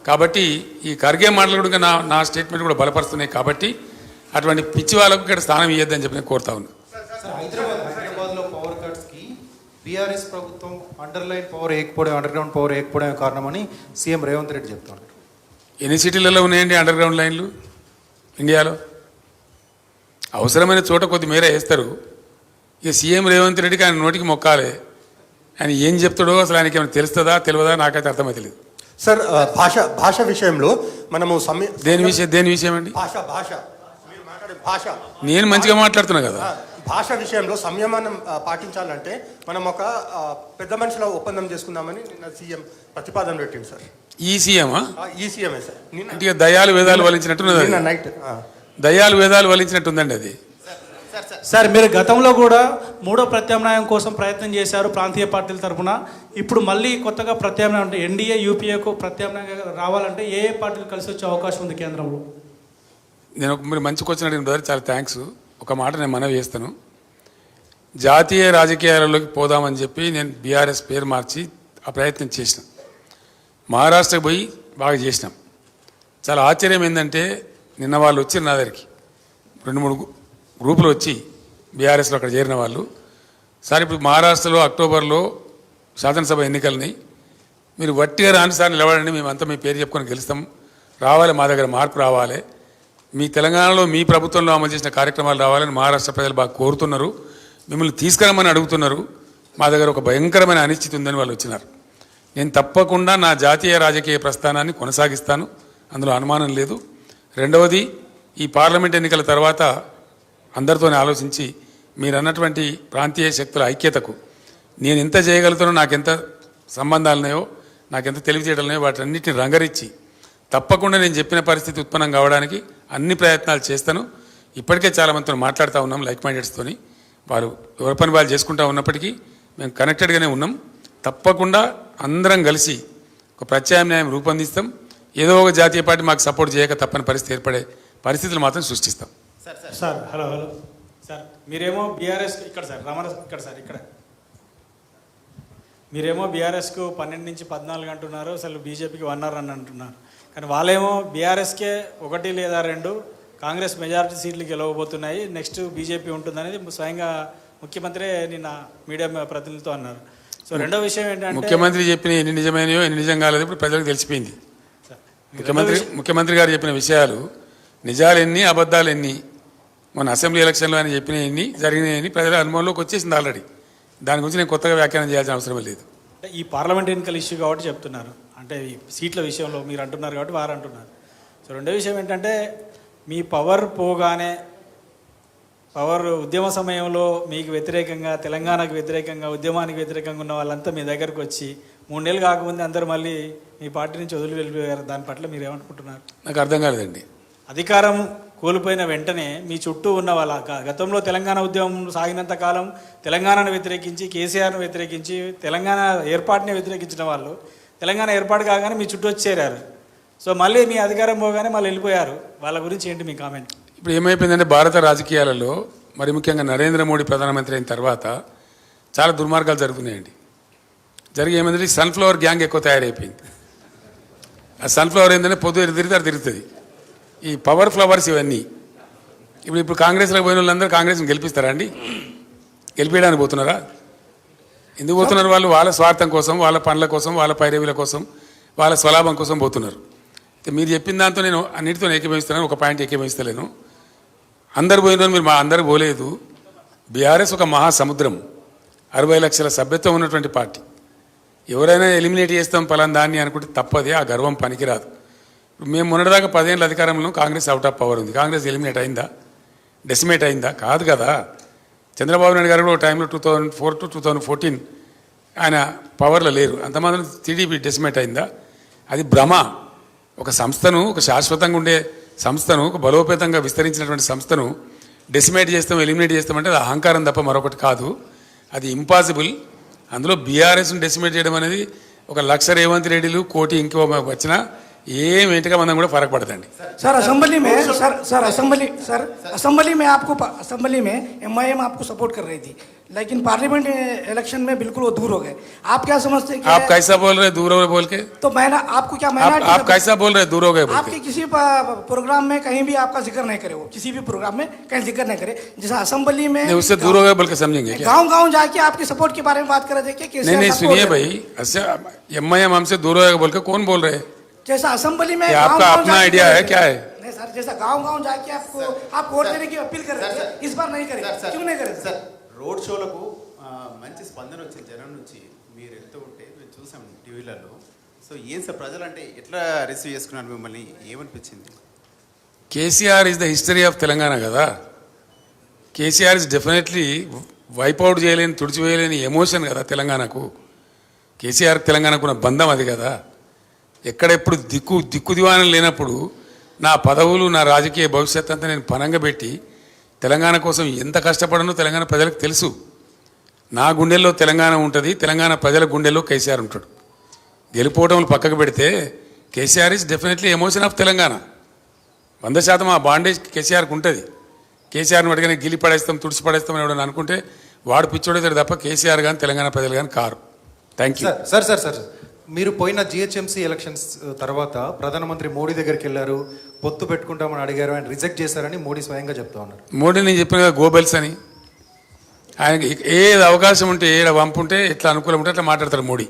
కాబట్టి ఈ ఖర్గే మాటలు కూడా నా స్టేట్మెంట్ కూడా బలపరుస్తున్నాయి. కాబట్టి అటువంటి పిచ్చి వాళ్ళకు ఇక్కడ స్థానం ఇవ్వద్దని చెప్పి నేను కోరుతా ఉన్నా. హైదరాబాద్లో పవర్ కట్స్కి బీఆర్ఎస్ ప్రభుత్వం అండర్లైన్ పవర్ వేయకపోవడం, అండర్గ్రౌండ్ పవర్ వేయకపోవడమే కారణమని సీఎం రేవంత్ రెడ్డి చెప్తున్నారు. ఎన్ని సిటీలలో ఉన్నాయండి అండర్గ్రౌండ్ లైన్లు ఇండియాలో? అవసరమైన చోట కొద్ది మేర వేస్తారు. ఇక సీఎం రేవంత్ రెడ్డికి ఆయన నోటికి మొక్కాలి. ఆయన ఏం చెప్తాడో అసలు ఆయనకి ఏమైనా తెలుస్తుందా తెలియదా నాకైతే అర్థమవుతలేదు. సార్, భాష విషయంలో మనము దేని విషయం అండి? మీరు మాట్లాడే భాష నేను మంచిగా మాట్లాడుతున్నా కదా. భాష విషయంలో సంయమనం పాటించాలంటే మనం ఒక పెద్ద మనుషుల ఒప్పందం చేసుకుందామని నిన్న సీఎం ప్రతిపాదన పెట్టింది సార్. ఈసీఎమా ఈసీఎంఏ సార్ అంటే ఇక దయాలు వేదాలు వలించినట్టున్నది నిన్న అది. నైట్ దయాలు వేదాలు వలించినట్టుందండి అది. సార్ మీరు గతంలో కూడా మూడో ప్రత్యామ్నాయం కోసం ప్రయత్నం చేశారు ప్రాంతీయ పార్టీల తరఫున. ఇప్పుడు మళ్ళీ కొత్తగా ప్రత్యామ్నాయం అంటే ఎన్డీఏ యూపీఏకు ప్రత్యామ్నాయంగా రావాలంటే ఏ పార్టీలు కలిసి వచ్చే అవకాశం ఉంది కేంద్రంలో? మీరు మంచి క్వశ్చన్ అడిగిన బ్రదర్, చాలా థ్యాంక్స్. ఒక మాట నేను మనవి చేస్తాను. జాతీయ రాజకీయాలలోకి పోదామని చెప్పి నేను బీఆర్ఎస్ పేరు మార్చి ఆ ప్రయత్నం చేసిన. మహారాష్ట్రకు పోయి బాగా చేసినాం. చాలా ఆశ్చర్యం ఏంటంటే నిన్న వాళ్ళు వచ్చారు నా దగ్గరికి, 2-3 గ్రూపులు వచ్చి బీఆర్ఎస్లో అక్కడ చేరిన వాళ్ళు. సార్ ఇప్పుడు మహారాష్ట్రలో అక్టోబర్లో శాసనసభ ఎన్నికలని మీరు వట్టిగా రాని సార్ నిలబడండి, మేమంతా మీ పేరు చెప్పుకొని గెలుస్తాం, రావాలి, మా దగ్గర మార్పు రావాలి, మీ తెలంగాణలో మీ ప్రభుత్వంలో అమలు చేసిన కార్యక్రమాలు రావాలని మహారాష్ట్ర ప్రజలు బాగా కోరుతున్నారు, మిమ్మల్ని తీసుకురమ్మని అడుగుతున్నారు, మా దగ్గర ఒక భయంకరమైన అనిశ్చితి ఉందని వాళ్ళు వచ్చినారు. నేను తప్పకుండా నా జాతీయ రాజకీయ ప్రస్థానాన్ని కొనసాగిస్తాను, అందులో అనుమానం లేదు. రెండవది, ఈ పార్లమెంట్ ఎన్నికల తర్వాత అందరితోనే ఆలోచించి మీరు అన్నటువంటి ప్రాంతీయ శక్తుల ఐక్యతకు నేను ఎంత చేయగలుగుతానో, నాకెంత సంబంధాలు ఉన్నాయో, నాకెంత తెలివితేటలు ఉన్నాయో వాటన్నిటిని రంగరించి తప్పకుండా నేను చెప్పిన పరిస్థితి ఉత్పన్నం కావడానికి అన్ని ప్రయత్నాలు చేస్తాను. ఇప్పటికే చాలామందితో మాట్లాడుతూ ఉన్నాం, లైక్ మైండెడ్స్తోని. వారు ఎవరి పని వాళ్ళు చేసుకుంటూ ఉన్నప్పటికీ మేము కనెక్టెడ్గానే ఉన్నాం. తప్పకుండా అందరం కలిసి ఒక ప్రత్యామ్నాయం రూపొందిస్తాం. ఏదో ఒక జాతీయ పార్టీ మాకు సపోర్ట్ చేయక తప్పని పరిస్థితి ఏర్పడే పరిస్థితులు మాత్రం సృష్టిస్తాం. సార్ హలో సార్, మీరేమో బీఆర్ఎస్ ఇక్కడ సార్ రమణ ఇక్కడ సార్ ఇక్కడ మీరేమో బీఆర్ఎస్కు 12 నుంచి 14 అంటున్నారు, అసలు బీజేపీకి 1 అని అంటున్నారు. కానీ వాళ్ళేమో బీఆర్ఎస్కే 1 లేదా 2 కాంగ్రెస్ మెజారిటీ సీట్లు గెలవబోతున్నాయి, నెక్స్ట్ బీజేపీ ఉంటుందనేది స్వయంగా ముఖ్యమంత్రి నిన్న మీడియా ప్రతినిధులతో అన్నారు. సో రెండో విషయం ఏంటంటే ముఖ్యమంత్రి చెప్పిన ఎన్ని నిజమైనయో ఎన్ని నిజం కాలేదు ఇప్పుడు ప్రజలకు తెలిసిపోయింది. ముఖ్యమంత్రి గారు చెప్పిన విషయాలు నిజాలు ఎన్ని అబద్ధాలు ఎన్ని, మన అసెంబ్లీ ఎలక్షన్లో ఆయన చెప్పిన ఎన్ని జరిగినాయని ప్రజల అనుభవంలోకి వచ్చేసింది ఆల్రెడీ. దాని గురించి నేను కొత్తగా వ్యాఖ్యానం చేయాల్సిన అవసరం లేదు. ఈ పార్లమెంట్ ఎన్నికల ఇష్యూ కాబట్టి చెప్తున్నారు, అంటే ఈ సీట్ల విషయంలో మీరు అంటున్నారు కాబట్టి వారు అంటున్నారు. సో రెండో విషయం ఏంటంటే మీ పవర్ పోగానే, పవర్ ఉద్యమ సమయంలో మీకు వ్యతిరేకంగా, తెలంగాణకు వ్యతిరేకంగా, ఉద్యమానికి వ్యతిరేకంగా ఉన్న వాళ్ళంతా మీ దగ్గరకు వచ్చి 3 నెలలు కాకముందే అందరూ మళ్ళీ మీ పార్టీ నుంచి వదిలి వెళ్ళిపోయారు. దాని పట్ల మీరు ఏమనుకుంటున్నారు? నాకు అర్థం కాలేదండి. అధికారం కోల్పోయిన వెంటనే మీ చుట్టూ ఉన్న వాళ్ళ గతంలో తెలంగాణ ఉద్యమం సాగినంత కాలం తెలంగాణను వ్యతిరేకించి, కేసీఆర్ను వ్యతిరేకించి, తెలంగాణ ఏర్పాటుని వ్యతిరేకించిన వాళ్ళు తెలంగాణ ఏర్పాటు కాగానే మీ చుట్టూ వచ్చి చేరారు. సో మళ్ళీ మీ అధికారం పోగానే మళ్ళీ వెళ్ళిపోయారు. వాళ్ళ గురించి ఏంటి మీ కామెంట్? ఇప్పుడు ఏమైపోయిందంటే భారత రాజకీయాలలో మరి ముఖ్యంగా నరేంద్ర మోడీ ప్రధానమంత్రి అయిన తర్వాత చాలా దుర్మార్గాలు జరుగుతున్నాయండి. జరిగి ఏమైందంటే సన్ఫ్లవర్ గ్యాంగ్ ఎక్కువ తయారైపోయింది. ఆ సన్ఫ్లవర్ ఏంటంటే పొద్దు తిరుగుతుంది. ఈ పవర్ ఫ్లవర్స్ ఇవన్నీ ఇప్పుడు కాంగ్రెస్లోకి పోయిన వాళ్ళందరూ కాంగ్రెస్ని గెలిపిస్తారా అండి? గెలిపించడానికి పోతున్నారా? ఎందుకు పోతున్నారు? వాళ్ళు వాళ్ళ స్వార్థం కోసం, వాళ్ళ పనుల కోసం, వాళ్ళ పైరవీల కోసం, వాళ్ళ స్వలాభం కోసం పోతున్నారు. మీరు చెప్పిన దాంతో నేను అన్నిటితో ఏకీభవిస్తున్నాను, ఒక పాయింట్ ఏకీభవిస్తలేను. అందరు పోయిన మీరు మా అందరు పోలేదు. బీఆర్ఎస్ ఒక మహాసముద్రం, 60 లక్షల సభ్యత్వం ఉన్నటువంటి పార్టీ. ఎవరైనా ఎలిమినేట్ చేస్తాం పలానా దాన్ని అనుకుంటే తప్పదే, ఆ గర్వం పనికిరాదు. మేము మొన్నటిదాకా 10 ఏళ్ళ అధికారంలో కాంగ్రెస్ అవుట్ ఆఫ్ పవర్ ఉంది. కాంగ్రెస్ ఎలిమినేట్ అయిందా? డెసిమేట్ అయిందా? కాదు కదా. చంద్రబాబు నాయుడు గారు కూడా టైంలో 2004 to 2014 ఆయన పవర్లో లేరు. అంతమాత్రం టీడీపీ డెసిమేట్ అయిందా? అది భ్రమ. ఒక సంస్థను, ఒక శాశ్వతంగా ఉండే సంస్థను, ఒక బలోపేతంగా విస్తరించినటువంటి సంస్థను డెసిమేట్ చేస్తాం, ఎలిమినేట్ చేస్తామంటే అది అహంకారం తప్ప మరొకటి కాదు. అది ఇంపాసిబుల్. అందులో బీఆర్ఎస్ను డెసిమేట్ చేయడం అనేది 1 లక్ష రేవంత్ రెడ్డిలు, 1 కోటి ఇంకో వచ్చినా ఏమేంటిగా మనం కూడా ఫరक పడదండి. सर असेंबली में असेंबली में आपको असेंबली में एमआईएम आपको सपोर्ट कर रही थी, लेकिन पार्लियामेंट इलेक्शन में बिल्कुल वो दूर हो गए. आप क्या समझते हैं? आप कैसा बोल रहे दूर हो गए बोल के? तो मैंने आपको क्या आप कैसा बोल रहे दूर हो गए बोल के? आपके किसी प्रोग्राम में कहीं भी आपका जिक्र नहीं करे, वो किसी भी प्रोग्राम में कहीं जिक्र नहीं करे. जैसा असेंबली में उससे दूर हो गए बोल के समझेंगे क्या? गाँव जाके आपके सपोर्ट के बारे में बात कर रहे थे. नहीं सुनिए भाई, एमआईएम हमसे दूर हो गए बोल के कौन बोल रहे हैं? जैसा असेंबली में आपका अपना आइडिया है क्या है? नहीं सर, जैसा गांव जाके आपको आप वोट देने की अपील कर रहे थे, इस बार नहीं करें. क्यों नहीं करें సార్? రోడ్ షోలకు మంచి స్పందన వచ్చింది జనం నుంచి. మీరు వెళ్తూ ఉంటే మేము చూసాం టీవీలలో. సో ఏం సార్ ప్రజలు అంటే ఎట్లా రిసీవ్ చేసుకున్నారు మిమ్మల్ని? ఏమనిపించింది? KCR is the history of Telangana కదా. కేసీఆర్ ఇస్ డెఫినెట్లీ వైపౌట్ చేయలేని, తుడిచివేయలేని ఎమోషన్ కదా తెలంగాణకు. కేసీఆర్ తెలంగాణకు ఉన్న బంధం అది కదా. ఎక్కడెప్పుడు దిక్కు దివాణం లేనప్పుడు నా పదవులు నా రాజకీయ భవిష్యత్ అంతా నేను పనంగా పెట్టి తెలంగాణ కోసం ఎంత కష్టపడనో తెలంగాణ ప్రజలకు తెలుసు. నా గుండెల్లో తెలంగాణ ఉంటుంది, తెలంగాణ ప్రజల గుండెల్లో కేసీఆర్ ఉంటాడు. గెలిపోవటంలో పక్కకు పెడితే KCR is definitely emotion of Telangana. 100% ఆ బాండేజ్ కేసీఆర్కి ఉంటుంది. కేసీఆర్ని అడిగిన గిలి పడేస్తాం తుడిచి పడేస్తాం అని ఎవడని అనుకుంటే వాడు పిచ్చోడేతాడు తప్ప కేసీఆర్ కానీ తెలంగాణ ప్రజలు కానీ కారు. Thank you. సార్ మీరు పోయిన జిహెచ్ఎంసీ ఎలక్షన్స్ తర్వాత ప్రధానమంత్రి మోడీ దగ్గరికి వెళ్ళారు, పొత్తు పెట్టుకుంటామని అడిగారు, ఆయన రిజెక్ట్ చేశారని మోడీ స్వయంగా చెప్తా ఉన్నారు. మోడీ నేను చెప్పిన కదా గోబెల్స్ అని, ఆయనకి ఏది అవకాశం ఉంటే ఏడ వంపు ఉంటే ఎట్లా అనుకూలం ఉంటే అట్లా మాట్లాడతాడు మోడీ.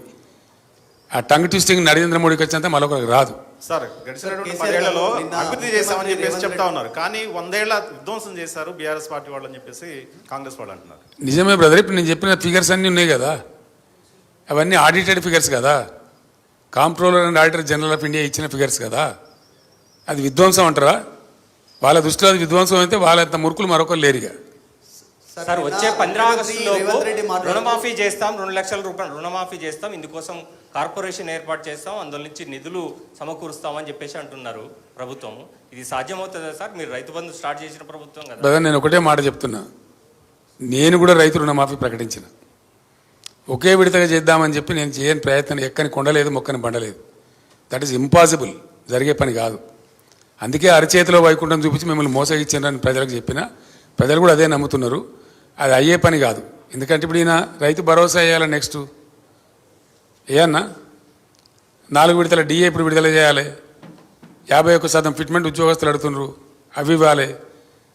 ఆ టంగ్ ట్విస్టింగ్ నరేంద్ర మోడీకి వచ్చినంత మరొకరికి రాదు. సార్ గడిచినటువంటి 10 ఏళ్లలో అభివృద్ధి చేశామని చెప్పేసి చెప్తా ఉన్నారు, కానీ 100 ఏళ్ల విధ్వంసం చేశారు బీఆర్ఎస్ పార్టీ వాళ్ళు అని చెప్పేసి కాంగ్రెస్ వాళ్ళు అంటున్నారు. నిజమే బ్రదర్, ఇప్పుడు నేను చెప్పిన ఫిగర్స్ అన్నీ ఉన్నాయి కదా, అవన్నీ ఆడిటెడ్ ఫిగర్స్ కదా, comptroller and auditor general of India ఇచ్చిన ఫిగర్స్ కదా. అది విధ్వంసం అంటారా? వాళ్ళ దృష్టిలో అది విధ్వంసం అయితే వాళ్ళంత మురుకులు మరొకరు లేరుగా. సార్ వచ్చే 15 ఆగస్టులోపు రుణమాఫీ చేస్తాం, 2 లక్షల రూపాయలు రుణమాఫీ చేస్తాం, ఇందుకోసం కార్పొరేషన్ ఏర్పాటు చేస్తాం, అందులో నుంచి నిధులు సమకూరుస్తామని చెప్పేసి అంటున్నారు ప్రభుత్వం. ఇది సాధ్యమవుతుందా సార్? మీరు రైతు బంధు స్టార్ట్ చేసిన ప్రభుత్వం కదా. బ్రదర్ నేను ఒకటే మాట చెప్తున్నా, నేను కూడా రైతు రుణమాఫీ ప్రకటించిన. ఒకే విడతగా చేద్దామని చెప్పి నేను చేయని ప్రయత్నం ఎక్కని కొండలేదు మొక్కని బండలేదు. దట్ ఈస్ ఇంపాసిబుల్, జరిగే పని కాదు. అందుకే అరచేతిలో వైకుంఠం చూపించి మిమ్మల్ని మోసగిచ్చారని ప్రజలకు చెప్పిన, ప్రజలు కూడా అదే నమ్ముతున్నారు. అది అయ్యే పని కాదు. ఎందుకంటే ఇప్పుడు ఈయన రైతు భరోసా వేయాలి, నెక్స్ట్ ఏమన్నా 4 విడతల డిఏ ఇప్పుడు విడుదల చేయాలి, 51% ఫిట్మెంట్ ఉద్యోగస్తులు అడుగుతున్నారు, అవి ఇవ్వాలి,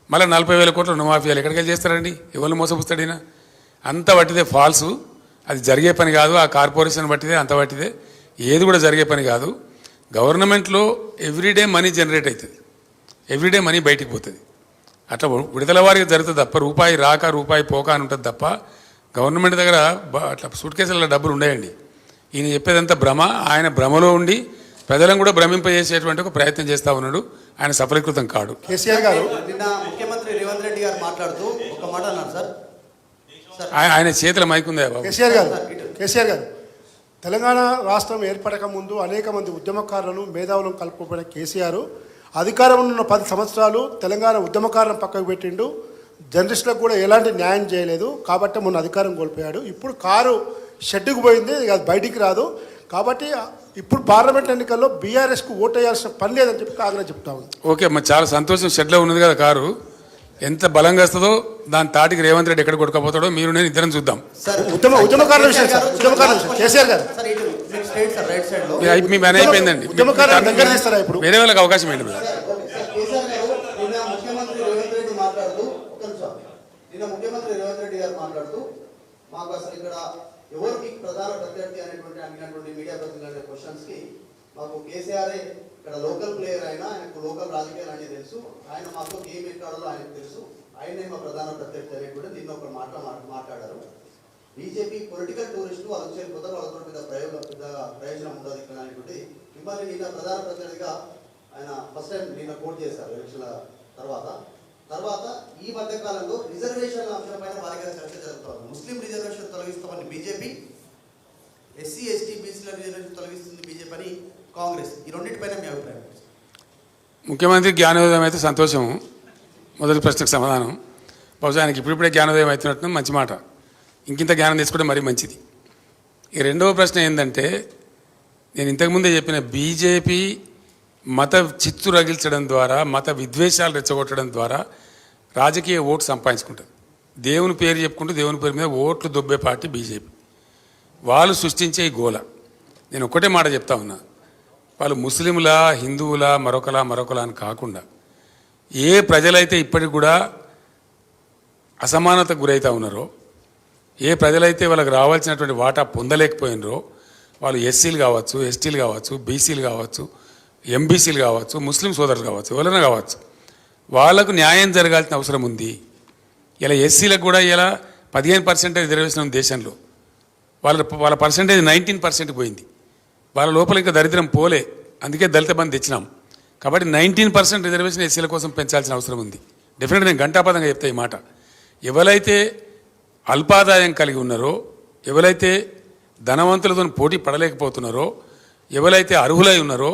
మళ్ళీ 40,000 కోట్ల రుణమాఫీ ఇవ్వాలి. ఎక్కడికి వెళ్ళి చేస్తారండి? ఎవరిని మోసపుస్తాడు ఈయన? అంత వట్టిదే, ఫాల్సు. అది జరిగే పని కాదు. ఆ కార్పొరేషన్ బట్టిదే, అంత బట్టిదే, ఏది కూడా జరిగే పని కాదు. గవర్నమెంట్లో ఎవ్రీడే మనీ జనరేట్ అవుతుంది, ఎవ్రీడే మనీ బయటికి పోతుంది. అట్లా విడుదల వారికి జరుగుతుంది తప్ప రూపాయి రాక రూపాయి పోక అని ఉంటుంది తప్ప గవర్నమెంట్ దగ్గర అట్లా సూట్ కేసులలో డబ్బులు ఉండేయండి. ఈయన చెప్పేదంతా భ్రమ. ఆయన భ్రమలో ఉండి ప్రజలను కూడా భ్రమింపజేసేటువంటి ఒక ప్రయత్నం చేస్తూ ఉన్నాడు. ఆయన సఫలీకృతం కాడు. కేసీఆర్ గారు నిన్న ముఖ్యమంత్రి రేవంత్ రెడ్డి గారు మాట్లాడుతూ ఒక మాట అన్నారు సార్. ఆయన చేతుల మైకుందా బాబు? కేసీఆర్ గారు తెలంగాణ రాష్ట్రం ఏర్పడక ముందు అనేక మంది ఉద్యమకారులను మేధావులను కలుపుకుపోయిన కేసీఆర్ అధికారంలో ఉన్న 10 సంవత్సరాలు తెలంగాణ ఉద్యమకారులను పక్కకు పెట్టిండు. జర్నలిస్టులకు కూడా ఎలాంటి న్యాయం చేయలేదు. కాబట్టి మొన్న అధికారం కోల్పోయాడు. ఇప్పుడు కారు షెడ్డుకు పోయింది, అది బయటికి రాదు. కాబట్టి ఇప్పుడు పార్లమెంట్ ఎన్నికల్లో బీఆర్ఎస్కు ఓటు వేయాల్సిన పని లేదని చెప్పి కాంగ్రెస్ చెప్తా ఉంది. ఓకే అమ్మ, చాలా సంతోషం. షెడ్లో ఉన్నది కదా కారు, ఎంత బలంగా వస్తుందో దాని తాటికి రేవంత్ రెడ్డి ఎక్కడ కొట్టుకపోతాడో మీరు నేను ఇద్దరం చూద్దాం. ఉద్యమకారుల విషయం సార్, ఉద్యమకారుల విషయం కేసీఆర్ గారు మీ పని అయిపోయిందండి. వేరే వాళ్ళకి అవకాశం ఏంటి? ముఖ్యమంత్రి రేవంత్ రెడ్డి గారు మాట్లాడుతూ మాకు అసలు ఇక్కడ ఎవరికి ప్రధాన ప్రత్యర్థి అనేటువంటి అడిగినటువంటి మీడియా ప్రతినిధుల క్వశ్చన్స్ కి మాకు కేసీఆర్ ఇక్కడ లోకల్ ప్లేయర్ అయినా ఆయనకు లోకల్ రాజకీయాలు అనేది తెలుసు, ఆయన మాతో గేమ్ ఎక్కాడో ఆయనకు తెలుసు, ఆయనే మా ప్రధాన ప్రత్యర్థి అనేది కూడా దీన్ని ఒక మాట్లాడారు. బీజేపీ పొలిటికల్ టూరిస్టు వాళ్ళకి చేరిపోతారు, వాళ్ళతో పెద్ద ప్రయోజనం ఉండదు ఇక్కడ అనేటువంటి మిమ్మల్ని నిన్న ప్రధాన ప్రత్యర్థిగా ఆయన ఫస్ట్ టైం నిన్న కోట్ చేశారు ఎలక్షన్ల తర్వాత ఈ మధ్య కాలంలో రిజర్వేషన్ల అంశంపైన వారిగా చర్చ జరుగుతుంది. ముస్లిం రిజర్వేషన్ తొలగిస్తామని బీజేపీ, ఎస్సీ ఎస్టీ బీసీల రిజర్వేషన్ తొలగిస్తుంది బీజేపీ అని కాంగ్రెస్. ఈ రెండింటిపైన మీ అభిప్రాయం? ముఖ్యమంత్రి జ్ఞానోదయం అయితే సంతోషం. మొదటి ప్రశ్నకు సమాధానం. బహుశా ఆయనకి ఇప్పుడిప్పుడే జ్ఞానోదయం అవుతున్నట్టు మంచి మాట. ఇంకింత జ్ఞానం తీసుకుంటే మరీ మంచిది. ఈ రెండవ ప్రశ్న ఏంటంటే, నేను ఇంతకుముందే చెప్పిన బీజేపీ మత చిత్తు రగిల్చడం ద్వారా, మత విద్వేషాలు రెచ్చగొట్టడం ద్వారా రాజకీయ ఓటు సంపాదించుకుంటుంది. దేవుని పేరు చెప్పుకుంటూ దేవుని పేరు మీద ఓట్లు దొబ్బే పార్టీ బీజేపీ. వాళ్ళు సృష్టించే ఈ గోల. నేను ఒక్కటే మాట చెప్తా ఉన్నా, వాళ్ళు ముస్లింలా, హిందువులా, మరొకలా అని కాకుండా ఏ ప్రజలైతే ఇప్పటికి కూడా అసమానతకు గురవుతూ ఉన్నారో, ఏ ప్రజలైతే వాళ్ళకి రావాల్సినటువంటి వాటా పొందలేకపోయినరో, వాళ్ళు ఎస్సీలు కావచ్చు, ఎస్టీలు కావచ్చు, బీసీలు కావచ్చు, ఎంబీసీలు కావచ్చు, ముస్లిం సోదరులు కావచ్చు, ఎవరైనా కావచ్చు, వాళ్లకు న్యాయం జరగాల్సిన అవసరం ఉంది. ఇలా ఎస్సీలకు కూడా ఇలా 15% రిజర్వేషన్ ఉంది దేశంలో. వాళ్ళ పర్సంటేజ్ 19% పోయింది. వాళ్ళ లోపల ఇంకా దరిద్రం పోలే, అందుకే దళిత బంధు తెచ్చినాం. కాబట్టి 19% రిజర్వేషన్ ఎస్సీల కోసం పెంచాల్సిన అవసరం ఉంది. డెఫినెట్గా నేను ఘంటాపదంగా చెప్తా ఈ మాట. ఎవరైతే అల్పాదాయం కలిగి ఉన్నారో, ఎవరైతే ధనవంతులతో పోటీ పడలేకపోతున్నారో, ఎవరైతే అర్హులై ఉన్నారో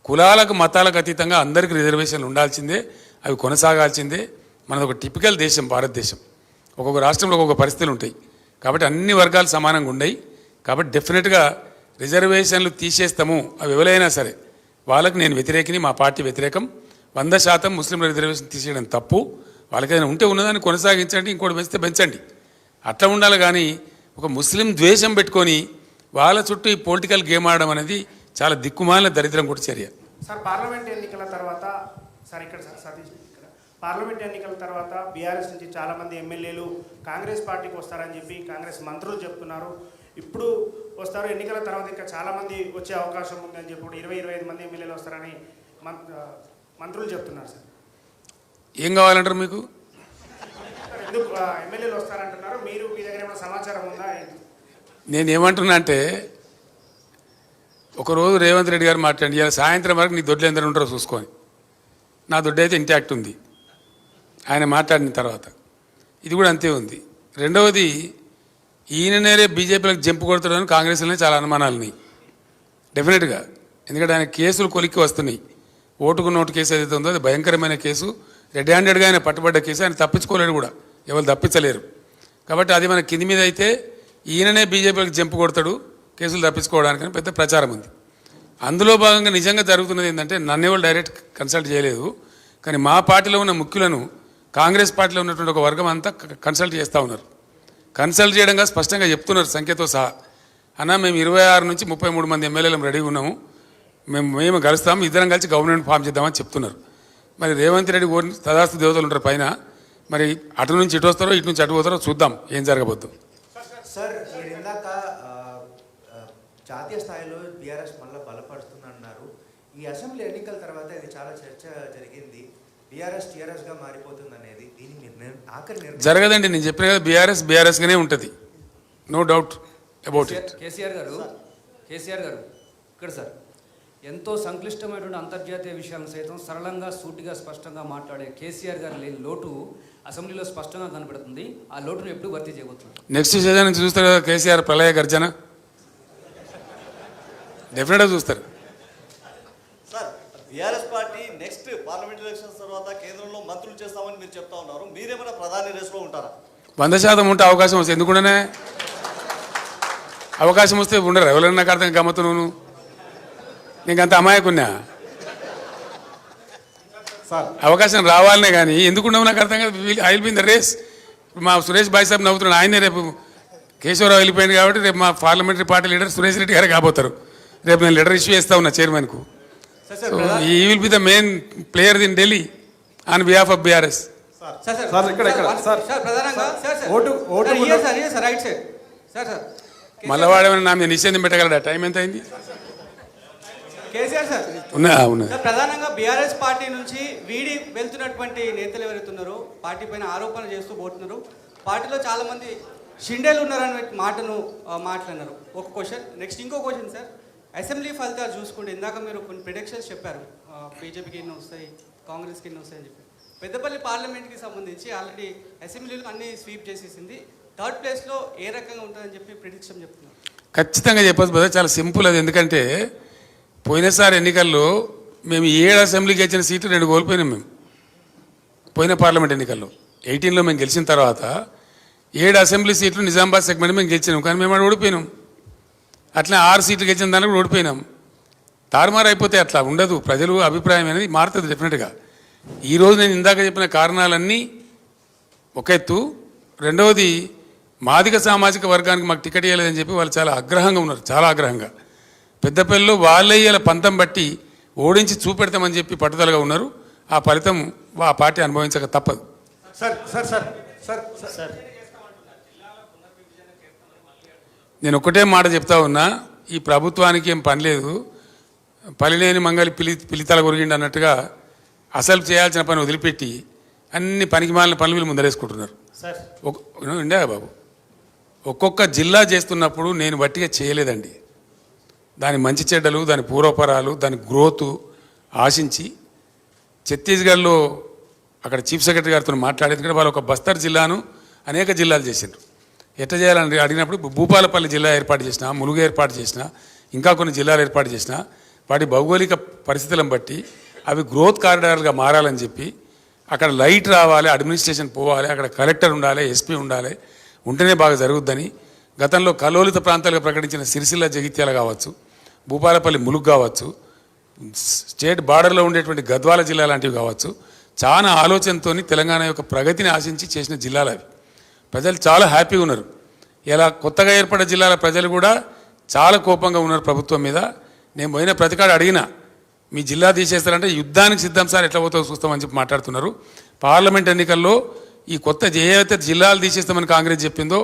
కులాలకు మతాలకు అతీతంగా అందరికీ రిజర్వేషన్లు ఉండాల్సిందే, అవి కొనసాగాల్సిందే. మనది ఒక టిపికల్ దేశం భారతదేశం. ఒక్కొక్క రాష్ట్రంలో ఒక్కొక్క పరిస్థితులు ఉంటాయి కాబట్టి అన్ని వర్గాలు సమానంగా ఉన్నాయి. కాబట్టి డెఫినెట్గా రిజర్వేషన్లు తీసేస్తాము, అవి ఎవరైనా సరే వాళ్ళకి నేను వ్యతిరేకిని, మా పార్టీ వ్యతిరేకం. 100% ముస్లింల రిజర్వేషన్ తీసేయడం తప్పు. వాళ్ళకైనా ఉంటే ఉన్నదాన్ని కొనసాగించండి, ఇంకోటి పెంచితే పెంచండి, అట్లా ఉండాలి. కానీ ఒక ముస్లిం ద్వేషం పెట్టుకొని వాళ్ళ చుట్టూ ఈ పొలిటికల్ గేమ్ ఆడడం అనేది చాలా దిక్కుమాలిన దరిద్రం కూడా చర్య. సార్ పార్లమెంట్ ఎన్నికల తర్వాత పార్లమెంట్ ఎన్నికల తర్వాత బీఆర్ఎస్ నుంచి చాలామంది ఎమ్మెల్యేలు కాంగ్రెస్ పార్టీకి వస్తారని చెప్పి కాంగ్రెస్ మంత్రులు చెప్తున్నారు. ఇప్పుడు వస్తారు, ఎన్నికల తర్వాత ఇంకా చాలామంది వచ్చే అవకాశం ఉందని చెప్పి 20-25 మంది ఎమ్మెల్యేలు వస్తారని మంత్రులు చెప్తున్నారు. సార్ ఏం కావాలంటారు మీకు? ఎందుకు ఎమ్మెల్యేలు వస్తారంటున్నారు? మీరు మీ దగ్గర ఏమైనా సమాచారం ఉందా? నేనేమంటున్నా అంటే ఒకరోజు రేవంత్ రెడ్డి గారు మాట్లాడి ఇలా సాయంత్రం వరకు నీ దొడ్లు ఎందరు ఉంటారో చూసుకొని, నా దొడ్డు అయితే ఇంటాక్ట్ ఉంది ఆయన మాట్లాడిన తర్వాత. ఇది కూడా అంతే ఉంది. రెండవది, ఈయననే బీజేపీలకు జంపు కొడుతున్నాడని కాంగ్రెస్లోనే చాలా అనుమానాలు ఉన్నాయి డెఫినెట్గా. ఎందుకంటే ఆయన కేసులు కొలిక్కి వస్తున్నాయి. ఓటుకు నోటు కేసు ఏదైతే ఉందో అది భయంకరమైన కేసు. రెడ్ హ్యాండెడ్గా ఆయన పట్టుబడ్డ కేసు. ఆయన తప్పించుకోలేడు కూడా, ఎవరు తప్పించలేరు. కాబట్టి అది మన కింది మీద అయితే ఈయననే బీజేపీలకు జంపు కొడతాడు కేసులు తప్పించుకోవడానికని పెద్ద ప్రచారం ఉంది. అందులో భాగంగా నిజంగా జరుగుతున్నది ఏంటంటే నన్ను ఎవరు డైరెక్ట్ కన్సల్ట్ చేయలేదు, కానీ మా పార్టీలో ఉన్న ముఖ్యులను కాంగ్రెస్ పార్టీలో ఉన్నటువంటి ఒక వర్గం అంతా కన్సల్ట్ చేస్తూ ఉన్నారు. కన్సల్ట్ చేయడంగా స్పష్టంగా చెప్తున్నారు సంఖ్యతో సహా, అన్న మేము 26 నుంచి 33 మంది ఎమ్మెల్యేలు రెడీగా ఉన్నాము, మేము కలుస్తాము, ఇద్దరం కలిసి గవర్నమెంట్ ఫామ్ చేద్దామని చెప్తున్నారు. మరి రేవంత్ రెడ్డి తదాస్తు దేవతలు ఉంటారు పైన, మరి అటు నుంచి ఇటు వస్తారో ఇటు నుంచి అటు పోతారో చూద్దాం ఏం జరగబోద్దు. సార్ మీరు ఇందాక జాతీయ స్థాయిలో బీఆర్ఎస్ మళ్ళీ బలపడుతుందన్నారు. ఈ అసెంబ్లీ ఎన్నికల తర్వాత ఇది చాలా చర్చ జరిగింది, బీఆర్ఎస్ టీఆర్ఎస్గా మారిపోతుంది అనేది. దీని ఆఖరి జరగదండి, నేను చెప్పిన కదా బీఆర్ఎస్గానే ఉంటుంది, no doubt about it. KCR గారు ఇక్కడ సార్ ఎంతో సంక్లిష్టమైనటువంటి అంతర్జాతీయ విషయాలను సైతం సరళంగా సూటిగా స్పష్టంగా మాట్లాడే కేసీఆర్ గారు లేని లోటు అసెంబ్లీలో స్పష్టంగా కనబడుతుంది. ఆ లోటును ఎప్పుడు భర్తీ చేయబోతున్నారు? నెక్స్ట్ సీజన్ నుంచి చూస్తారు కదా కేసీఆర్ ప్రళయ గర్జన, డెఫినెట్గా చూస్తారు. Sir BRS party next parliament elections తర్వాత కేంద్రంలో మంత్రులు చేస్తామని మీరు చెప్తా ఉన్నారు, మీరేమైనా ప్రధాని రేసులో ఉంటారా? 100% ఉంటే అవకాశం వస్తే ఎందుకుండానే అవకాశం వస్తే ఉండరు. ఎవరైనా నాకు అర్థం గమ్మత్తు నువ్వు నీకు అంత అమాయకున్నా అవకాశం రావాలనే కానీ ఎందుకున్నావు నాకు అర్థం కాదు. I will be in the race. మా సురేష్ భాయ్ సాబ్ నవ్వుతున్నాడు, ఆయనే రేపు కేశవరావు వెళ్ళిపోయింది కాబట్టి రేపు మా parliamentary party leader Suresh Reddy గారే కాబోతారు. రేపు నేను లెటర్ ఇష్యూ చేస్తా ఉన్నా చైర్మన్కు. సో ఈ will be the main player in Delhi on behalf of BRS. మళ్ళీ వాడేమైనా నా మీద నిషేధం పెట్టగలడా? టైం ఎంత అయింది? కేసీఆర్ సార్ సార్ ప్రధానంగా బీఆర్ఎస్ పార్టీ నుంచి వీడి వెళ్తున్నటువంటి నేతలు ఎవరైతే ఉన్నారో పార్టీ పైన ఆరోపణలు చేస్తూ పోతున్నారు. పార్టీలో చాలా మంది షిండేలు ఉన్నారని మాటను మాట్లాడినారు. ఒక క్వశ్చన్. నెక్స్ట్ ఇంకో క్వశ్చన్ సార్, అసెంబ్లీ ఫలితాలు చూసుకుంటే ఇందాక మీరు కొన్ని ప్రిడిక్షన్స్ చెప్పారు, బీజేపీకి ఎన్ని వస్తాయి, కాంగ్రెస్కి ఎన్ని వస్తాయని చెప్పి. పెద్దపల్లి పార్లమెంట్కి సంబంధించి ఆల్రెడీ అసెంబ్లీలో అన్ని స్వీప్ చేసేసింది. థర్డ్ ప్లేస్లో ఏ రకంగా ఉంటుందని చెప్పి ప్రిడిక్షన్ చెప్తున్నారు. ఖచ్చితంగా చెప్పచ్చు బ్రదర్, చాలా సింపుల్ అది. ఎందుకంటే పోయినసారి ఎన్నికల్లో మేము 7 అసెంబ్లీకి ఇచ్చిన సీట్లు 2 కోల్పోయినాం. మేము పోయిన పార్లమెంట్ ఎన్నికల్లో 18లో మేము గెలిచిన తర్వాత 7 అసెంబ్లీ సీట్లు నిజామాబాద్ సెగ్మెంట్ మేము గెలిచినాం, కానీ మేము అక్కడ ఓడిపోయినాం. అట్లా 6 సీట్లు గెలిచిన దానికి కూడా ఓడిపోయినాం. తారుమారు అయిపోతే అట్లా ఉండదు. ప్రజలు అభిప్రాయం అనేది మారుతుంది డెఫినెట్గా. ఈరోజు నేను ఇందాక చెప్పిన కారణాలన్నీ ఒక ఎత్తు. రెండవది, మాదిగ సామాజిక వర్గానికి మాకు టికెట్ ఇవ్వలేదని చెప్పి వాళ్ళు చాలా ఆగ్రహంగా ఉన్నారు, చాలా ఆగ్రహంగా. పెద్దపల్లిలో వాళ్ళే ఇలా పంతం బట్టి ఓడించి చూపెడతామని చెప్పి పట్టుదలగా ఉన్నారు. ఆ ఫలితం ఆ పార్టీ అనుభవించక తప్పదు. నేను ఒకటే మాట చెప్తా ఉన్నా, ఈ ప్రభుత్వానికి ఏం పని లేదు, పలిలేని మంగళి పిలితల కొరిగిండి అన్నట్టుగా అసలు చేయాల్సిన పని వదిలిపెట్టి అన్ని పనికి మాలిన పనులు వీళ్ళు ముందరేసుకుంటున్నారు. ఇండియా బాబు, ఒక్కొక్క జిల్లా చేస్తున్నప్పుడు నేను బట్టిగా చేయలేదండి. దాని మంచి చెడ్డలు, దాని పూర్వపరాలు, దాని గ్రోత్ ఆశించి ఛత్తీస్గఢ్లో అక్కడ చీఫ్ సెక్రటరీ గారితో మాట్లాడేది. ఎందుకంటే వాళ్ళు ఒక బస్తర్ జిల్లాను అనేక జిల్లాలు చేసిండ్రు. ఎట్లా చేయాలని అడిగినప్పుడు భూపాలపల్లి జిల్లా ఏర్పాటు చేసిన, ములుగు ఏర్పాటు చేసిన, ఇంకా కొన్ని జిల్లాలు ఏర్పాటు చేసినా వాటి భౌగోళిక పరిస్థితులను బట్టి అవి గ్రోత్ కారిడార్లుగా మారాలని చెప్పి అక్కడ లైట్ రావాలి, అడ్మినిస్ట్రేషన్ పోవాలి, అక్కడ కలెక్టర్ ఉండాలి, ఎస్పీ ఉండాలి, ఉంటేనే బాగా జరుగుద్దని గతంలో కలోలిత ప్రాంతాలుగా ప్రకటించిన సిరిసిల్ల జగిత్యాల కావచ్చు, భూపాలపల్లి ములుగు కావచ్చు, స్టేట్ బార్డర్లో ఉండేటువంటి గద్వాల జిల్లా లాంటివి కావచ్చు, చాలా ఆలోచనతో తెలంగాణ యొక్క ప్రగతిని ఆశించి చేసిన జిల్లాలు అవి. ప్రజలు చాలా హ్యాపీగా ఉన్నారు. ఇలా కొత్తగా ఏర్పడిన జిల్లాల ప్రజలు కూడా చాలా కోపంగా ఉన్నారు ప్రభుత్వం మీద. నేను పోయిన ప్రతికాడ అడిగినా, మీ జిల్లా తీసేస్తారంటే యుద్ధానికి సిద్ధం సార్, ఎట్లా పోతావు చూస్తామని చెప్పి మాట్లాడుతున్నారు. పార్లమెంట్ ఎన్నికల్లో ఈ కొత్త ఏవైతే జిల్లాలు తీసేస్తామని కాంగ్రెస్ చెప్పిందో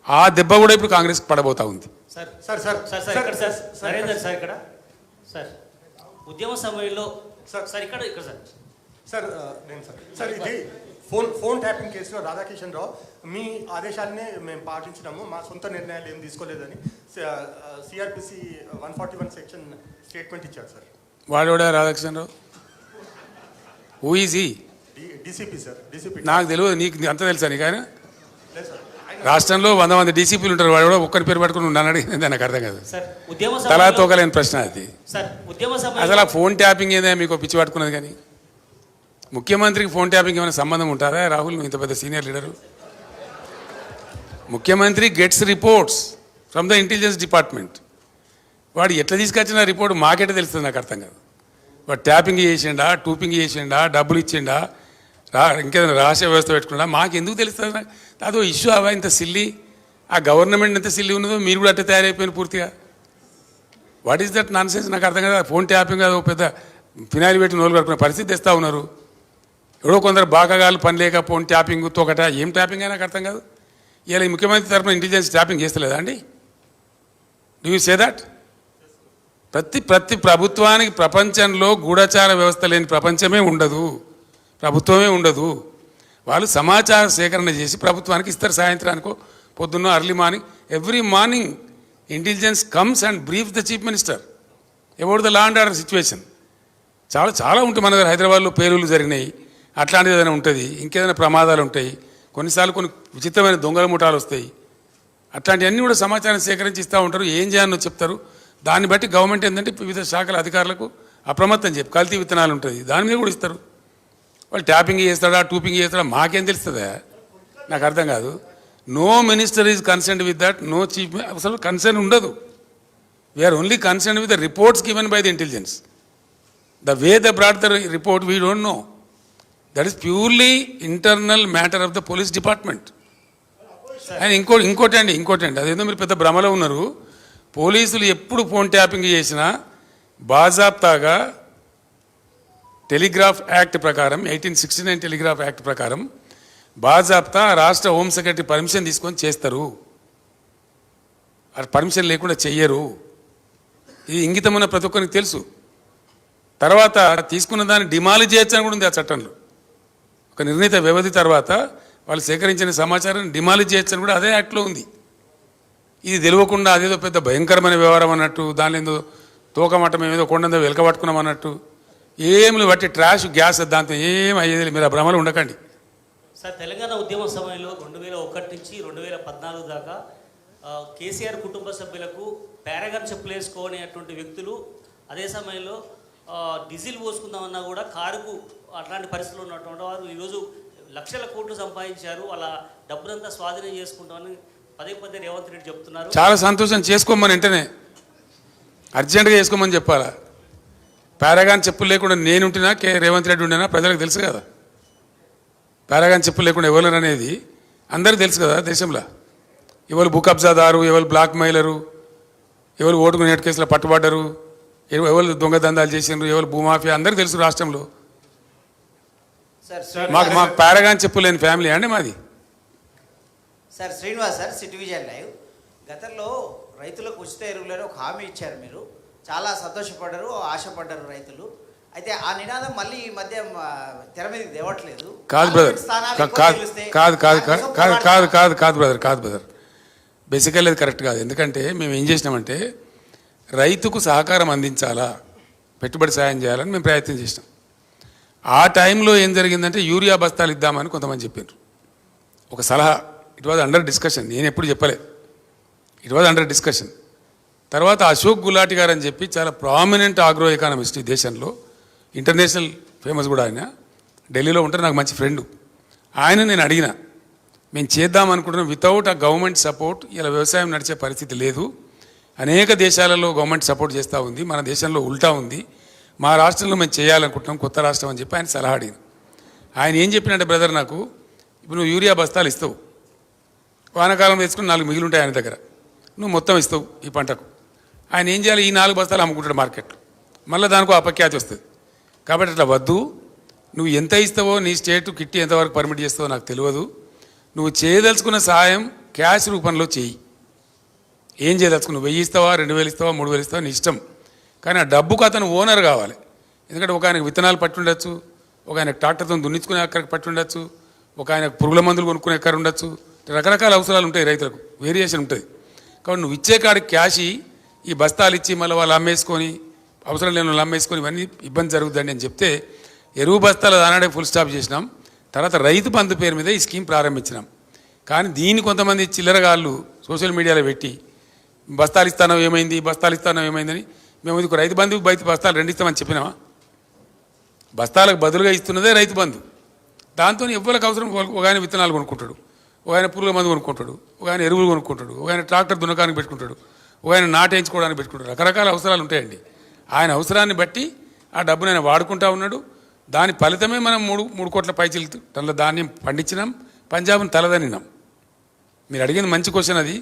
ఆ దెబ్బ కూడా ఇప్పుడు కాంగ్రెస్కి పడబోతా ఉంది. సార్ సార్ సార్ సార్ ఇక్కడ సార్ నరేందర్ సార్ ఇక్కడ సార్ ఉద్యమ సమయంలో సార్ ఇక్కడ సార్ సార్ నేను సార్ ఇది ఫోన్ ట్యాపింగ్ కేసులో రాధాకిషన్ రావు మీ ఆదేశాలనే మేము పాటించినాము, మా సొంత నిర్ణయాలు ఏం తీసుకోలేదని సిఆర్పిసి 141 సెక్షన్ స్టేట్మెంట్ ఇచ్చారు సార్. వాడోడా Radhakrishna Rao? Who is he? DCP sir, DCP. నాకు తెలియదు, నీకు అంత తెలుసా? నీకు ఆయన లేదు సార్. రాష్ట్రంలో 100 మంది డీసీపీలు ఉంటారు, వాడు కూడా ఒక్కరి పేరు పట్టుకుని నన్ను అడిగింది నాకు అర్థం కాదు. సార్ ఉద్యమ తలా తోకలేని ప్రశ్న అది. సార్ ఉద్యమ అసలు ఆ ఫోన్ ట్యాపింగ్ ఏదో మీకు పిచ్చి పట్టుకున్నది. కానీ ముఖ్యమంత్రికి ఫోన్ ట్యాపింగ్ ఏమైనా సంబంధం ఉంటారా? రాహుల్, నువ్వు ఇంత పెద్ద సీనియర్ లీడరు. ముఖ్యమంత్రి gets reports from the intelligence department. వాడు ఎట్లా తీసుకొచ్చిన రిపోర్ట్ మాకెట్లా తెలుస్తుంది నాకు అర్థం కాదు. వాడు ట్యాపింగ్ చేసిండా, టూపింగ్ చేసిండా, డబ్బులు ఇచ్చిండా, ఇంకేదైనా రహస్య వ్యవస్థ పెట్టుకున్నా మాకు ఎందుకు తెలుస్తుంది? అదో ఇష్యూ అవా ఇంత సిల్లీ. ఆ గవర్నమెంట్ ఎంత సిల్లీ ఉన్నదో మీరు కూడా అట్లా తయారైపోయిన పూర్తిగా. What is that non sense? నాకు అర్థం కదా. ఫోన్ ట్యాపింగ్ అదో పెద్ద ఫినాయిల్ పెట్టి నోలు కట్టుకునే పరిస్థితి తెస్తూ ఉన్నారు. ఎవడో కొందరు బాగాగాలు పని లేక ఫోన్ ట్యాపింగ్ తోకట ఏం ట్యాపింగ్ అయినా నాకు అర్థం కాదు. ఇలా ఈ ముఖ్యమంత్రి తరఫున ఇంటెలిజెన్స్ ట్యాపింగ్ చేస్తలేదా అండి? Do you say that? ప్రతి ప్రభుత్వానికి ప్రపంచంలో గూఢచార వ్యవస్థ లేని ప్రపంచమే ఉండదు, ప్రభుత్వమే ఉండదు. వాళ్ళు సమాచార సేకరణ చేసి ప్రభుత్వానికి ఇస్తారు. సాయంత్రానికో పొద్దున్న early morning, every morning intelligence comes and brief the chief minister about the law and order situation. చాలా ఉంటాయి మన దగ్గర. హైదరాబాద్లో పేలుళ్ళు జరిగినాయి, అట్లాంటిది ఏదైనా ఉంటుంది, ఇంకేదైనా ప్రమాదాలు ఉంటాయి, కొన్నిసార్లు కొన్ని విచిత్రమైన దొంగల ముఠాలు వస్తాయి. అట్లాంటివన్నీ కూడా సమాచారం సేకరించి ఇస్తూ ఉంటారు. ఏం చేయాలో చెప్తారు. దాన్ని బట్టి గవర్నమెంట్ ఏంటంటే వివిధ శాఖల అధికారులకు అప్రమత్తం చెప్పి కల్తీ విత్తనాలు ఉంటుంది, దాని మీద కూడా ఇస్తారు. వాళ్ళు ట్యాపింగ్ చేస్తాడా, టూపింగ్ చేస్తాడా మాకేం తెలుస్తుందా? నాకు అర్థం కాదు. No minister is concerned with that, no chief. అసలు కన్సర్న్ ఉండదు. We're only concerned with the reports given by the intelligence. The way they brought the report, we don't know. That is purely internal matter of the police department. And ఇంకోటి అండి, అదేదో మీరు పెద్ద భ్రమలో ఉన్నారు. పోలీసులు ఎప్పుడు ఫోన్ ట్యాపింగ్ చేసినా బాజాప్తాగా టెలిగ్రాఫ్ యాక్ట్ ప్రకారం, 1869 టెలిగ్రాఫ్ యాక్ట్ ప్రకారం బాజాప్తా రాష్ట్ర హోమ్ సెక్రటరీ పర్మిషన్ తీసుకొని చేస్తారు. పర్మిషన్ లేకుండా చెయ్యరు. ఇది ఇంగితమైన ప్రతి ఒక్కరికి తెలుసు. తర్వాత తీసుకున్న దాన్ని డిమాలిజ్ చేయొచ్చని కూడా ఉంది ఆ చట్టంలో. ఒక నిర్ణీత వ్యవధి తర్వాత వాళ్ళు సేకరించిన సమాచారాన్ని డిమాలిజ్ చేయొచ్చని కూడా అదే యాక్ట్లో ఉంది. ఇది తెలియకుండా అదేదో పెద్ద భయంకరమైన వ్యవహారం అన్నట్టు, దానిలో ఏదో తోకమట్టం ఏదో కొండందో వెలకబట్టుకున్నాం అన్నట్టు ఏమి బట్టి ట్రాష్ గ్యాస్ దాంతో ఏం అయ్యేది. మీరు ఆ భ్రమలు ఉండకండి. సార్ తెలంగాణ ఉద్యమ సమయంలో 2001 నుంచి 2014 దాకా కేసీఆర్ కుటుంబ సభ్యులకు పారాగాన్ చెప్పులు వేసుకోనేటువంటి వ్యక్తులు అదే సమయంలో డీజిల్ పోసుకుందామన్నా కూడా కారుకు అట్లాంటి పరిస్థితులు ఉన్నటువంటి వారు ఈరోజు లక్షల కోట్లు సంపాదించారు. వాళ్ళ డబ్బునంతా స్వాధీనం చేసుకుంటామని పదే రేవంత్ రెడ్డి చెప్తున్నారు. చాలా సంతోషం. చేసుకోమని వెంటనే అర్జెంటుగా చేసుకోమని చెప్పాలా. పారాగాన్ చెప్పులు లేకుండా నేనుంటున్నా, రేవంత్ రెడ్డి ఉండినా ప్రజలకు తెలుసు కదా. పారాగాన్ చెప్పులు లేకుండా ఎవరు అనేది అందరికీ తెలుసు కదా దేశంలో. ఎవరు భూ కబ్జాదారు, ఎవరు బ్లాక్ మెయిలరు, ఎవరు ఓటుకు నేటి కేసులో పట్టుబడ్డరు, ఎవరు దొంగ దందాలు చేసిండ్రు, ఎవరు భూమాఫియా అందరికీ తెలుసు రాష్ట్రంలో. మాకు పారాగాన్ చెప్పులు లేని ఫ్యామిలీ అండి మాది. Sir Srinivas sir, city vision live. గతంలో రైతులకు ఉచిత ఎరువులను ఒక హామీ ఇచ్చారు, మీరు చాలా సంతోషపడ్డారు, ఆశపడ్డారు రైతులు. అయితే ఆ నినాదం మళ్ళీ ఈ మధ్య తెర మీదకి తేవట్లేదు. కాదు బ్రదర్, కాదు బ్రదర్, బేసికల్లీ అది కరెక్ట్ కాదు. ఎందుకంటే మేము ఏం చేసినామంటే రైతుకు సహకారం అందించాలా, పెట్టుబడి సాయం చేయాలని మేము ప్రయత్నం చేసినాం. ఆ టైంలో ఏం జరిగిందంటే యూరియా బస్తాలు ఇద్దామని కొంతమంది చెప్పారు. ఒక సలహా, ఇట్ వాజ్ అండర్ డిస్కషన్. నేను ఎప్పుడు చెప్పలేదు, ఇట్ వాజ్ అండర్ డిస్కషన్. తర్వాత అశోక్ గులాటి గారు అని చెప్పి చాలా ప్రామినెంట్ ఆగ్రో ఎకానమిస్ట్ ఈ దేశంలో, ఇంటర్నేషనల్ ఫేమస్ కూడా ఆయన, ఢిల్లీలో ఉంటారు, నాకు మంచి ఫ్రెండు. ఆయన నేను అడిగిన, మేము చేద్దాం అనుకుంటున్నాం, వితౌట్ ఆ గవర్నమెంట్ సపోర్ట్ ఇలా వ్యవసాయం నడిచే పరిస్థితి లేదు. అనేక దేశాలలో గవర్నమెంట్ సపోర్ట్ చేస్తూ ఉంది, మన దేశంలో ఉల్టా ఉంది. మా రాష్ట్రంలో మేము చేయాలనుకుంటున్నాం కొత్త రాష్ట్రం అని చెప్పి ఆయన సలహా అడిగిన. ఆయన ఏం చెప్పినట్టే, బ్రదర్ నాకు ఇప్పుడు నువ్వు యూరియా బస్తాలు ఇస్తావు, వానాకాలం వేసుకుని 4 మిగిలి ఉంటాయి ఆయన దగ్గర, నువ్వు మొత్తం ఇస్తావు ఈ పంటకు. ఆయన ఏం చేయాలి, ఈ 4 బస్తాలు అమ్ముకుంటాడు మార్కెట్లో, మళ్ళీ దానికి అపఖ్యాతి వస్తుంది. కాబట్టి అట్లా వద్దు, నువ్వు ఎంత ఇస్తావో, నీ స్టేట్ కిట్టి ఎంతవరకు పర్మిట్ చేస్తావో నాకు తెలియదు, నువ్వు చేయదలుచుకున్న సహాయం క్యాష్ రూపంలో చేయి. ఏం చేయదలుచుకున్నావు, 1000 ఇస్తావా, 2000 ఇస్తావా, 3000 ఇస్తావా, నీ ఇష్టం. కానీ ఆ డబ్బుకు అతను ఓనర్ కావాలి. ఎందుకంటే ఒక ఆయనకు విత్తనాలు పట్టి ఉండొచ్చు, ఒక ఆయనకు ట్రాక్టర్తో దున్నించుకునే ఎక్కడికి పట్టి ఉండొచ్చు, ఒక ఆయనకు పురుగుల మందులు కొనుక్కునే ఎక్కడ ఉండొచ్చు. రకరకాల అవసరాలు ఉంటాయి రైతులకు, వేరియేషన్ ఉంటుంది. కాబట్టి నువ్వు ఇచ్చే కాడికి క్యాష్ ఈ బస్తాలు ఇచ్చి మళ్ళీ వాళ్ళు అమ్మేసుకొని, అవసరం లేని వాళ్ళు అమ్మేసుకొని ఇవన్నీ ఇబ్బంది జరుగుతుందండి అని చెప్తే ఎరువు బస్తాలు దానాడే ఫుల్ స్టాప్ చేసినాం. తర్వాత రైతు బంధు పేరు మీద ఈ స్కీమ్ ప్రారంభించినాం. కానీ దీన్ని కొంతమంది చిల్లరగాళ్ళు సోషల్ మీడియాలో పెట్టి బస్తాలు ఇస్తానో ఏమైంది, బస్తాలు ఇస్తానో ఏమైందని, మేము ఇది రైతు బంధువుకి బస్తాలు 2 ఇస్తామని చెప్పినామా? బస్తాలకు బదులుగా ఇస్తున్నదే రైతు బంధు. దాంతో ఎవరికి అవసరం, ఒక ఆయన విత్తనాలు కొనుక్కుంటాడు, ఒక ఆయన పురుగుల మందు కొనుక్కుంటాడు, ఒక ఆయన ఎరువులు కొనుక్కుంటాడు, ఒక ఆయన ట్రాక్టర్ దున్నకానికి పెట్టుకుంటాడు, ఒక ఆయన నాటేయించుకోవడానికి పెట్టుకుంటాడు. రకరకాల అవసరాలు ఉంటాయండి. ఆయన అవసరాన్ని బట్టి ఆ డబ్బును ఆయన వాడుకుంటా ఉన్నాడు. దాని ఫలితమే మనం 3 కోట్ల పైచీలు టన్నుల ధాన్యం పండించినాం, పంజాబ్ను తలదనినాం. మీరు అడిగింది మంచి క్వశ్చన్, అది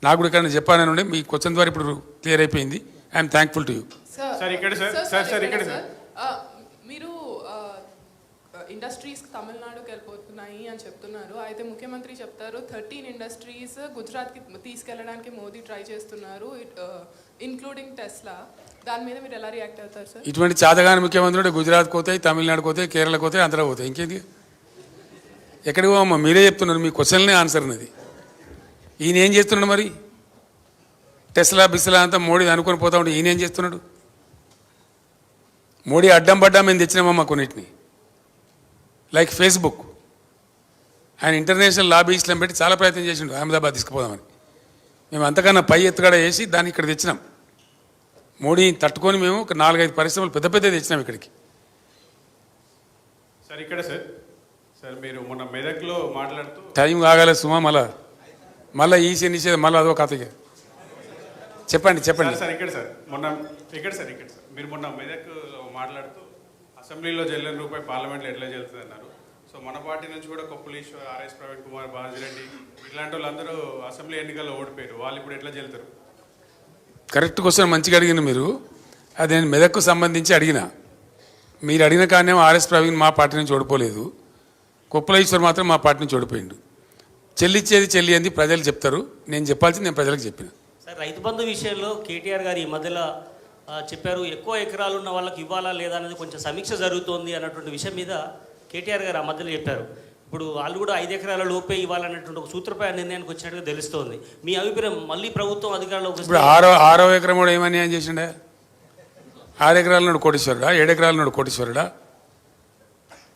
నాకు కూడా ఇక్కడ చెప్పాలని ఉండే, మీ క్వశ్చన్ ద్వారా ఇప్పుడు క్లియర్ అయిపోయింది. I'm thankful to you. Sir ఇక్కడ సార్ ఇక్కడ సార్ మీరు ఇండస్ట్రీస్ తమిళనాడుకి వెళ్ళిపోతున్నాయి అని చెప్తున్నారు. అయితే ముఖ్యమంత్రి చెప్తారు 13 ఇండస్ట్రీస్ గుజరాత్కి తీసుకెళ్ళడానికి మోదీ ట్రై చేస్తున్నారు, ఇన్క్లూడింగ్ టెస్లా. దాని మీద మీరు ఎలా రియాక్ట్ అవుతారు సార్? ఇటువంటి చాతగాని ముఖ్యమంత్రి గుజరాత్ పోతాయి, తమిళనాడు పోతాయి, కేరళ పోతాయి, ఆంధ్ర పోతాయి, ఇంకేంది? ఎక్కడికి పోమ్మా? మీరే చెప్తున్నారు, మీ క్వశ్చన్లే ఆన్సర్ ఉన్నది. ఈయన ఏం చేస్తున్నాడు మరి? టెస్లా బిస్లా అంతా మోడీ అనుకొని పోతా ఉంటే ఈయన ఏం చేస్తున్నాడు? మోడీ అడ్డం పడ్డా మేము తెచ్చినామమ్మా కొన్నిటిని, లైక్ ఫేస్బుక్. ఆయన ఇంటర్నేషనల్ లాబీస్లను పెట్టి చాలా ప్రయత్నం చేసిండు అహ్మదాబాద్ తీసుకుపోదామని. మేము అంతకన్నా పై ఎత్తుగడ వేసి దాన్ని ఇక్కడ తెచ్చినాం. మోడీని తట్టుకొని మేము ఒక 4-5 పరిశ్రమలు పెద్ద పెద్ద తెచ్చినాం ఇక్కడికి. సార్ ఇక్కడ సార్ మీరు మొన్న మెదక్లో మాట్లాడుతూ టైం కాగలే సుమా, మళ్ళీ ఈసీ నిషేధం, మళ్ళీ అదో కథగా చెప్పండి. సార్ ఇక్కడ సార్ మీరు మొన్న మెదక్ మాట్లాడుతూ అసెంబ్లీలో చెల్లని రూపాయి పార్లమెంట్లో ఎట్లా చెల్లుతుంది అన్నారు. సో మన పార్టీ నుంచి కూడా కొప్పులీశ్వర్, ఆర్ఎస్ ప్రవీణ్ కుమార్, బాజిరెడ్డి ఇట్లాంటి వాళ్ళందరూ అసెంబ్లీ ఎన్నికల్లో ఓడిపోయారు. వాళ్ళు ఇప్పుడు ఎట్లా చెల్లుతారు? కరెక్ట్ క్వశ్చన్ మంచిగా అడిగిన మీరు. అది నేను మెదక్కు సంబంధించి అడిగిన. మీరు అడిగిన కారణం ఆర్ఎస్ ప్రవీణ్ మా పార్టీ నుంచి ఓడిపోలేదు, కొప్పులీశ్వర్ మాత్రం మా పార్టీ నుంచి ఓడిపోయిండు. చెల్లిచ్చేది చెల్లి అంది ప్రజలు చెప్తారు, నేను చెప్పాల్సింది నేను ప్రజలకు చెప్పిన. సార్ రైతు బంధు విషయంలో కేటీఆర్ గారు ఈ మధ్యలో చెప్పారు, ఎక్కువ ఎకరాలు ఉన్న వాళ్ళకి ఇవ్వాలా లేదా అనేది కొంచెం సమీక్ష జరుగుతోంది అన్నటువంటి విషయం మీద కేటీఆర్ గారు ఆ మధ్యలో చెప్పారు. ఇప్పుడు వాళ్ళు కూడా 5 ఎకరాల లోపే ఇవ్వాలన్నటువంటి ఒక సూత్రప్రాయ నిర్ణయానికి వచ్చినట్టుగా తెలుస్తోంది. మీ అభిప్రాయం, మళ్ళీ ప్రభుత్వం అధికారంలోకి ఇప్పుడు 6వ ఎకరం కూడా ఏమని ఏం చేసిండే? 6 ఎకరాల నాడు కోటీశ్వరుడా, 7 ఎకరాల నాడు కోటీశ్వరుడా?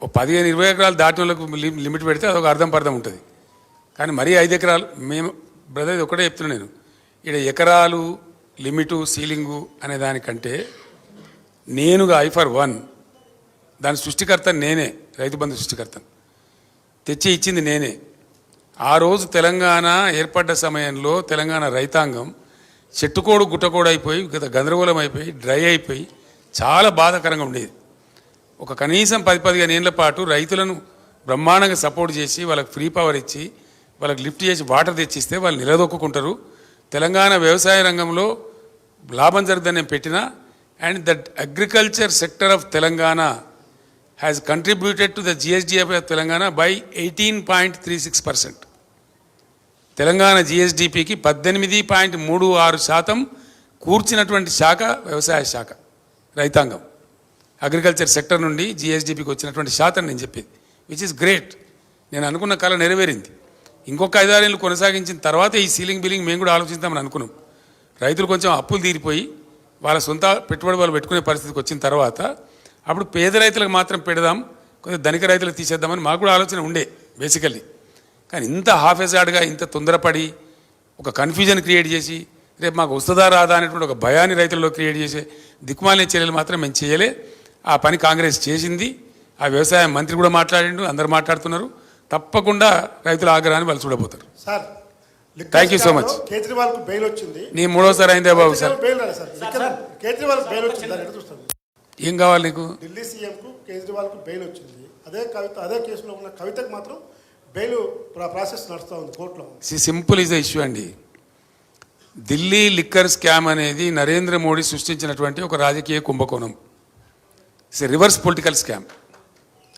ఓ 15-20 ఎకరాలు దాటిన వాళ్ళకు లిమిట్ పెడితే అదొక అర్థం పర్థం ఉంటుంది. కానీ మరీ 5 ఎకరాలు, మేము బ్రదర్ ఇది ఒకటే చెప్తున్నాను నేను, ఇక్కడ ఎకరాలు లిమిటు సీలింగు అనే దానికంటే నేనుగా I/1 దాని సృష్టికర్త నేనే, రైతు బంధు సృష్టికర్తను తెచ్చి ఇచ్చింది నేనే. ఆ రోజు తెలంగాణ ఏర్పడ్డ సమయంలో తెలంగాణ రైతాంగం చెట్టుకోడు గుట్టకోడు అయిపోయి, గందరగోళం అయిపోయి, డ్రై అయిపోయి చాలా బాధాకరంగా ఉండేది. ఒక కనీసం 10-15 ఏళ్ల పాటు రైతులను బ్రహ్మాండంగా సపోర్ట్ చేసి, వాళ్ళకి ఫ్రీ పవర్ ఇచ్చి, వాళ్ళకి లిఫ్ట్ చేసి వాటర్ తెచ్చిస్తే వాళ్ళు నిలదొక్కుంటారు. తెలంగాణ వ్యవసాయ రంగంలో లాభం జరుగుతుందని నేను పెట్టినా. And that agriculture sector of Telangana has contributed to the GSDP of Telangana by 18.36%. Telangana GSDPకి 18.36% కూర్చినటువంటి శాఖ వ్యవసాయ శాఖ, రైతాంగం. అగ్రికల్చర్ సెక్టర్ నుండి GSDPకి వచ్చినటువంటి శాతం నేను చెప్పేది, విచ్ ఇస్ గ్రేట్. నేను అనుకున్న కళ నెరవేరింది. ఇంకొక 5-6 ఏళ్ళు కొనసాగించిన తర్వాత ఈ సీలింగ్ బిల్లింగ్ మేము కూడా ఆలోచిస్తామని అనుకున్నాం. రైతులు కొంచెం అప్పులు తీరిపోయి వాళ్ళ సొంత పెట్టుబడి వాళ్ళు పెట్టుకునే పరిస్థితికి వచ్చిన తర్వాత అప్పుడు పేద రైతులకు మాత్రం పెడదాం, కొంచెం ధనిక రైతులకు తీసేద్దామని మాకు కూడా ఆలోచన ఉండే బేసికల్లీ. కానీ ఇంత హాఫ్ ఎజార్డ్గా, ఇంత తొందరపడి ఒక కన్ఫ్యూజన్ క్రియేట్ చేసి రేపు మాకు వస్తుందా రాదా అనేటువంటి ఒక భయాన్ని రైతుల్లో క్రియేట్ చేసే దిక్కుమాలిన చర్యలు మాత్రం మేము చేయలే. ఆ పని కాంగ్రెస్ చేసింది. ఆ వ్యవసాయ మంత్రి కూడా మాట్లాడిండు, అందరు మాట్లాడుతున్నారు. తప్పకుండా రైతుల ఆగ్రహాన్ని వాళ్ళు చూడబోతారు. Sir thank you so much. Kejriwal కు బెయిల్ వచ్చింది. నీ మూడోసారి అయిందే బాబు సార్. బెయిల్ రాలేదు సార్. కేజ్రీవాల్ బెయిల్ వచ్చింది. దాన్ని ఎట్లా చూస్తాను? ఏం కావాలి నీకు? ఢిల్లీ సీఎం కు కేజ్రీవాల్ కు బెయిల్ వచ్చింది. అదే కేసులో ఉన్న కవితకు మాత్రం బెయిల్ ప్రాసెస్ నడుస్తూ ఉంది కోర్టులో. సింపుల్ ఇస్ ద ఇష్యూ అండి. ఢిల్లీ లిక్కర్ స్కామ్ అనేది నరేంద్ర మోడీ సృష్టించినటువంటి ఒక రాజకీయ కుంభకోణం. It's a reverse political scam.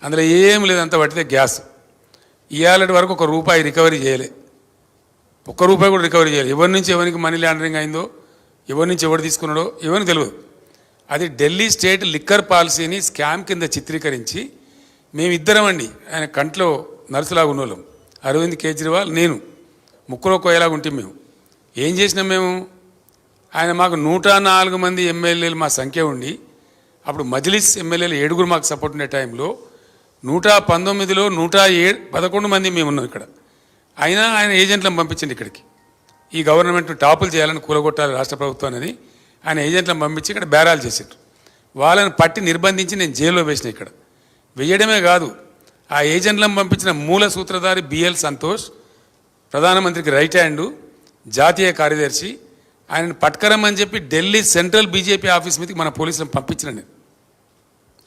అందులో ఏం లేదంత పట్టితే గ్యాస్. ఇవాళ వరకు ₹1 రికవరీ చేయలే. ₹1 కూడా రికవరీ చేయలేదు. ఎవరి నుంచి ఎవరికి మనీ లాండరింగ్ అయిందో, ఎవరి నుంచి ఎవరు తీసుకున్నాడో ఎవరికి తెలియదు. అది ఢిల్లీ స్టేట్ లిక్కర్ పాలసీని స్కామ్ కింద చిత్రీకరించి మేమిద్దరం అండి, ఆయన కంట్లో నర్సులాగా ఉన్నోళ్ళం, అరవింద్ కేజ్రీవాల్, నేను, ముక్కులో కోయలాగా ఉంటే మేము ఏం చేసినాం మేము? ఆయన మాకు 104 మంది ఎమ్మెల్యేలు మా సంఖ్య ఉండి, అప్పుడు మజ్లిస్ ఎమ్మెల్యేలు 7 మాకు సపోర్ట్ ఉండే టైంలో 119లో 111 మంది మేము ఉన్నాం ఇక్కడ. అయినా ఆయన ఏజెంట్లను పంపించండి ఇక్కడికి. ఈ గవర్నమెంట్ టాపులు చేయాలని కూలగొట్టాలి రాష్ట్ర ప్రభుత్వాన్ని ఆయన ఏజెంట్లను పంపించి ఇక్కడ బేరాలు చేశారు. వాళ్ళని పట్టి నిర్బంధించి నేను జైల్లో వేసిన. ఇక్కడ వేయడమే కాదు, ఆ ఏజెంట్లను పంపించిన మూల సూత్రధారి బిఎల్ సంతోష్, ప్రధానమంత్రికి రైట్ హ్యాండు, జాతీయ కార్యదర్శి, ఆయనను పట్టుకరమ్మని చెప్పి ఢిల్లీ సెంట్రల్ బీజేపీ ఆఫీస్ మీదకి మన పోలీసులను పంపించిన నేను.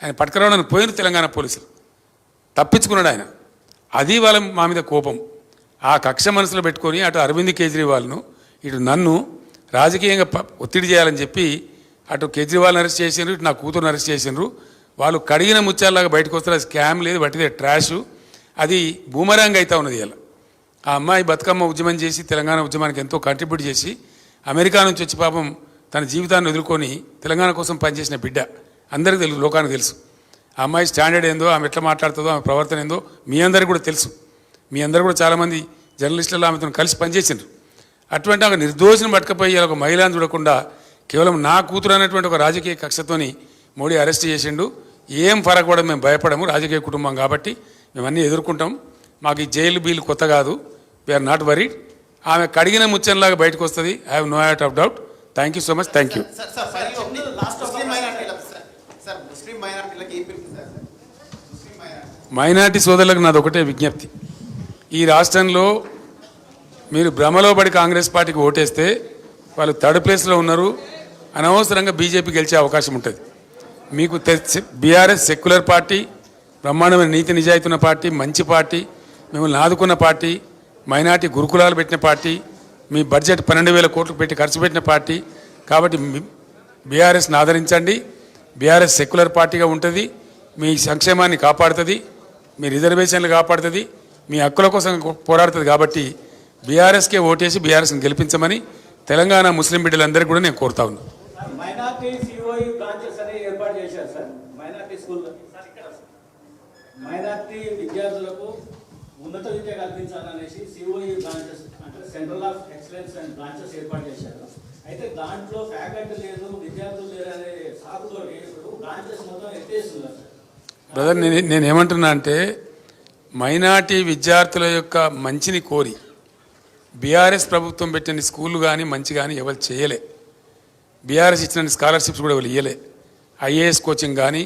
ఆయన పట్టుకరవడానికి పోయిన తెలంగాణ పోలీసులు తప్పించుకున్నాడు ఆయన. అది వాళ్ళ మా మీద కోపం. ఆ కక్ష మనసులో పెట్టుకొని అటు అరవింద్ కేజ్రీవాల్ను ఇటు నన్ను రాజకీయంగా ఒత్తిడి చేయాలని చెప్పి అటు కేజ్రీవాల్ని అరెస్ట్ చేసిండ్రు, ఇటు నా కూతురుని అరెస్ట్ చేసిండ్రు. వాళ్ళు కడిగిన ముత్యాలలాగా బయటకు వస్తారు. అది స్కామ్ లేదు, బట్టిదే ట్రాష్. అది బూమరాంగ్ అవుతా ఉన్నది. ఇలా ఆ అమ్మాయి బతుకమ్మ ఉద్యమం చేసి తెలంగాణ ఉద్యమానికి ఎంతో కంట్రిబ్యూట్ చేసి అమెరికా నుంచి వచ్చి పాపం తన జీవితాన్ని వదులుకొని తెలంగాణ కోసం పనిచేసిన బిడ్డ. అందరికీ తెలుసు, లోకానికి తెలుసు. ఆ అమ్మాయి స్టాండర్డ్ ఏందో, ఆమె ఎట్లా మాట్లాడుతుందో, ఆమె ప్రవర్తన ఏందో మీ అందరికీ కూడా తెలుసు. మీ అందరూ కూడా చాలామంది జర్నలిస్టులు ఆమెతో కలిసి పనిచేసిండ్రు. అటువంటి ఒక నిర్దోషిని పట్టుకపోయి ఒక మహిళను చూడకుండా కేవలం నా కూతురు అనేటువంటి ఒక రాజకీయ కక్షతోని మోడీ అరెస్ట్ చేసిండు. ఏం ఫరక్ పడదు, మేము భయపడము. రాజకీయ కుటుంబం కాబట్టి మేము అన్నీ ఎదుర్కొంటాం. మాకు ఈ జైలు బీలు కొత్త కాదు. We're not worried. ఆమె కడిగిన ముచ్చంలాగా బయటకు వస్తుంది. I have no out of doubt. Thank you so much. Thank you. Minority సోదరులకు నాది ఒకటే విజ్ఞప్తి. ఈ రాష్ట్రంలో మీరు భ్రమలో పడి కాంగ్రెస్ పార్టీకి ఓటేస్తే వాళ్ళు థర్డ్ ప్లేస్లో ఉన్నారు. అనవసరంగా బీజేపీ గెలిచే అవకాశం ఉంటుంది. మీకు బీఆర్ఎస్ సెక్యులర్ పార్టీ, బ్రహ్మాండమైన నీతి నిజాయితీ ఉన్న పార్టీ, మంచి పార్టీ, మిమ్మల్ని ఆదుకున్న పార్టీ, మైనార్టీ గురుకులాలు పెట్టిన పార్టీ, మీ బడ్జెట్ 12,000 కోట్లు పెట్టి ఖర్చు పెట్టిన పార్టీ. కాబట్టి బీఆర్ఎస్ని ఆదరించండి. బీఆర్ఎస్ సెక్యులర్ పార్టీగా ఉంటుంది. మీ సంక్షేమాన్ని కాపాడుతుంది, మీ రిజర్వేషన్లు కాపాడుతుంది, మీ హక్కుల కోసం పోరాడుతుంది. కాబట్టి బీఆర్ఎస్కే ఓటేసి బీఆర్ఎస్ని గెలిపించమని తెలంగాణ ముస్లిం బిడ్డలందరికీ కూడా నేను కోరుతా ఉన్నాను. మైనార్టీ సిఓఈ బ్రాంచెస్ అని ఏర్పాటు చేశారు సార్. మైనార్టీ స్కూల్ మైనార్టీ విద్యార్థులకు ఉన్నత విద్య కల్పించాలనేసి సిఓఈ బ్రాంచెస్ అంటే central of excellence and branches ఏర్పాటు చేశారు. అయితే దాంట్లో ఫ్యాకల్టీ లేదు, విద్యార్థులు లేరు అనే సాకుతో ఇప్పుడు బ్రాంచెస్ మొత్తం ఎత్తేస్తున్నారు సార్. బ్రదర్, నేనేమంటున్నా అంటే మైనార్టీ విద్యార్థుల యొక్క మంచిని కోరి బీఆర్ఎస్ ప్రభుత్వం పెట్టిన స్కూళ్ళు కానీ మంచి కానీ ఎవరు చేయలే. బీఆర్ఎస్ ఇచ్చిన స్కాలర్షిప్స్ కూడా ఎవరు ఇవ్వలే. ఐఏఎస్ కోచింగ్ కానీ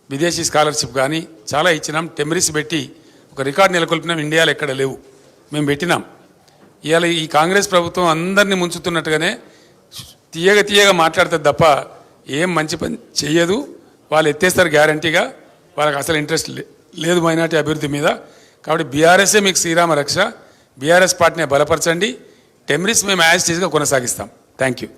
విదేశీ స్కాలర్షిప్ కానీ చాలా ఇచ్చినాం. టెమరిస్ పెట్టి ఒక రికార్డు నెలకొల్పినాం. ఇండియాలో ఎక్కడ లేవు, మేము పెట్టినాం. ఇవాళ ఈ కాంగ్రెస్ ప్రభుత్వం అందరినీ ముంచుతున్నట్టుగానే తీయగా మాట్లాడుతుంది తప్ప ఏం మంచి పని చెయ్యదు. వాళ్ళు ఎత్తేస్తారు గ్యారంటీగా. వాళ్ళకి అసలు ఇంట్రెస్ట్ లేదు మైనార్టీ అభివృద్ధి మీద. కాబట్టి బీఆర్ఎస్ఏ మీకు శ్రీరామ రక్ష. బీఆర్ఎస్ పార్టీని బలపరచండి. టెమరిస్ మేము యాజ్ టీజ్గా కొనసాగిస్తాం. Thank you.